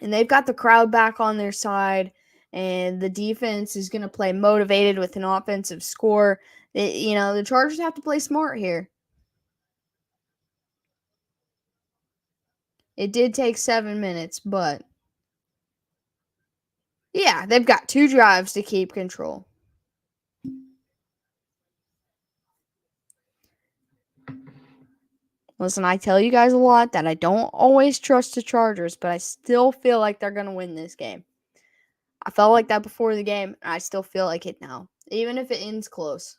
S1: And they've got the crowd back on their side, and the defense is going to play motivated with an offensive score. The Chargers have to play smart here. It did take 7 minutes, but yeah, they've got 2 drives to keep control. Listen, I tell you guys a lot that I don't always trust the Chargers, but I still feel like they're going to win this game. I felt like that before the game, and I still feel like it now, even if it ends close.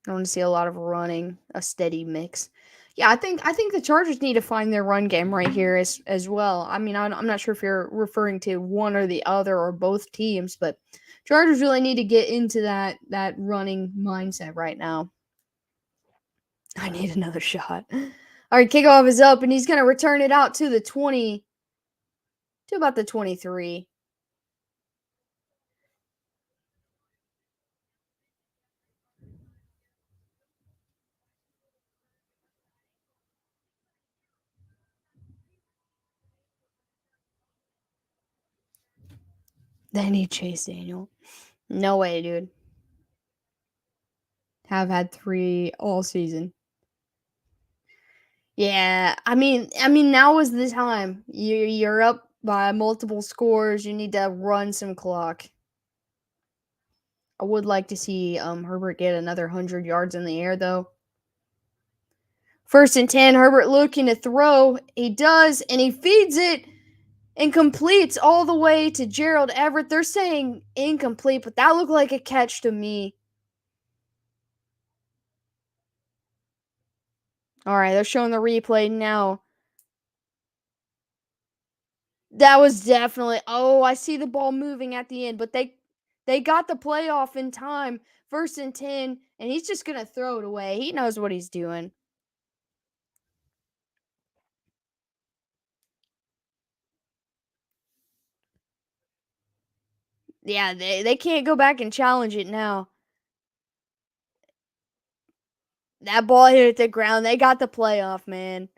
S1: I want to see a lot of running, a steady mix. Yeah, I think the Chargers need to find their run game right here as well. I mean, I'm not sure if you're referring to one or the other or both teams, but Chargers really need to get into that running mindset right now. I need another shot. All right, kickoff is up, and he's going to return it out to the 20, to about the 23. They need Chase Daniel. No way, dude. Have had 3 all season. Yeah, I mean, now is the time. You're up by multiple scores. You need to run some clock. I would like to see Herbert get another 100 yards in the air, though. 1st and 10, Herbert looking to throw. He does, and he feeds it and completes all the way to Gerald Everett. They're saying incomplete, but that looked like a catch to me. All right, they're showing the replay now. That was definitely. Oh, I see the ball moving at the end, but they got the play off in time. 1st and 10, and he's just going to throw it away. He knows what he's doing. Yeah, they can't go back and challenge it now. That ball hit the ground. They got the playoff, man.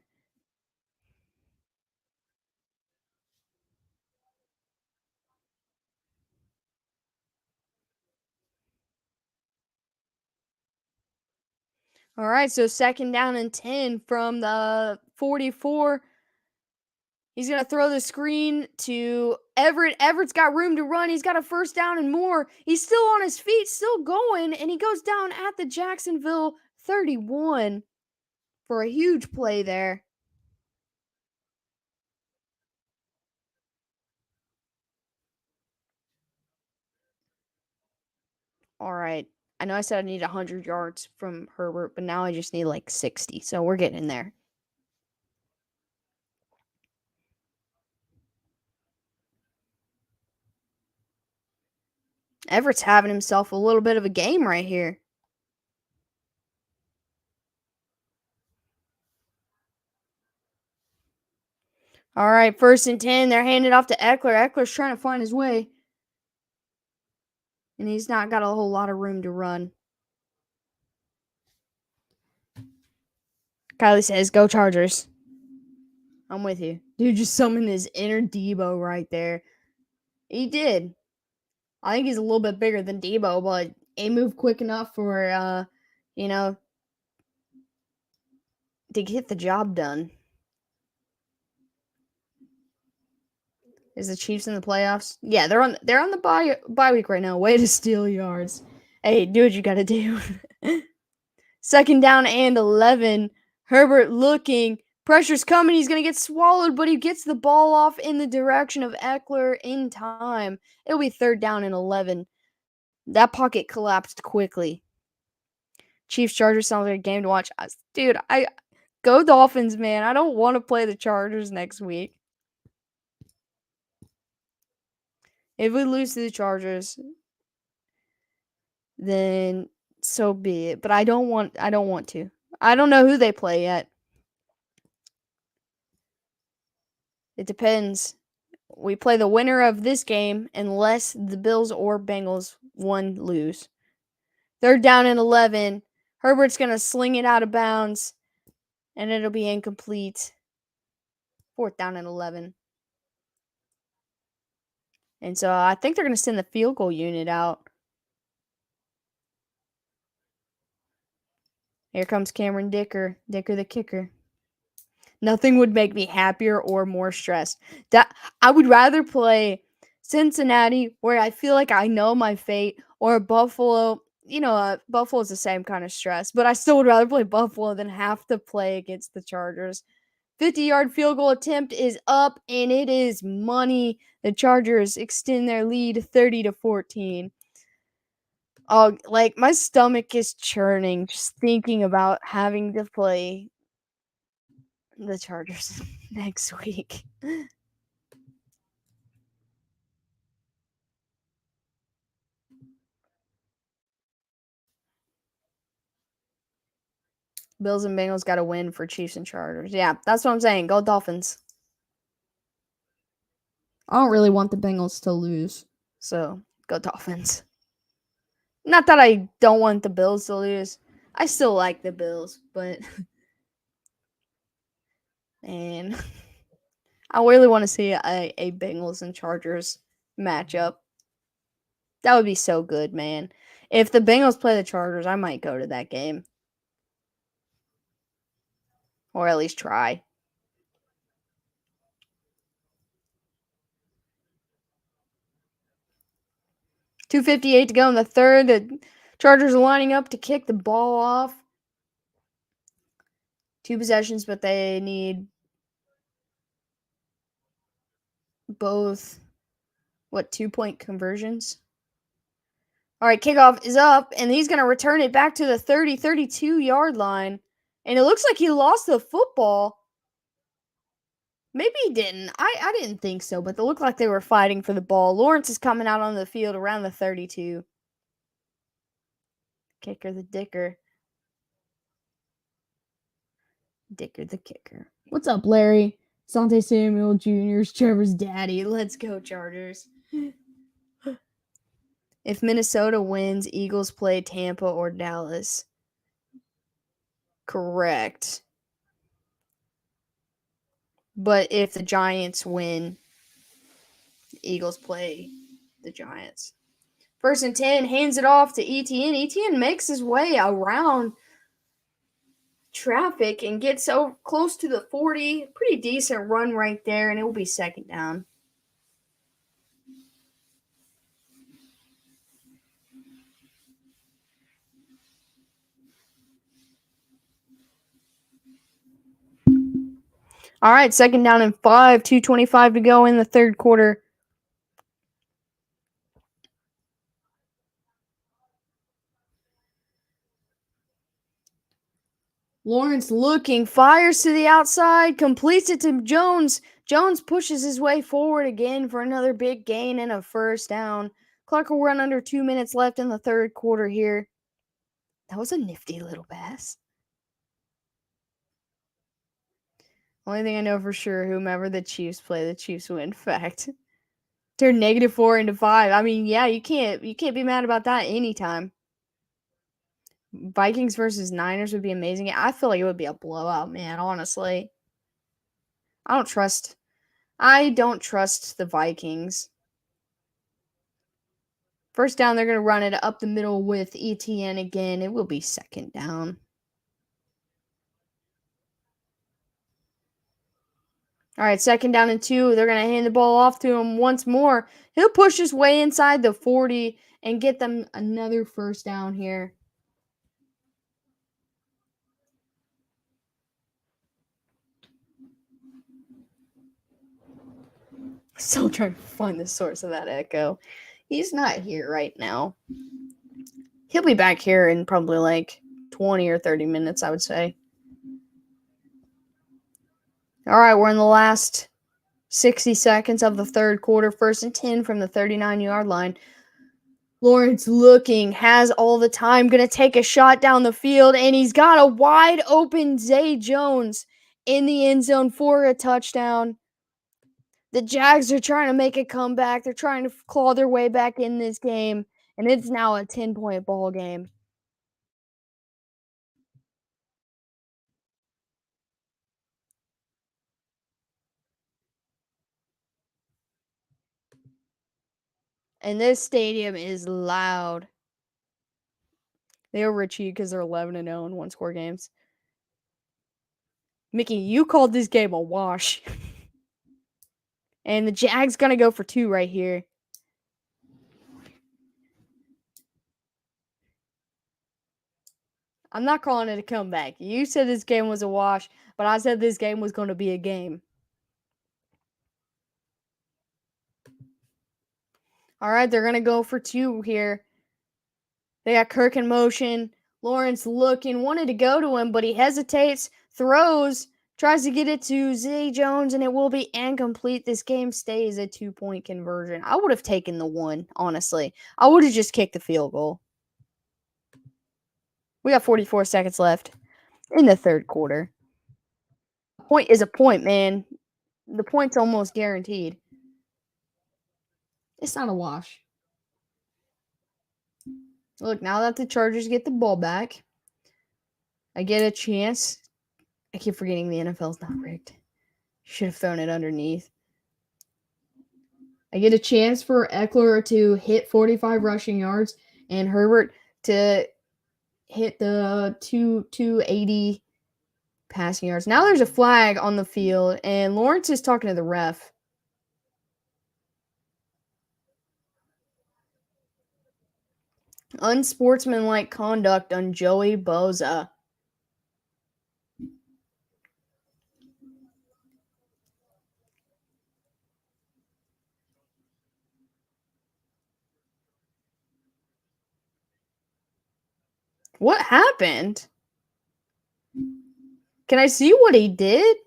S1: All right, so 2nd down and 10 from the 44. He's going to throw the screen to Everett. Everett's got room to run. He's got a 1st down and more. He's still on his feet, still going, and he goes down at the Jacksonville 31 for a huge play there. All right. I know I said I need 100 yards from Herbert, but now I just need like 60. So we're getting in there. Everett's having himself a little bit of a game right here. All right, 1st and 10. They're handing off to Eckler. Eckler's trying to find his way. And he's not got a whole lot of room to run. Kylie says, go Chargers. I'm with you. Dude just summoned his inner Debo right there. He did. I think he's a little bit bigger than Debo, but he moved quick enough for, to get the job done. Is the Chiefs in the playoffs? Yeah, they're on the bye week right now. Way to steal yards. Hey, do what you gotta do. 2nd down and 11. Herbert looking. Pressure's coming. He's going to get swallowed, but he gets the ball off in the direction of Eckler in time. It'll be 3rd down and 11. That pocket collapsed quickly. Chiefs Chargers sounds like a game to watch. Dude, I go Dolphins, man. I don't want to play the Chargers next week. If we lose to the Chargers, then so be it. But I don't want to. I don't know who they play yet. It depends. We play the winner of this game unless the Bills or Bengals lose. 3rd down and 11. Herbert's going to sling it out of bounds, and it'll be incomplete. 4th down and 11. And so I think they're going to send the field goal unit out. Here comes Cameron Dicker. Dicker the kicker. Nothing would make me happier or more stressed. That I would rather play Cincinnati, where I feel like I know my fate, or Buffalo. Buffalo's the same kind of stress, but I still would rather play Buffalo than have to play against the Chargers. 50-yard field goal attempt is up, and it is money. The Chargers extend their lead 30-14. Oh, like my stomach is churning just thinking about having to play the Chargers next week. Bills and Bengals got to win for Chiefs and Chargers. Yeah, that's what I'm saying. Go Dolphins. I don't really want the Bengals to lose, so go Dolphins. Not that I don't want the Bills to lose. I still like the Bills, but and I really want to see a Bengals and Chargers matchup. That would be so good, man. If the Bengals play the Chargers, I might go to that game. Or at least try. 2:58 to go in the 3rd. The Chargers are lining up to kick the ball off. 2 possessions, but they need both, 2-point conversions? All right, kickoff is up, and he's going to return it back to the 32-yard line. And it looks like he lost the football. Maybe he didn't. I didn't think so, but it looked like they were fighting for the ball. Lawrence is coming out on the field around the 32. Kicker the Dicker. Dicker the kicker. What's up, Larry? Sante Samuel Jr.'s Trevor's daddy. Let's go, Chargers. If Minnesota wins, Eagles play Tampa or Dallas. Correct. But if the Giants win, the Eagles play the Giants. 1st and 10, hands it off to Etienne. Etienne makes his way around traffic and gets so close to the 40. Pretty decent run right there, and it will be 2nd down. All right, 2nd down and 5, 2:25 to go in the 3rd quarter. Lawrence looking, fires to the outside, completes it to Jones. Jones pushes his way forward again for another big gain and a 1st down. Clock will run under 2 minutes left in the 3rd quarter here. That was a nifty little pass. Only thing I know for sure, whomever the Chiefs play, the Chiefs win. Fact. They're -4 into 5. I mean, yeah, you can't be mad about that anytime. Vikings versus Niners would be amazing. I feel like it would be a blowout, man, honestly. I don't trust the Vikings. 1st down, they're going to run it up the middle with Etienne again. It will be 2nd down. All right, 2nd down and 2. They're going to hand the ball off to him once more. He'll push his way inside the 40 and get them another 1st down here. Still trying to find the source of that echo. He's not here right now. He'll be back here in probably like 20 or 30 minutes, I would say. All right, we're in the last 60 seconds of the 3rd quarter. 1st and 10 from the 39-yard line. Lawrence looking, has all the time, going to take a shot down the field, and he's got a wide open Zay Jones in the end zone for a touchdown. The Jags are trying to make a comeback. They're trying to claw their way back in this game, and it's now a 10-point ball game. And this stadium is loud. They overachieved because they're 11-0 in one-score games. Mickey, you called this game a wash. And the Jags going to go for 2 right here. I'm not calling it a comeback. You said this game was a wash, but I said this game was going to be a game. All right, they're going to go for 2 here. They got Kirk in motion. Lawrence looking, wanted to go to him, but he hesitates, throws, tries to get it to Zay Jones, and it will be incomplete. This game stays a 2-point conversion. I would have taken the 1, honestly. I would have just kicked the field goal. We got 44 seconds left in the 3rd quarter. A point is a point, man. The point's almost guaranteed. It's not a wash. Look, now that the Chargers get the ball back, I get a chance. I keep forgetting the NFL's not rigged. Should have thrown it underneath. I get a chance for Eckler to hit 45 rushing yards and Herbert to hit the 280 passing yards. Now there's a flag on the field, and Lawrence is talking to the ref. Unsportsmanlike conduct on Joey Bosa. What happened? Can I see what he did?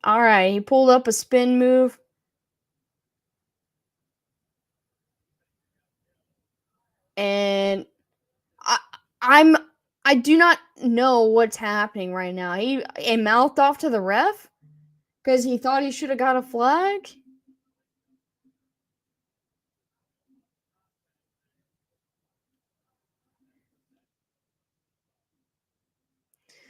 S1: All right, he pulled up a spin move. And I do not know what's happening right now. He mouthed off to the ref because he thought he should have got a flag.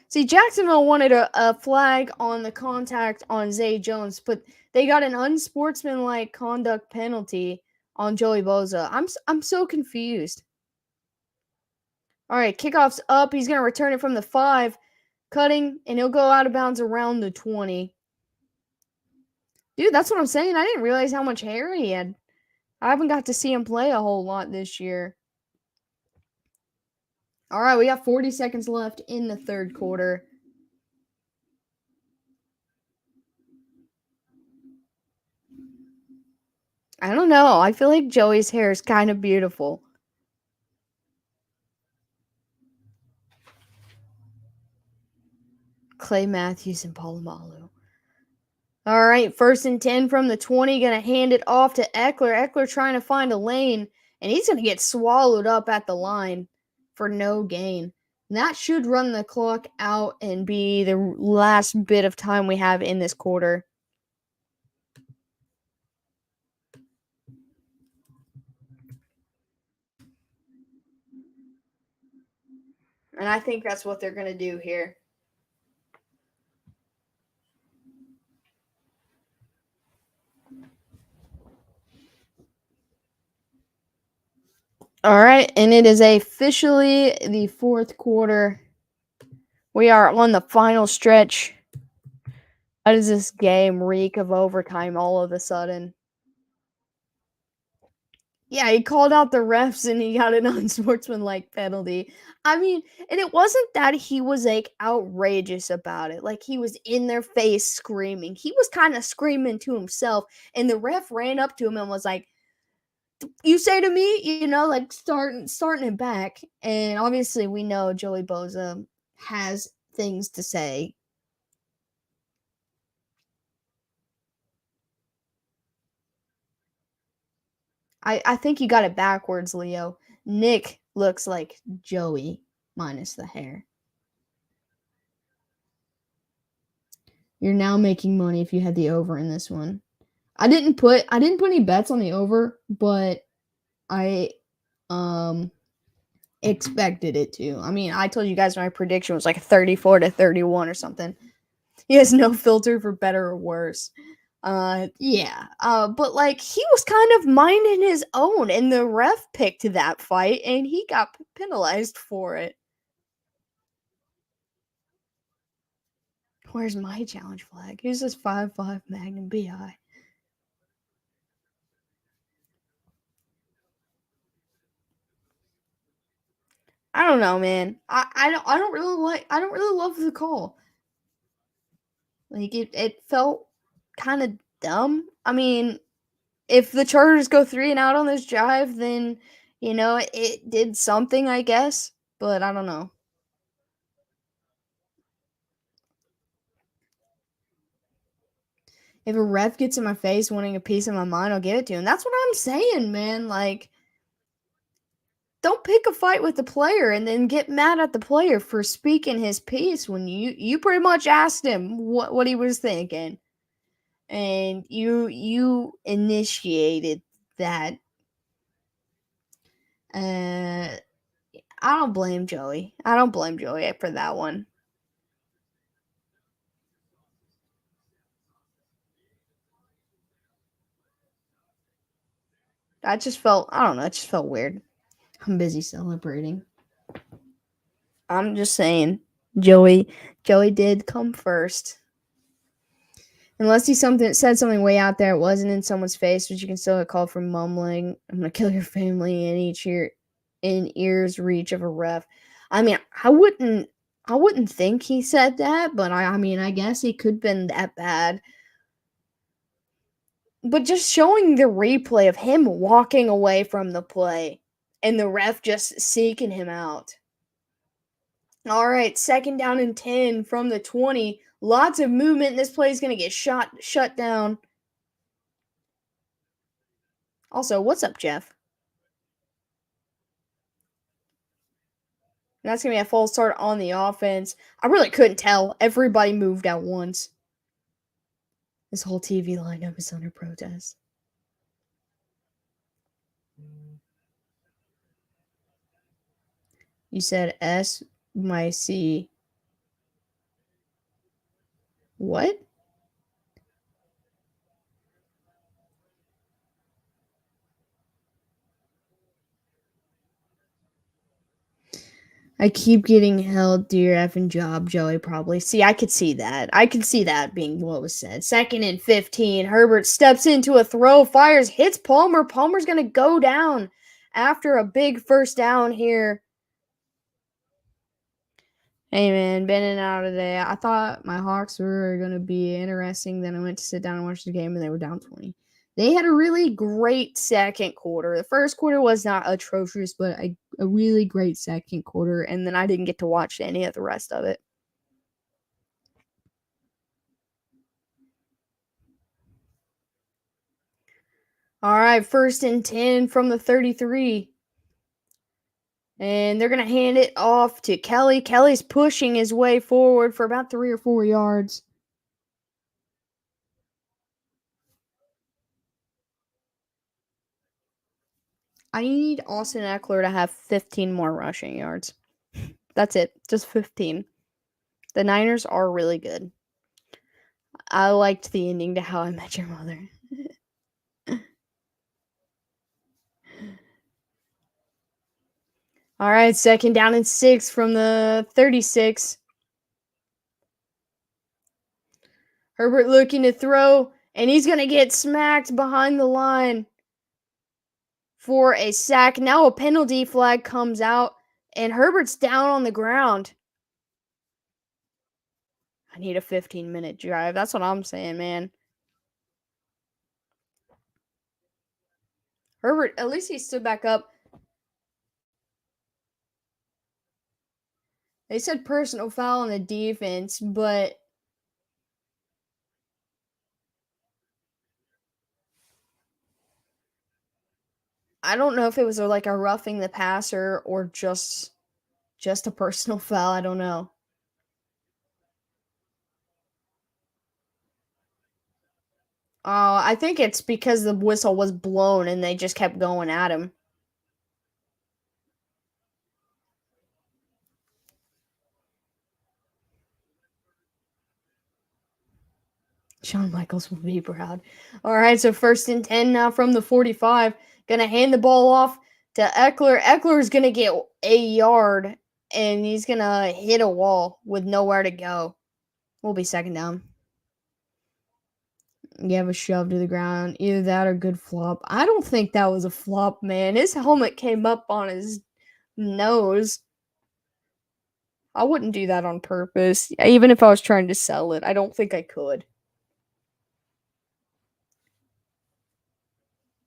S1: See, Jacksonville wanted a flag on the contact on Zay Jones, but they got an unsportsmanlike conduct penalty on Joey Bosa. I'm so confused. All right, kickoff's up. He's going to return it from the 5, cutting, and he'll go out of bounds around the 20. Dude, that's what I'm saying. I didn't realize how much hair he had. I haven't got to see him play a whole lot this year. All right, we got 40 seconds left in the third quarter. I don't know. I feel like Joey's hair is kind of beautiful. Clay Matthews and Palomalu. All right, 1st and 10 from the 20. Going to hand it off to Eckler. Eckler trying to find a lane, and he's going to get swallowed up at the line for no gain. And that should run the clock out and be the last bit of time we have in this quarter. And I think that's what they're going to do here. All right, and it is officially the fourth quarter. We are on the final stretch. How does this game reek of overtime all of a sudden? Yeah, he called out the refs and he got an unsportsmanlike penalty. I mean, and it wasn't that he was like outrageous about it. Like he was in their face screaming. He was kind of screaming to himself, and the ref ran up to him and was like, "You say to me, you know, like starting it back." And obviously, we know Joey Bosa has things to say. I think you got it backwards, Leo. Nick looks like Joey minus the hair. You're now making money if you had the over in this one. I didn't put any bets on the over, but I expected it to. I mean, I told you guys my prediction was like 34-31 or something. He has no filter for better or worse. Yeah. But like he was kind of minding his own, and the ref picked that fight, and he got penalized for it. Where's my challenge flag? Who's this 5'5" Magnum BI? I don't know, man. I don't really love the call. Like it felt kind of dumb. I mean, if the Chargers go 3-and-out on this drive, then you know it did something, I guess. But I don't know. If a ref gets in my face wanting a piece of my mind, I'll give it to him. That's what I'm saying, man. Like, don't pick a fight with the player and then get mad at the player for speaking his piece when you pretty much asked him what he was thinking, and you initiated that. I don't blame Joey. I don't blame Joey for that one. I don't know, it just felt weird. I'm busy celebrating. I'm just saying, Joey did come first. Unless he said something way out there, it wasn't in someone's face, but you can still get called for mumbling. I'm gonna kill your family in ears reach of a ref. I mean, I wouldn't think he said that, but I mean, I guess he could have been that bad. But just showing the replay of him walking away from the play and the ref just seeking him out. All right, 2nd down and 10 from the 20. Lots of movement. This play is going to get shut down. Also, what's up, Jeff? That's going to be a false start on the offense. I really couldn't tell. Everybody moved at once. This whole TV lineup is under protest. You said S my C. What? I keep getting held to your effing job, Joey, probably. See, I could see that. I could see that being what was said. 2nd and 15. Herbert steps into a throw, fires, hits Palmer. Palmer's going to go down after a big first down here. Hey, man, been in and out today. I thought my Hawks were going to be interesting. Then I went to sit down and watch the game, and they were down 20. They had a really great second quarter. The first quarter was not atrocious, but a really great second quarter, and then I didn't get to watch any of the rest of it. All right, 1st and 10 from the 33. And they're going to hand it off to Kelly. Kelly's pushing his way forward for about 3 or 4 yards. I need Austin Eckler to have 15 more rushing yards. That's it. Just 15. The Niners are really good. I liked the ending to How I Met Your Mother. All right, 2nd down and 6 from the 36. Herbert looking to throw, and he's going to get smacked behind the line for a sack. Now a penalty flag comes out, and Herbert's down on the ground. I need a 15-minute drive. That's what I'm saying, man. Herbert, at least he stood back up. They said personal foul on the defense, but I don't know if it was like a roughing the passer or just a personal foul. I don't know. I think it's because the whistle was blown and they just kept going at him. Shawn Michaels will be proud. All right, so 1st and 10 now from the 45. Gonna hand the ball off to Eckler. Eckler's gonna get a yard, and he's gonna hit a wall with nowhere to go. We'll be 2nd down. You have a shove to the ground. Either that or good flop. I don't think that was a flop, man. His helmet came up on his nose. I wouldn't do that on purpose. Even if I was trying to sell it, I don't think I could.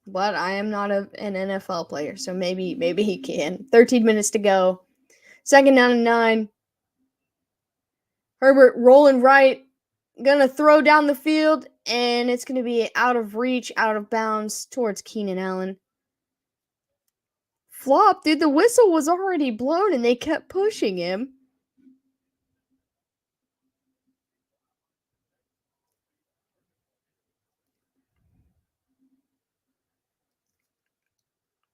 S1: But I am not an NFL player, so maybe he can. 13 minutes to go. 2nd down and 9. Herbert rolling right. Gonna throw down the field, and it's gonna be out of reach, out of bounds towards Keenan Allen. Flop, dude. The whistle was already blown, and they kept pushing him.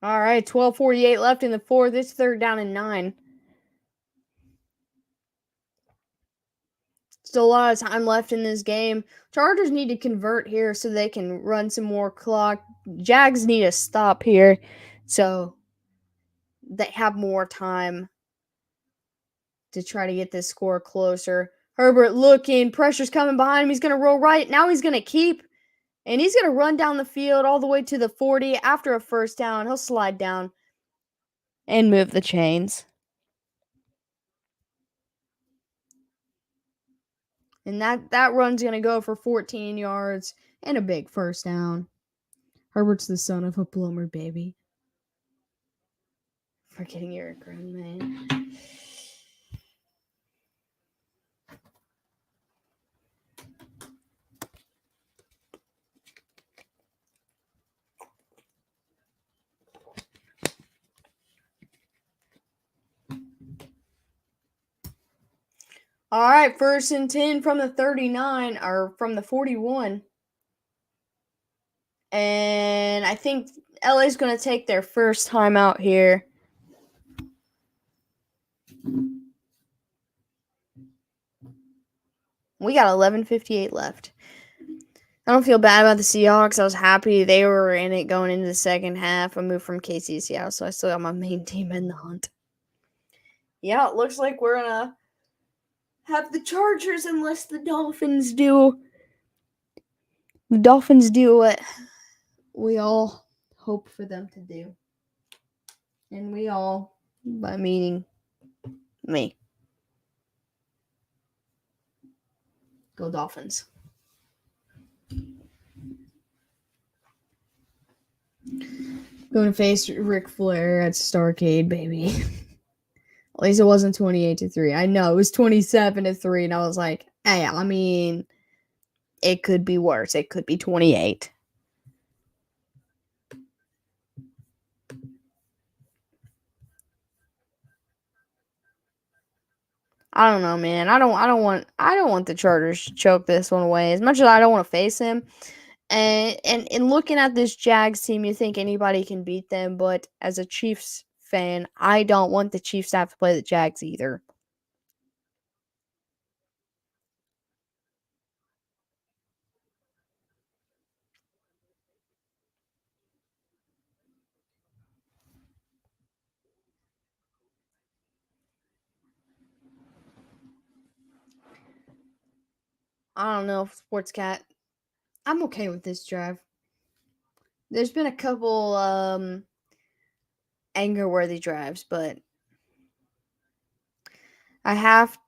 S1: All right, 12:48 left in the 4th. It's 3rd down and 9. Still a lot of time left in this game. Chargers need to convert here so they can run some more clock. Jags need to stop here so they have more time to try to get this score closer. Herbert looking. Pressure's coming behind him. He's going to roll right. Now he's going to keep. And he's going to run down the field all the way to the 40. After a 1st down, he'll slide down and move the chains. And that run's going to go for 14 yards and a big 1st down. Herbert's the son of a plumber, baby. Forgetting you're a grown man. All right, 1st and 10 from the 39, or from the 41. And I think LA's going to take their first time out here. We got 11:58 left. I don't feel bad about the Seahawks. I was happy they were in it going into the second half. I moved from KC to Seattle, so I still got my main team in the hunt. Yeah, it looks like we're gonna have the Chargers unless the Dolphins do. The Dolphins do what we all hope for them to do. And we all, by meaning me. Go Dolphins. Going to face Ric Flair at Starcade, baby. At least it wasn't 28-3. I know it was 27-3, and I was like, hey, I mean, it could be worse. It could be 28. I don't know, man. I don't want the Chargers to choke this one away. As much as I don't want to face him. And looking at this Jags team, you think anybody can beat them, but as a Chiefs fan, I don't want the Chiefs to have to play the Jags either. I don't know, Sports Cat. I'm okay with this drive. There's been a couple anger-worthy drives, but I have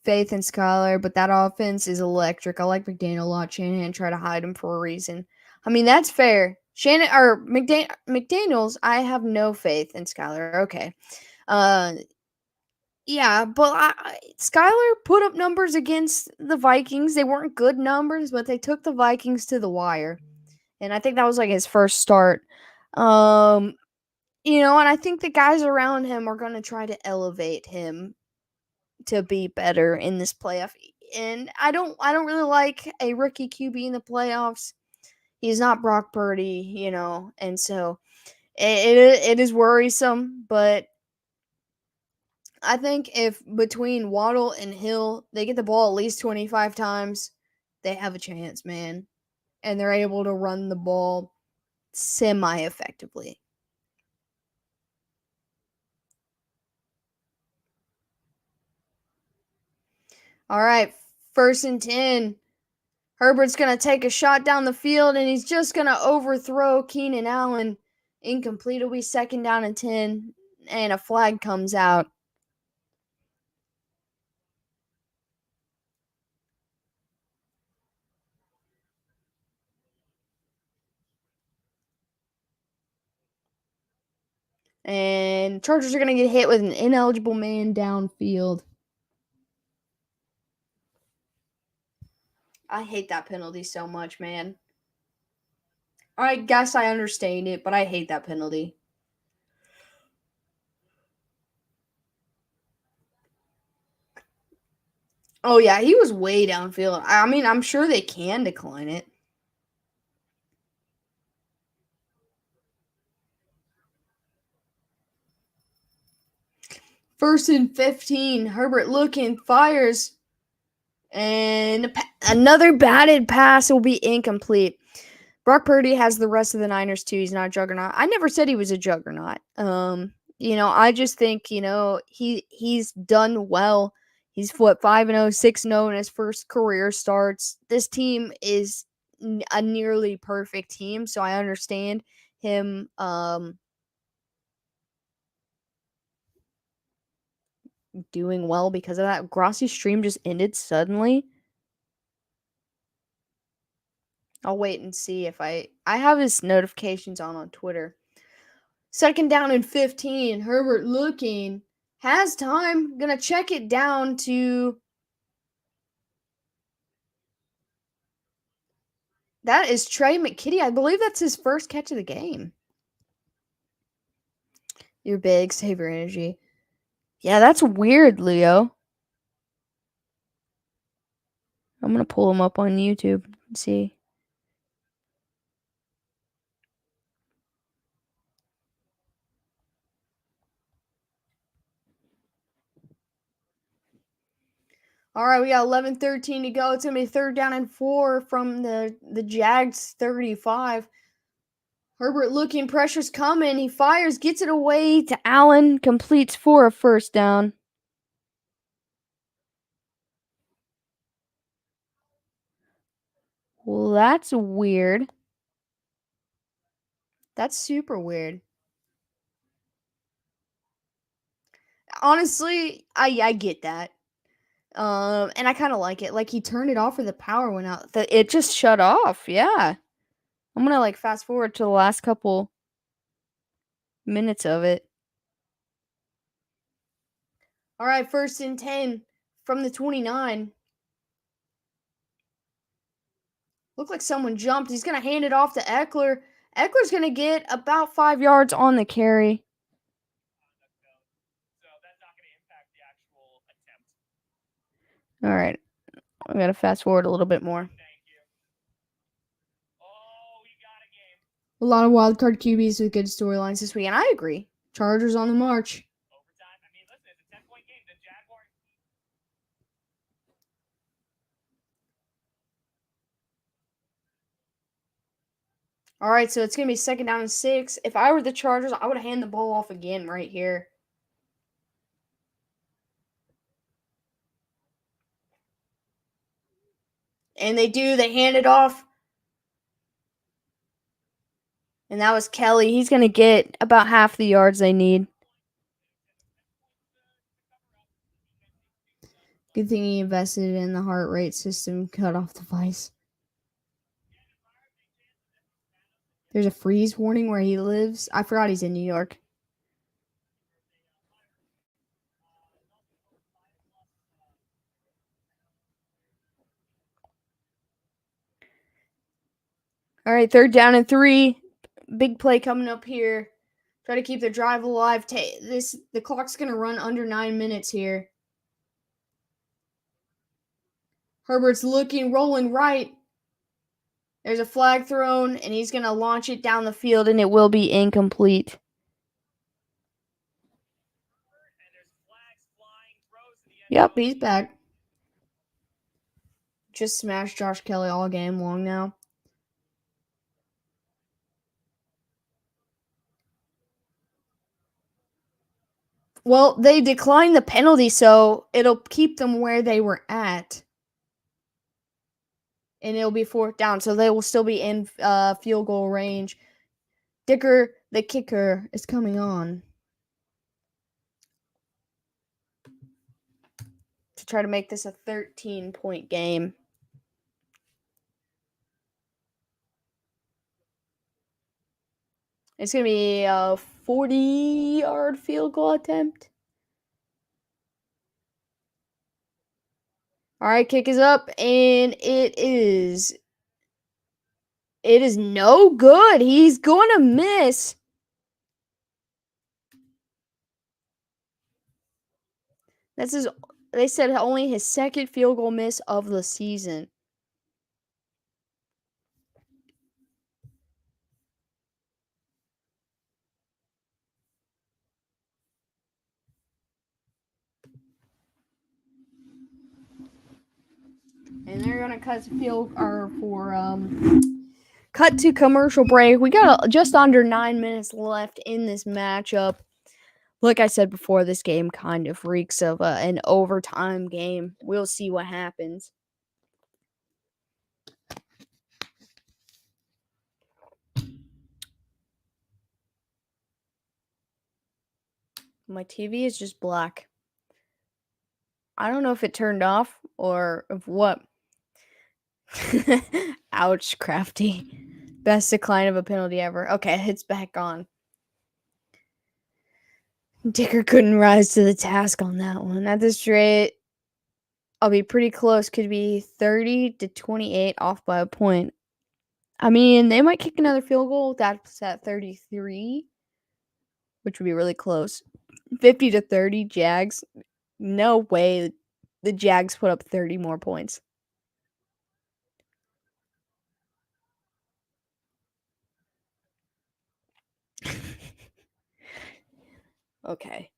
S1: faith in Skylar, but that offense is electric. I like McDaniel a lot. Shanahan tried to hide him for a reason. I mean, that's fair. McDaniels, I have no faith in Skylar. Okay. Yeah, but Skylar put up numbers against the Vikings. They weren't good numbers, but they took the Vikings to the wire. And I think that was like his first start. And I think the guys around him are going to try to elevate him to be better in this playoff. And I don't really like a rookie QB in the playoffs. He's not Brock Purdy, and so it is worrisome, but I think if between Waddle and Hill, they get the ball at least 25 times, they have a chance, man. And they're able to run the ball semi-effectively. All right, 1st and 10. Herbert's going to take a shot down the field, and he's just going to overthrow Keenan Allen. Incomplete. It'll be 2nd down and 10, and a flag comes out. And Chargers are going to get hit with an ineligible man downfield. I hate that penalty so much, man. I guess I understand it, but I hate that penalty. Oh, yeah, he was way downfield. I mean, I'm sure they can decline it. First and 15. Herbert looking, fires. And another batted pass will be incomplete. Brock Purdy has the rest of the Niners too. He's not a juggernaut. I never said he was a juggernaut. I just think, he's done well. He's 5-0, 6-0 in his first career starts. This team is a nearly perfect team, so I understand him doing well because of that. Grossi's stream just ended suddenly. I'll wait and see if I have his notifications on Twitter. 2nd down and 15. Herbert looking. Has time. Gonna check it down to. That is Trey McKitty. I believe that's his first catch of the game. You're big. Save your energy. Yeah, that's weird, Leo. I'm gonna pull him up on YouTube and see. All right, we got 11:13 to go. It's going to be 3rd down and 4 from the Jags 35. Herbert looking, pressure's coming. He fires, gets it away to Allen, completes for a 1st down. Well, that's weird. That's super weird. Honestly, I get that. And I kind of like it. Like, he turned it off or the power went out. It just shut off. Yeah. I'm going to like fast forward to the last couple minutes of it. All right, 1st and 10 from the 29. Looked like someone jumped. He's going to hand it off to Eckler. Eckler's going to get about 5 yards on the carry. All right. I got to fast forward a little bit more. A lot of wildcard QBs with good storylines this week, and I agree. Chargers on the march. All right, so it's going to be 2nd down and 6. If I were the Chargers, I would hand the ball off again right here. And they do. They hand it off. And that was Kelly. He's going to get about half the yards they need. Good thing he invested in the heart rate system cutoff device. There's a freeze warning where he lives. I forgot he's in New York. All right, 3rd down and 3. Big play coming up here. Try to keep the drive alive. The clock's going to run under 9 minutes here. Herbert's looking, rolling right. There's a flag thrown, and he's going to launch it down the field, and it will be incomplete. Yep, he's back. Just smashed Josh Kelly all game long now. Well, they declined the penalty, so it'll keep them where they were at. And it'll be 4th down, so they will still be in field goal range. Dicker, the kicker, is coming on to try to make this a 13-point game. It's going to be a 40-yard field goal attempt. All right, kick is up, and it is no good. He's going to miss. They said only his 2nd field goal miss of the season. And they're gonna cut to commercial break. We got just under 9 minutes left in this matchup. Like I said before, this game kind of reeks of an overtime game. We'll see what happens. My TV is just black. I don't know if it turned off or of what. Ouch, Crafty. Best decline of a penalty ever. Okay, it's back on. Dicker couldn't rise to the task on that one. At this rate, I'll be pretty close. Could be 30-28 off by a point. I mean, they might kick another field goal. That's at 33, which would be really close. 50-30 Jags. No way the Jags put up 30 more points. Okay,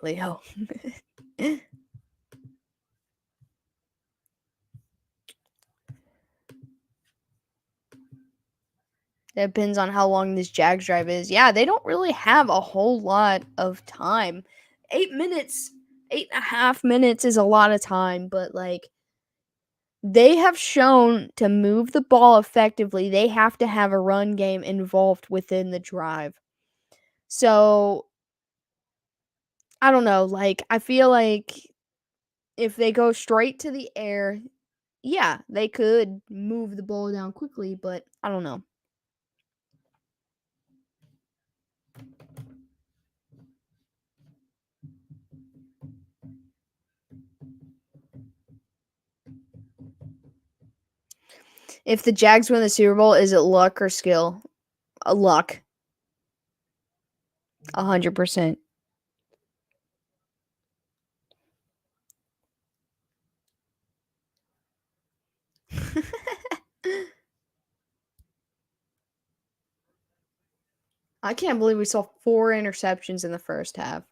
S1: Leo. Depends on how long this Jags drive is. Yeah, they don't really have a whole lot of time. 8 minutes, 8.5 minutes is a lot of time, but like they have shown to move the ball effectively, they have to have a run game involved within the drive. So I don't know. Like, I feel like if they go straight to the air, yeah, they could move the ball down quickly, but I don't know. If the Jags win the Super Bowl, is it luck or skill? Luck. 100%. I can't believe we saw 4 interceptions in the first half.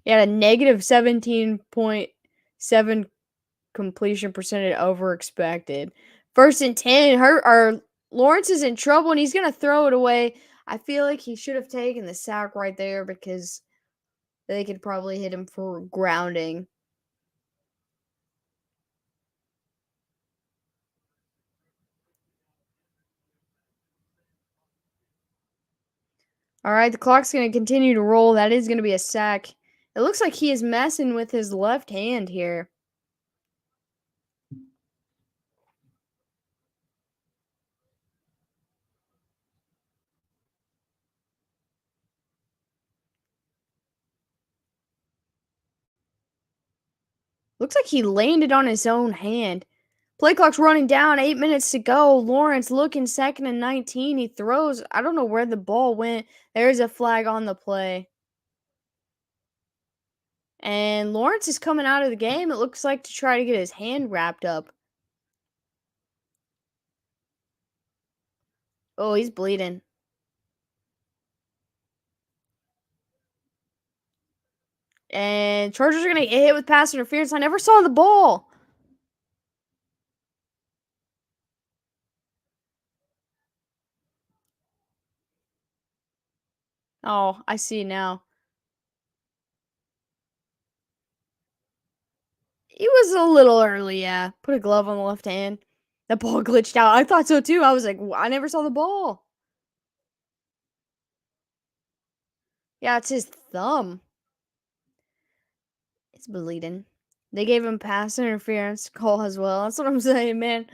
S1: He had a negative 17.7 completion percentage over expected. 1st and 10, Lawrence is in trouble and he's going to throw it away. I feel like he should have taken the sack right there because they could probably hit him for grounding. All right, the clock's going to continue to roll. That is going to be a sack. It looks like he is messing with his left hand here. Looks like he landed on his own hand. Play clock's running down. 8 minutes to go. Lawrence looking 2nd and 19. He throws. I don't know where the ball went. There's a flag on the play. And Lawrence is coming out of the game, it looks like, to try to get his hand wrapped up. Oh, he's bleeding. And Chargers are going to get hit with pass interference. I never saw the ball. Oh, I see now. He was a little early, yeah. Put a glove on the left hand. The ball glitched out. I thought so too. I was like, I never saw the ball. Yeah, it's his thumb. It's bleeding. They gave him pass interference call as well. That's what I'm saying, man.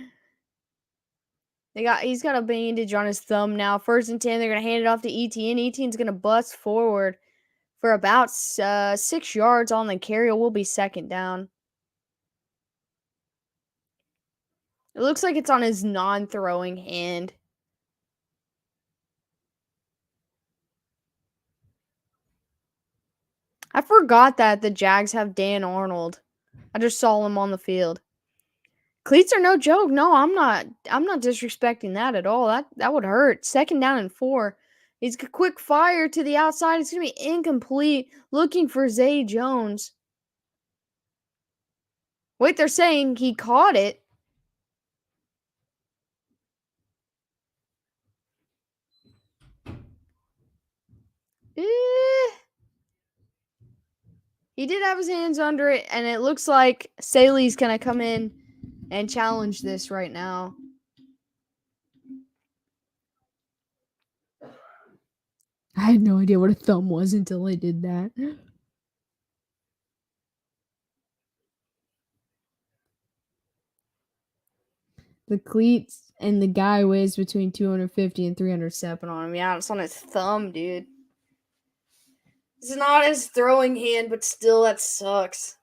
S1: He's got a bandage on his thumb now. 1st and 10. They're gonna hand it off to ETN. ETN's gonna bust forward for about 6 yards on the carry. It will be 2nd down. It looks like it's on his non-throwing hand. I forgot that the Jags have Dan Arnold. I just saw him on the field. Cleats are no joke. No, I'm not disrespecting that at all. That would hurt. 2nd down and 4. He's a quick fire to the outside. It's going to be incomplete. Looking for Zay Jones. Wait, they're saying he caught it. He did have his hands under it, and it looks like Saley's going to come in and challenge this right now. I had no idea what a thumb was until I did that. The cleats and the guy weighs between 250 and 300 stepping on him. Yeah, it's on his thumb, dude. It's not his throwing hand, but still, that sucks.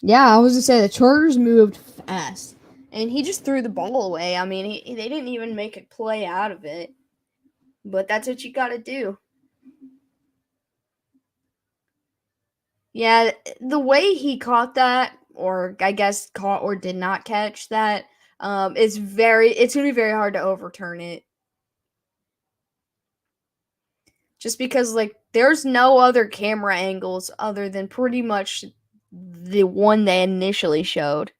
S1: Yeah, I was gonna say the Chargers moved fast, and he just threw the ball away. I mean, they didn't even make a play out of it, but that's what you got to do. Yeah, the way he caught that, or I guess caught or did not catch that, it's gonna be very hard to overturn it. Just because, like, there's no other camera angles other than pretty much the one they initially showed.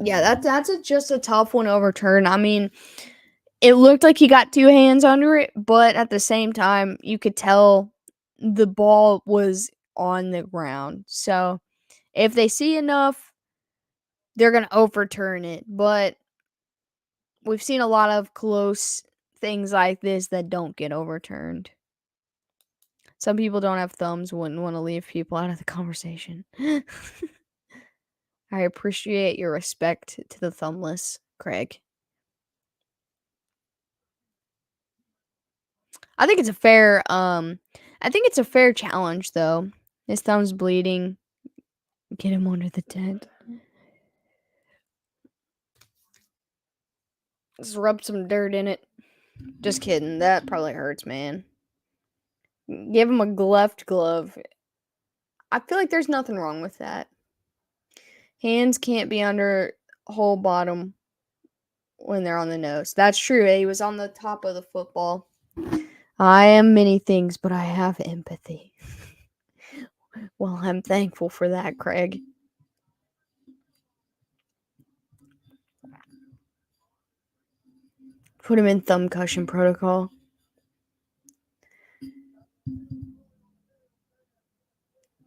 S1: Yeah, that's just a tough one to overturn. I mean, it looked like he got 2 hands under it, but at the same time, you could tell the ball was on the ground. So, if they see enough, they're gonna overturn it, but we've seen a lot of close things like this that don't get overturned. Some people don't have thumbs, wouldn't wanna leave people out of the conversation. I appreciate your respect to the thumbless, Craig. I think it's a fair, I think it's a fair challenge, though. His thumb's bleeding. Get him under the tent. Just rub some dirt in it. Just kidding. That probably hurts, man. Give him a left glove. I feel like there's nothing wrong with that. Hands can't be under whole bottom when they're on the nose. That's true. He was on the top of the football. I am many things, but I have empathy. Well, I'm thankful for that, Craig. Put him in thumb cushion protocol.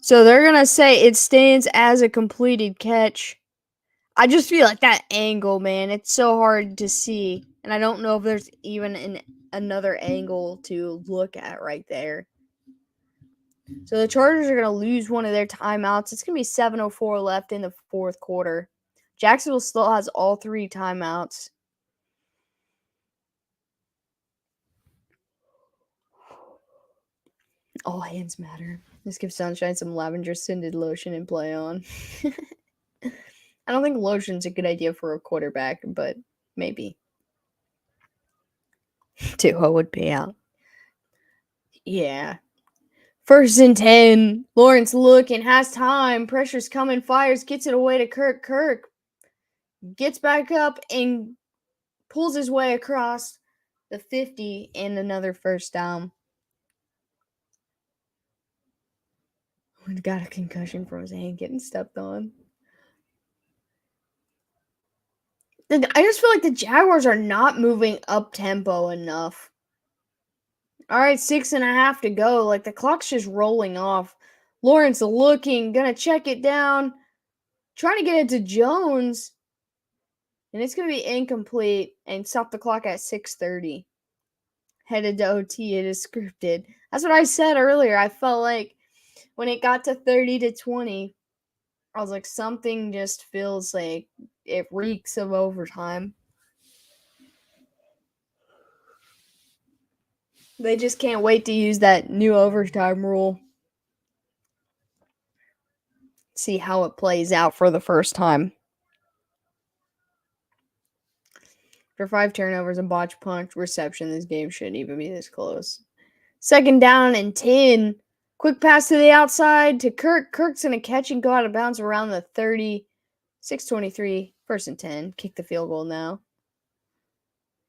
S1: So they're going to say it stands as a completed catch. I just feel like that angle, man, it's so hard to see. And I don't know if there's even another angle to look at right there. So the Chargers are going to lose one of their timeouts. It's going to be 7:04 left in the fourth quarter. Jacksonville still has all 3 timeouts. All hands matter. Let's give Sunshine some lavender scented lotion and play on. I don't think lotion's a good idea for a quarterback, but maybe. Tua would be out. Yeah. 1st and 10. Lawrence looking, has time. Pressure's coming, fires, gets it away to Kirk. Kirk gets back up and pulls his way across the 50 and another first down. We got a concussion from his hand getting stepped on. I just feel like the Jaguars are not moving up tempo enough. All right, 6.5 to go. Like the clock's just rolling off. Lawrence looking, gonna check it down, trying to get it to Jones, and it's gonna be incomplete and stop the clock at 6:30. Headed to OT, it is scripted. That's what I said earlier. I felt like when it got to 30-20, I was like, something just feels like it reeks of overtime. They just can't wait to use that new overtime rule. See how it plays out for the first time. For 5 turnovers and botch punt reception, this game shouldn't even be this close. 2nd down and 10. Quick pass to the outside to Kirk. Kirk's going to catch and go out of bounds around the 30. 6:23. 1st and 10. Kick the field goal now.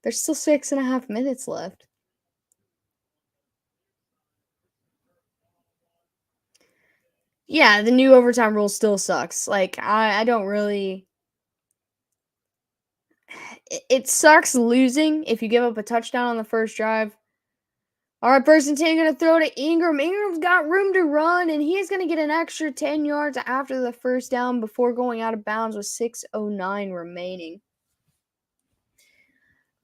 S1: There's still 6.5 minutes left. Yeah, the new overtime rule still sucks. Like, I don't really... It sucks losing if you give up a touchdown on the first drive. All right, 1st and 10, going to throw to Ingram. Ingram's got room to run, and he is going to get an extra 10 yards after the first down before going out of bounds with 6:09 remaining.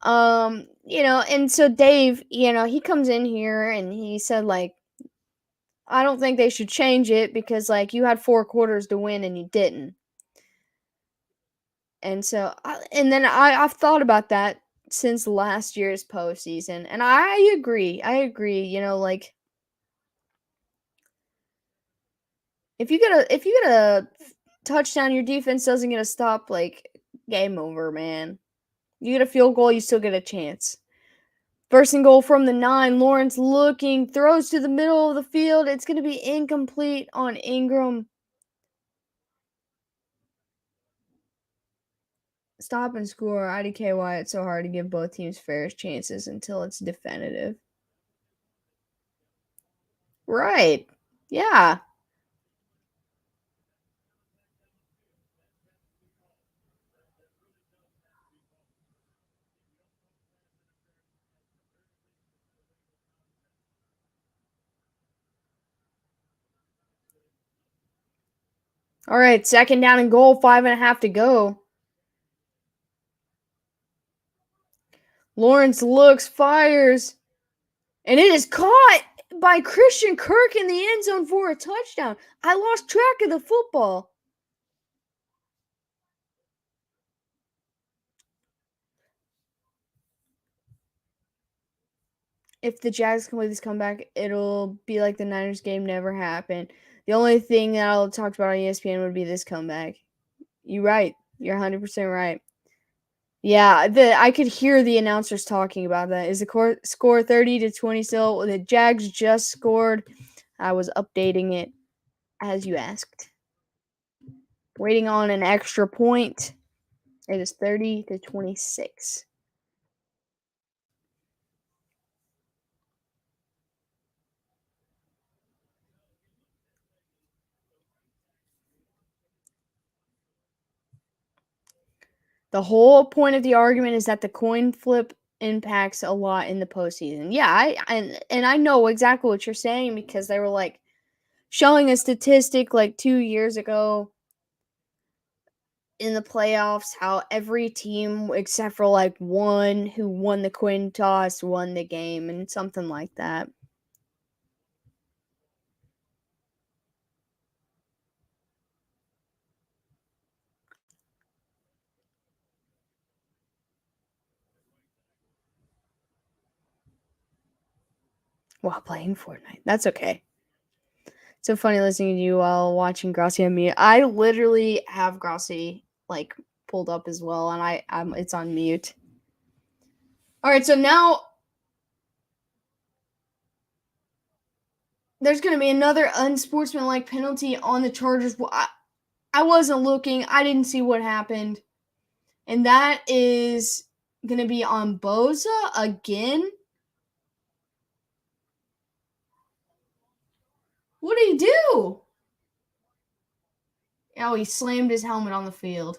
S1: And so Dave, he comes in here and he said, like, I don't think they should change it because, like, you had 4 quarters to win and you didn't. And so, I've thought about that since last year's postseason, and I agree. Like, if you get a touchdown, your defense doesn't get a stop. Like, game over, man. You get a field goal, you still get a chance. 1st and goal from the 9. Lawrence looking, throws to the middle of the field. It's going to be incomplete on Ingram. Stop and score. IDKY, it's so hard to give both teams fair chances until it's definitive. Right. Yeah. All right, second down and goal, 5.5 to go. Lawrence looks, fires, and it is caught by Christian Kirk in the end zone for a touchdown. I lost track of the football. If the Jags can play this comeback, it'll be like the Niners game never happened. The only thing that I'll talk about on ESPN would be this comeback. You're right. You're 100% right. Yeah, I could hear the announcers talking about that. Is the score 30-20 still? The Jags just scored. I was updating it as you asked. Waiting on an extra point. It is 30-26. The whole point of the argument is that the coin flip impacts a lot in the postseason. Yeah, I know exactly what you're saying because they were like showing a statistic like 2 years ago in the playoffs how every team except for like one who won the coin toss won the game and something like that. While playing Fortnite. That's okay. So funny listening to you while watching Grossi on mute. I literally have Grossi like pulled up as well, and I'm it's on mute. All right, so now there's going to be another unsportsmanlike penalty on the Chargers. I wasn't looking. I didn't see what happened, and that is going to be on Bosa again. What did he do? Oh, he slammed his helmet on the field.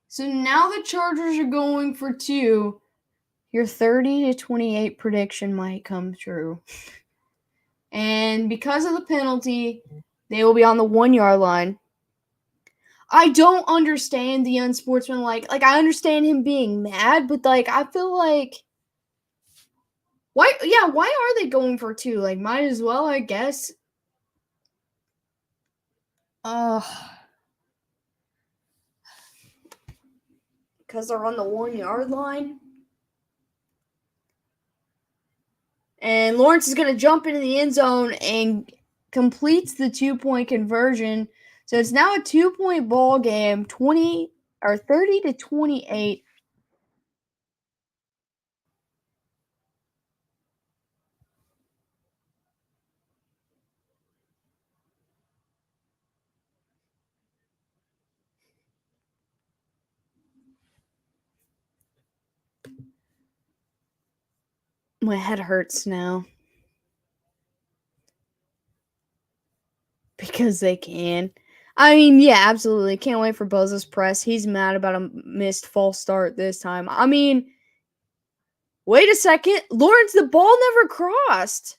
S1: So now the Chargers are going for 2. Your 30-28 prediction might come true. And because of the penalty, they will be on the 1-yard line. I don't understand the unsportsmanlike. Like, I understand him being mad, but, like, I feel like why are they going for 2? Like, might as well, I guess. Because they're on the 1-yard line. And Lawrence is going to jump into the end zone and completes the 2-point conversion. So it's now a 2-point ball game, 30-28. My head hurts now. Because they can. I mean, yeah, absolutely. Can't wait for Bosa's press. He's mad about a missed false start this time. I mean, wait a second. Lawrence, the ball never crossed.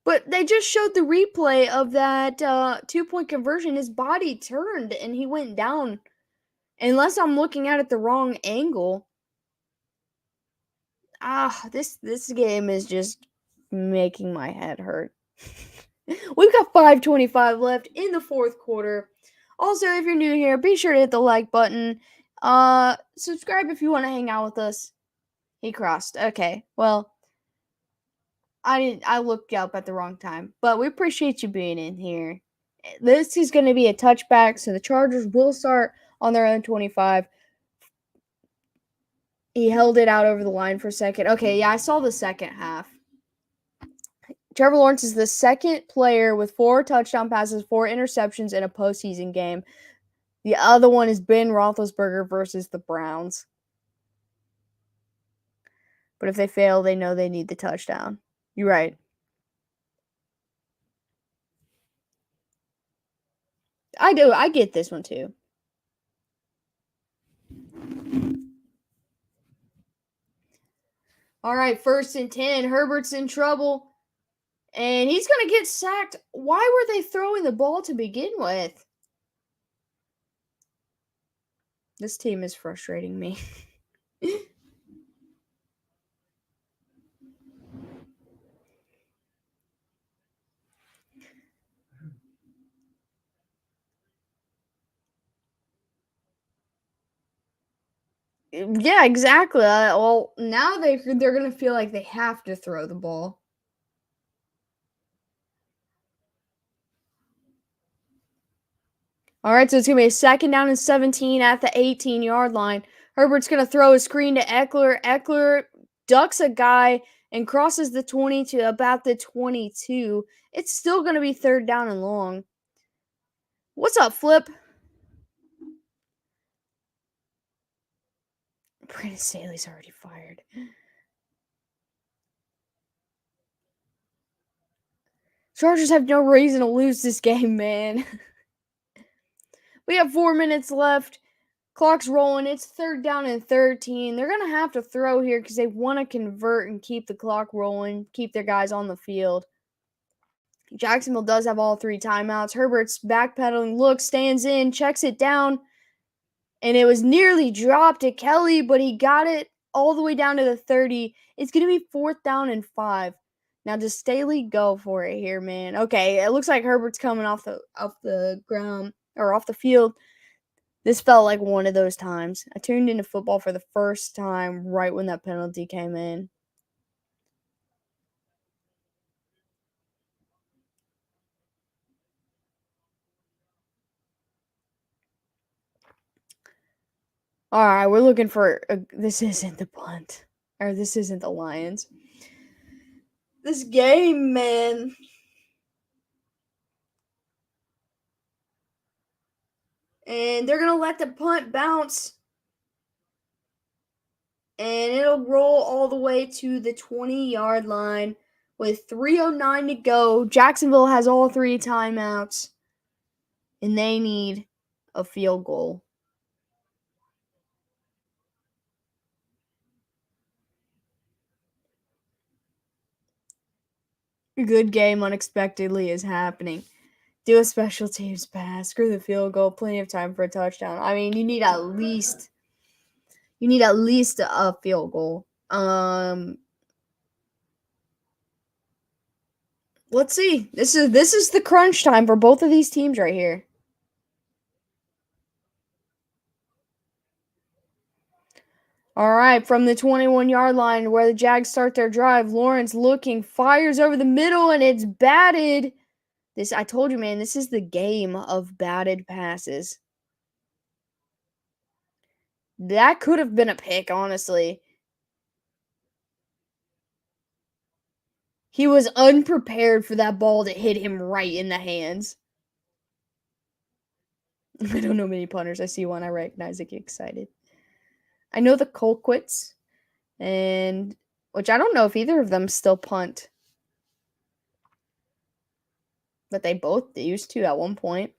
S1: But they just showed the replay of that 2-point conversion. His body turned and he went down. Unless I'm looking at it the wrong angle. This game is just making my head hurt. We've got 5:25 left in the fourth quarter. Also, if you're new here, be sure to hit the like button. Subscribe if you want to hang out with us. He crossed. Okay. Well, I looked up at the wrong time. But we appreciate you being in here. This is going to be a touchback, so the Chargers will start on their own 25. He held it out over the line for a second. Okay, yeah, I saw the second half. Trevor Lawrence is the second player with 4 touchdown passes, 4 interceptions in a postseason game. The other one is Ben Roethlisberger versus the Browns. But if they fail, they know they need the touchdown. You're right. I do. I get this one too. All right, 1st and 10. Herbert's in trouble. And he's going to get sacked. Why were they throwing the ball to begin with? This team is frustrating me. Yeah, exactly. Well, now they're going to feel like they have to throw the ball. All right, so it's going to be a 2nd down and 17 at the 18-yard line. Herbert's going to throw a screen to Eckler. Eckler ducks a guy and crosses the 20 to about the 22. It's still going to be 3rd down and long. What's up, Flip? Brandon Staley's already fired. Chargers have no reason to lose this game, man. We have 4 minutes left. Clock's rolling. It's 3rd down and 13. They're going to have to throw here because they want to convert and keep the clock rolling, keep their guys on the field. Jacksonville does have all 3 timeouts. Herbert's backpedaling, looks, stands in, checks it down, and it was nearly dropped to Kelly, but he got it all the way down to the 30. It's going to be 4th down and 5. Now, does Staley go for it here, man? Okay, it looks like Herbert's coming off the ground or off the field. This felt like one of those times. I tuned into football for the first time right when that penalty came in. All right, we're looking for this isn't the punt. Or this isn't the Lions. This game, man. And they're going to let the punt bounce. And it'll roll all the way to the 20-yard line with 3:09 to go. Jacksonville has all 3 timeouts. And they need a field goal. A good game unexpectedly is happening. Do a special teams pass. Screw the field goal. Plenty of time for a touchdown. I mean, you need at least a field goal. Let's see. This is the crunch time for both of these teams right here. All right, from the 21-yard line where the Jags start their drive, Lawrence looking, fires over the middle, and it's batted. I told you, man, this is the game of batted passes. That could have been a pick, honestly. He was unprepared for that ball to hit him right in the hands. I don't know many punters. I see one, I recognize it, get excited. I know the Colquitts, and which I don't know if either of them still punt. But they both used to at one point.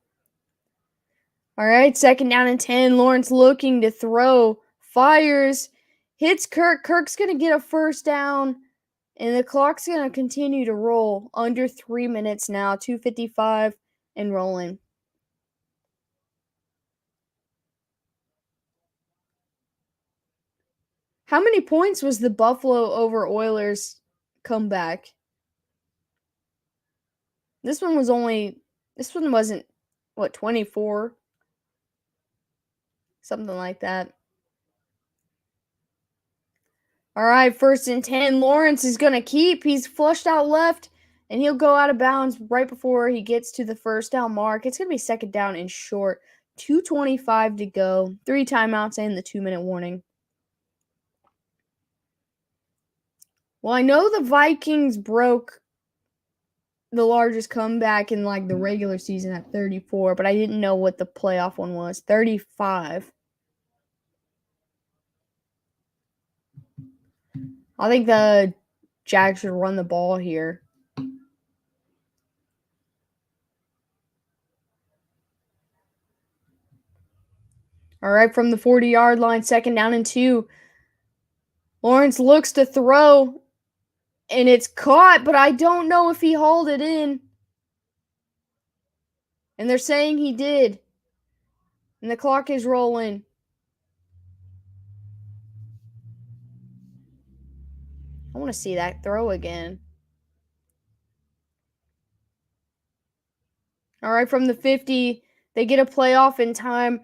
S1: All right, 2nd down and 10. Lawrence looking to throw. Fires. Hits Kirk. Kirk's going to get a 1st down. And the clock's going to continue to roll. Under 3 minutes now. 2:55 and rolling. How many points was the Buffalo over Oilers comeback? This one wasn't, 24? Something like that. All right, 1st and 10. Lawrence is going to keep. He's flushed out left, and he'll go out of bounds right before he gets to the 1st down mark. It's going to be 2nd down and short. 2:25 to go. 3 timeouts and the 2-minute warning. Well, I know the Vikings broke the largest comeback in like the regular season at 34, but I didn't know what the playoff one was. 35. I think the Jags should run the ball here. All right, from the 40-yard line, 2nd down and 2. Lawrence looks to throw, and it's caught, but I don't know if he hauled it in. And they're saying he did. And the clock is rolling. I want to see that throw again. All right, from the 50, they get a playoff in time,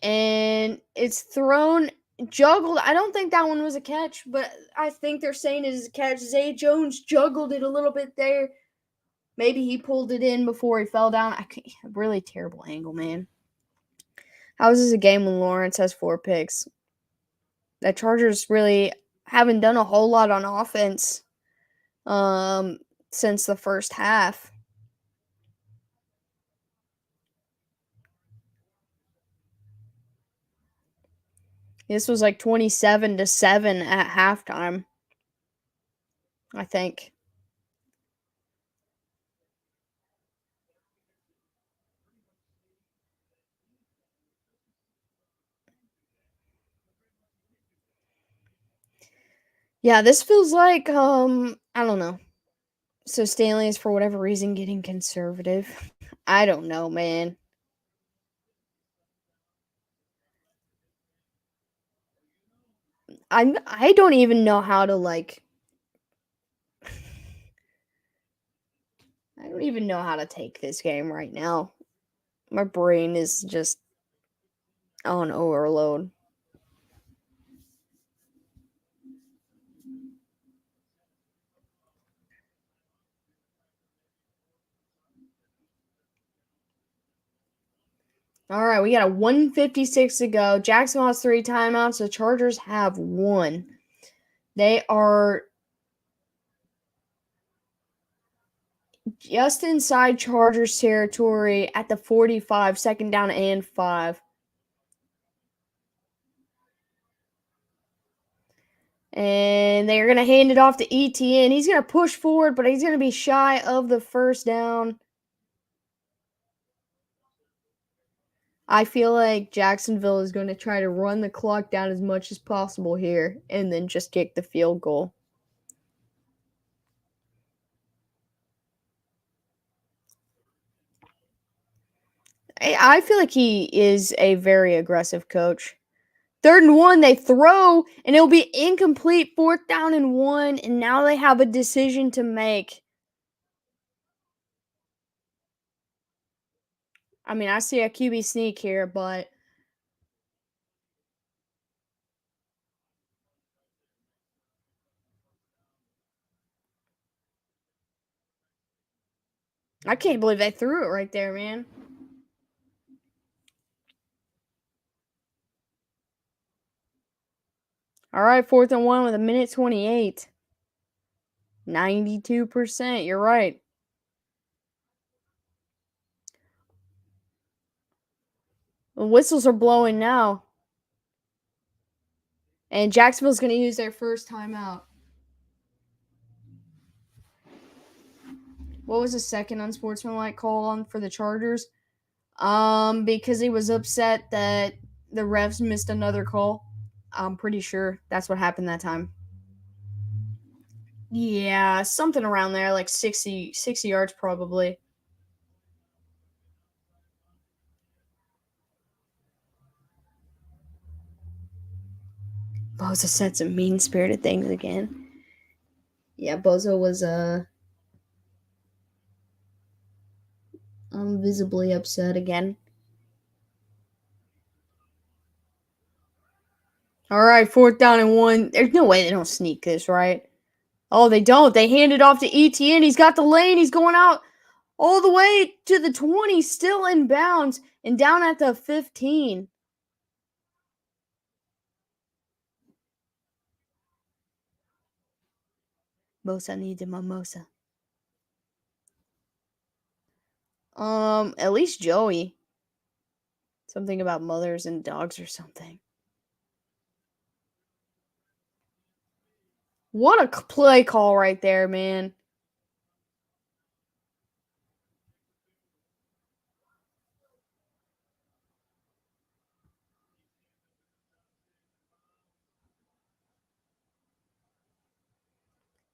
S1: and it's thrown, juggled. I don't think that one was a catch, but I think they're saying it is a catch. Zay Jones juggled it a little bit there. Maybe he pulled it in before he fell down. Really terrible angle, man. How is this a game when Lawrence has 4 picks? The Chargers really haven't done a whole lot on offense since the first half. This was like 27-7 at halftime, I think. Yeah, this feels like I don't know. So Stanley is for whatever reason getting conservative. I don't know, man. I don't even know how to like I don't even know how to take this game right now. My brain is just on overload. All right, we got a 156 to go. Jacksonville has 3 timeouts. The Chargers have 1. They are just inside Chargers territory at the 45, 2nd down and 5. And they're going to hand it off to ETN. He's going to push forward, but he's going to be shy of the 1st down. I feel like Jacksonville is going to try to run the clock down as much as possible here and then just kick the field goal. I feel like he is a very aggressive coach. 3rd and 1, they throw, and it'll be incomplete. 4th down and 1, and now they have a decision to make. I mean, I see a QB sneak here, but I can't believe they threw it right there, man. All right, 4th and 1 with 1:28. 92%. You're right. The whistles are blowing now. And Jacksonville's going to use their first timeout. What was the second unsportsmanlike call on for the Chargers? Because he was upset that the refs missed another call. I'm pretty sure that's what happened that time. Yeah, something around there, like 60 yards probably. Boza said some mean-spirited things again. Yeah, Bozo was visibly upset again. All right, 4th down and 1. There's no way they don't sneak this, right? Oh, they don't. They hand it off to ETN. He's got the lane. He's going out all the way to the 20, still in bounds, and down at the 15. Bosa needs a mimosa. At least Joey. Something about mothers and dogs or something. What a play call right there, man.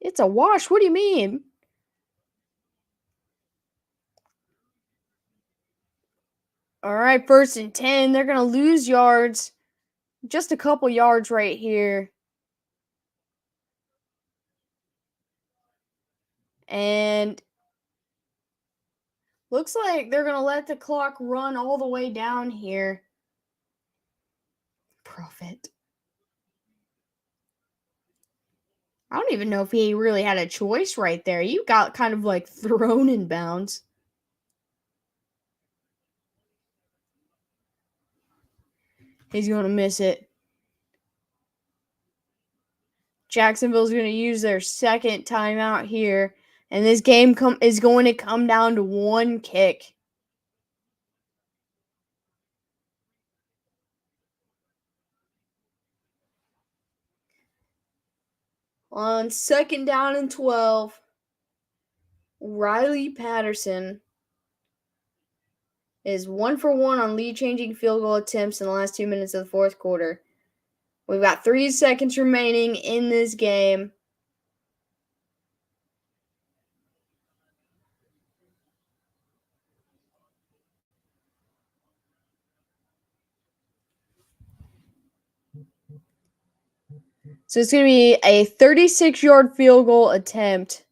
S1: It's a wash. What do you mean? All right, 1st and 10. They're going to lose yards. Just a couple yards right here. And looks like they're going to let the clock run all the way down here. Profit. I don't even know if he really had a choice right there. You got kind of like thrown in bounds. He's going to miss it. Jacksonville's going to use their second timeout here. And this game is going to come down to one kick. On 2nd down and 12, Riley Patterson is 1 for 1 on lead-changing field goal attempts in the last 2 minutes of the 4th quarter. We've got 3 seconds remaining in this game. So it's going to be a 36-yard field goal attempt.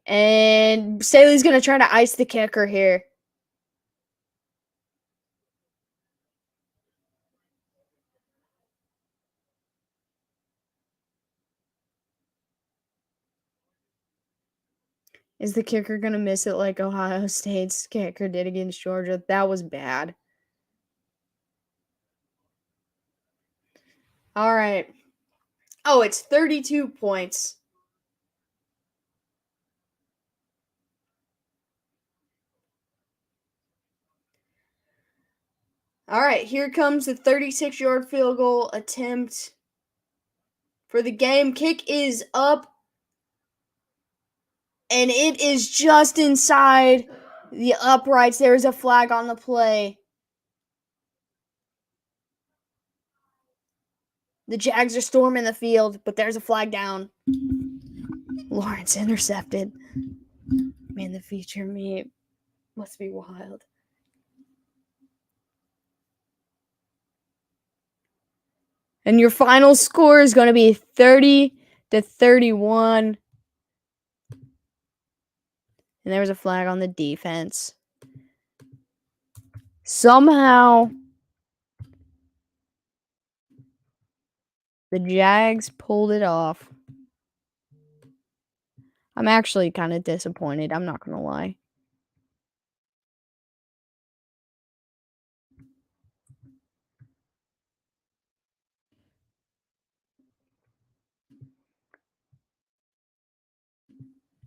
S1: And Staley's going to try to ice the kicker here. Is the kicker going to miss it like Ohio State's kicker did against Georgia? That was bad. All right. Oh, it's 32 points. All right, here comes the 36-yard field goal attempt for the game. Kick is up, and it is just inside the uprights. There is a flag on the play. The Jags are storming the field, but there's a flag down. Lawrence intercepted. Man, the feature meet must be wild. And your final score is going to be 30-31. And there was a flag on the defense. Somehow, the Jags pulled it off. I'm actually kind of disappointed. I'm not going to lie.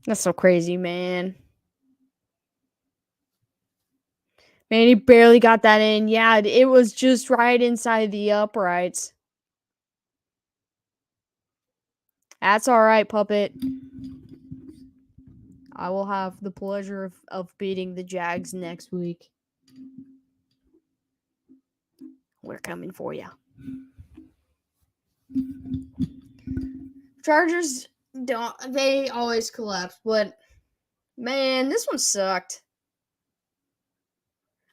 S1: That's so crazy, man. Man, he barely got that in. Yeah, it was just right inside the uprights. That's all right, Puppet. I will have the pleasure of beating the Jags next week. We're coming for you. Chargers they always collapse, but man, this one sucked.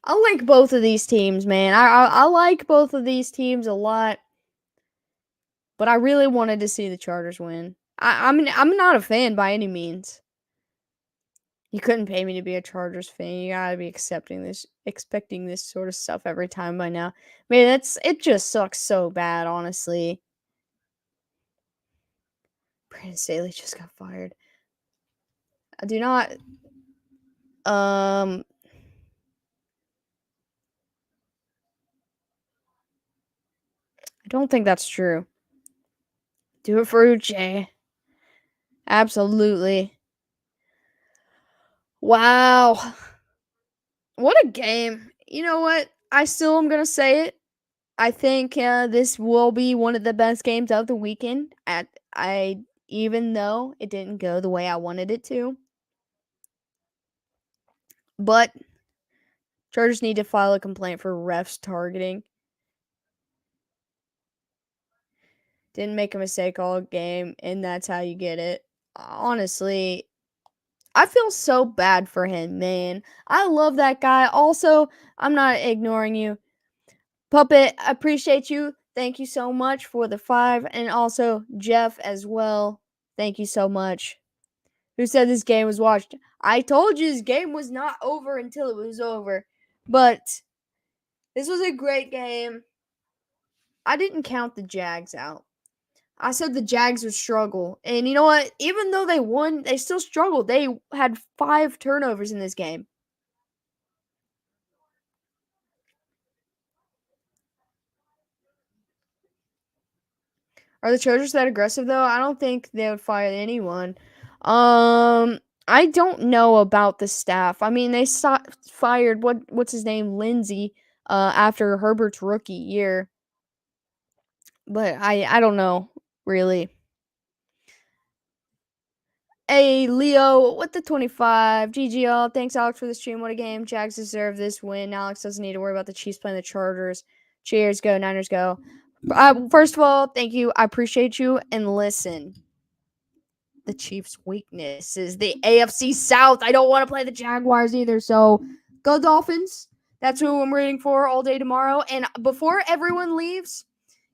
S1: I like both of these teams, man. I like both of these teams a lot, but I really wanted to see the Chargers win. I'm not a fan by any means. You couldn't pay me to be a Chargers fan. You gotta be expecting this sort of stuff every time by now. Man, it just sucks so bad, honestly. Brandon Staley just got fired. I do not. I don't think that's true. Do it for Uche. Absolutely. Wow. What a game. You know what? I still am going to say it. I think this will be one of the best games of the weekend. Even though it didn't go the way I wanted it to. But Chargers need to file a complaint for refs targeting. Didn't make a mistake all game, and that's how you get it. Honestly, I feel so bad for him, man. I love that guy. Also, I'm not ignoring you. Puppet, I appreciate you. Thank you so much for the 5. And also, Jeff as well. Thank you so much. Who said this game was watched? I told you this game was not over until it was over. But this was a great game. I didn't count the Jags out. I said the Jags would struggle. And you know what? Even though they won, they still struggled. They had 5 turnovers in this game. Are the Chargers that aggressive, though? I don't think they would fire anyone. I don't know about the staff. I mean, they fired, what's his name, Lindsey, after Herbert's rookie year. But I don't know, really. Hey, Leo, with the 25. GG, all. Thanks, Alex, for the stream. What a game. Jags deserve this win. Alex doesn't need to worry about the Chiefs playing the Chargers. Cheers. Go, Niners, go. First of all, thank you. I appreciate you. And listen, the Chiefs' weakness is the AFC South. I don't want to play the Jaguars either. So go Dolphins. That's who I'm rooting for all day tomorrow. And before everyone leaves,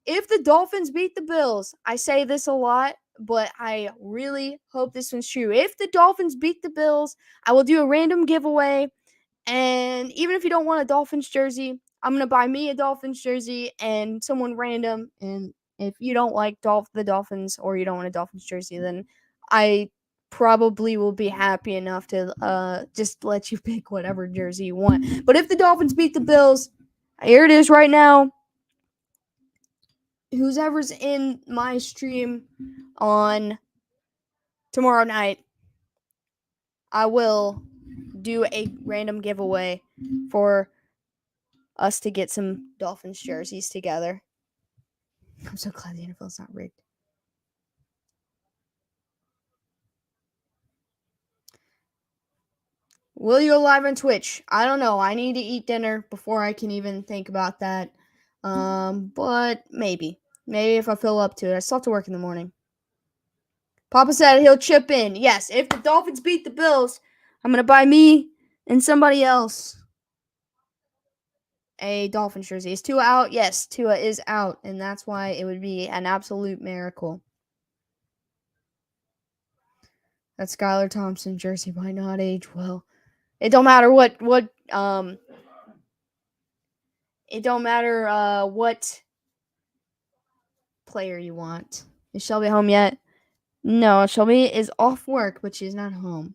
S1: if the Dolphins beat the Bills, I say this a lot, but I really hope this one's true. If the Dolphins beat the Bills, I will do a random giveaway. And even if you don't want a Dolphins jersey, I'm going to buy me a Dolphins jersey and someone random. And if you don't like the Dolphins or you don't want a Dolphins jersey, then I probably will be happy enough to just let you pick whatever jersey you want. But if the Dolphins beat the Bills, here it is right now. Whoever's in my stream on tomorrow night, I will do a random giveaway for us to get some Dolphins jerseys together. I'm so glad the NFL's not rigged. Will you go live on Twitch? I don't know. I need to eat dinner before I can even think about that. But maybe. Maybe if I feel up to it. I still have to work in the morning. Papa said he'll chip in. Yes, if the Dolphins beat the Bills, I'm going to buy me and somebody else a Dolphins jersey. Is Tua out? Yes, Tua is out, and that's why it would be an absolute miracle. That Skylar Thompson jersey might not age well. It don't matter what player you want. Is Shelby home yet? No, Shelby is off work, but she's not home.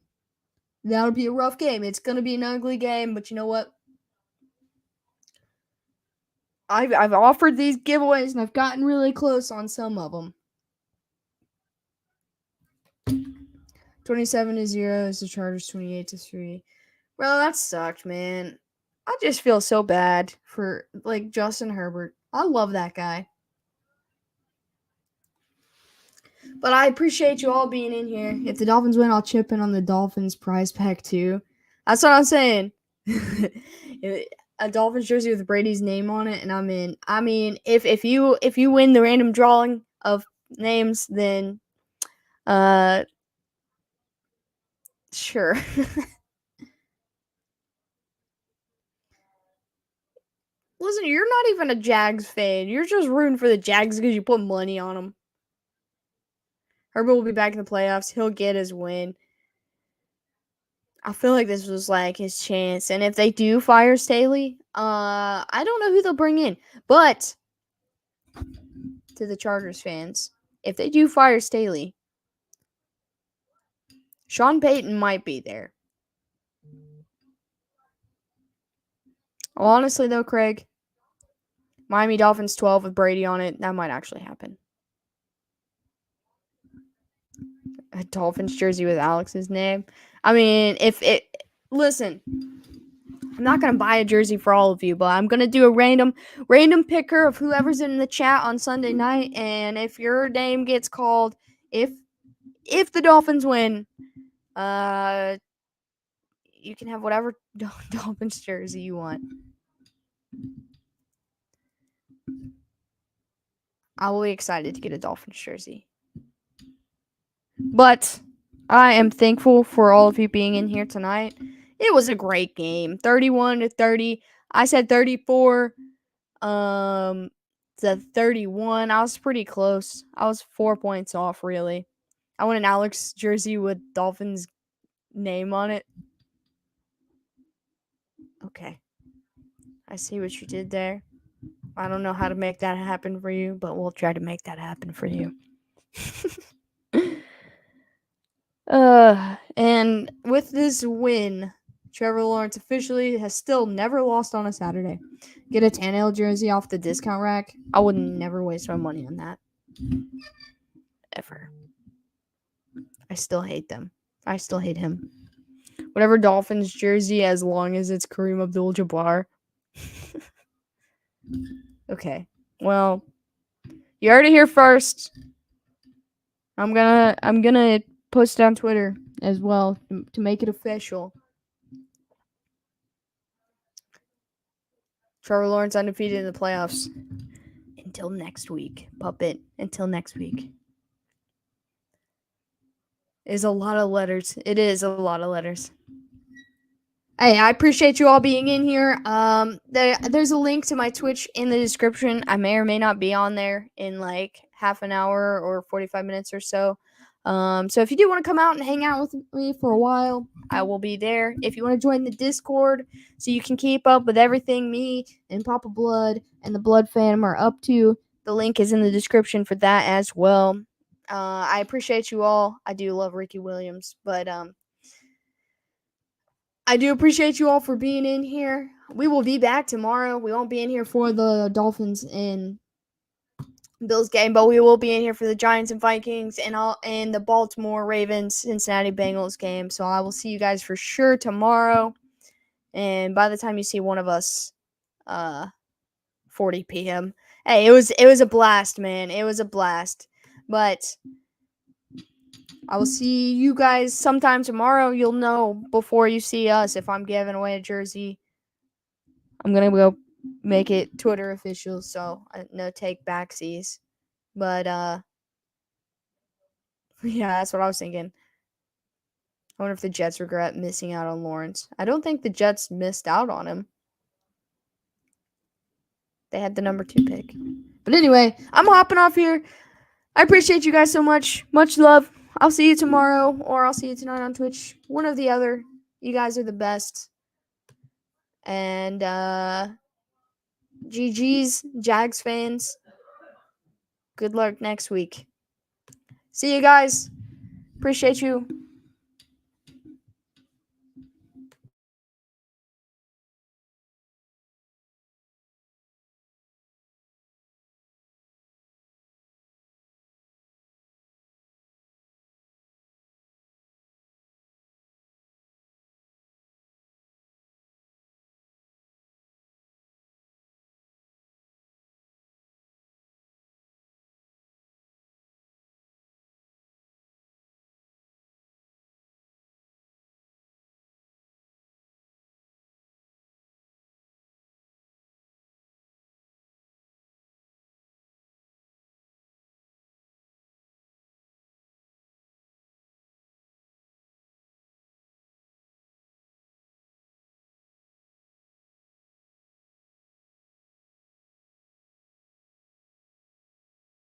S1: That'll be a rough game. It's gonna be an ugly game, but you know what? I've offered these giveaways and I've gotten really close on some of them. 27-0 is the Chargers. 28-3. Bro, that sucked, man. I just feel so bad for Justin Herbert. I love that guy. But I appreciate you all being in here. If the Dolphins win, I'll chip in on the Dolphins prize pack too. That's what I'm saying. A Dolphins jersey with Brady's name on it, and I'm in. I mean, if you win the random drawing of names, then sure. Listen, you're not even a Jags fan. You're just rooting for the Jags because you put money on them. Herbert will be back in the playoffs. He'll get his win. I feel like this was his chance. And if they do fire Staley, I don't know who they'll bring in. But to the Chargers fans, if they do fire Staley, Sean Payton might be there. Honestly, though, Craig, Miami Dolphins 12 with Brady on it, that might actually happen. A Dolphins jersey with Alex's name. I mean, listen, I'm not going to buy a jersey for all of you, but I'm going to do a random picker of whoever's in the chat on Sunday night. And if your name gets called, if the Dolphins win, you can have whatever Dolphins jersey you want. I will be excited to get a Dolphins jersey. But I am thankful for all of you being in here tonight. It was a great game. 31-30. I said 34 to 31. I was pretty close. I was 4 points off, really. I want an Alex jersey with Dolphins name on it. Okay. I see what you did there. I don't know how to make that happen for you, but we'll try to make that happen for you. And with this win, Trevor Lawrence officially has still never lost on a Saturday. Get a Tannehill jersey off the discount rack. I would never waste my money on that. Ever. I still hate them. I still hate him. Whatever Dolphins jersey, as long as it's Kareem Abdul-Jabbar. Okay. Well, you heard it here first. I'm gonna post it on Twitter as well to make it official. Trevor Lawrence undefeated in the playoffs. Until next week, puppet. Until next week. Is a lot of letters. It is a lot of letters. Hey, I appreciate you all being in here. There's a link to my Twitch in the description. I may or may not be on there in like half an hour or 45 minutes or so. So if you do want to come out and hang out with me for a while, I will be there. If you want to join the Discord so you can keep up with everything me and Papa Blood and the Blood fam are up to, the link is in the description for that as well. I appreciate you all. I do love Ricky Williams, but I do appreciate you all for being in here. We will be back tomorrow. We won't be in here for the Dolphins and Bills game, but we will be in here for the Giants and Vikings and the Baltimore Ravens Cincinnati Bengals game. So I will see you guys for sure tomorrow. And by the time you see one of us, 40 p.m. Hey, it was a blast, man. It was a blast. But I will see you guys sometime tomorrow. You'll know before you see us if I'm giving away a jersey. I'm going to go make it Twitter official, so no take backsies. But, yeah, that's what I was thinking. I wonder if the Jets regret missing out on Lawrence. I don't think the Jets missed out on him. They had the number 2 pick. But anyway, I'm hopping off here. I appreciate you guys so much. Much love. I'll see you tomorrow, or I'll see you tonight on Twitch. One or the other. You guys are the best. And, GG's, Jags fans. Good luck next week. See you guys. Appreciate you.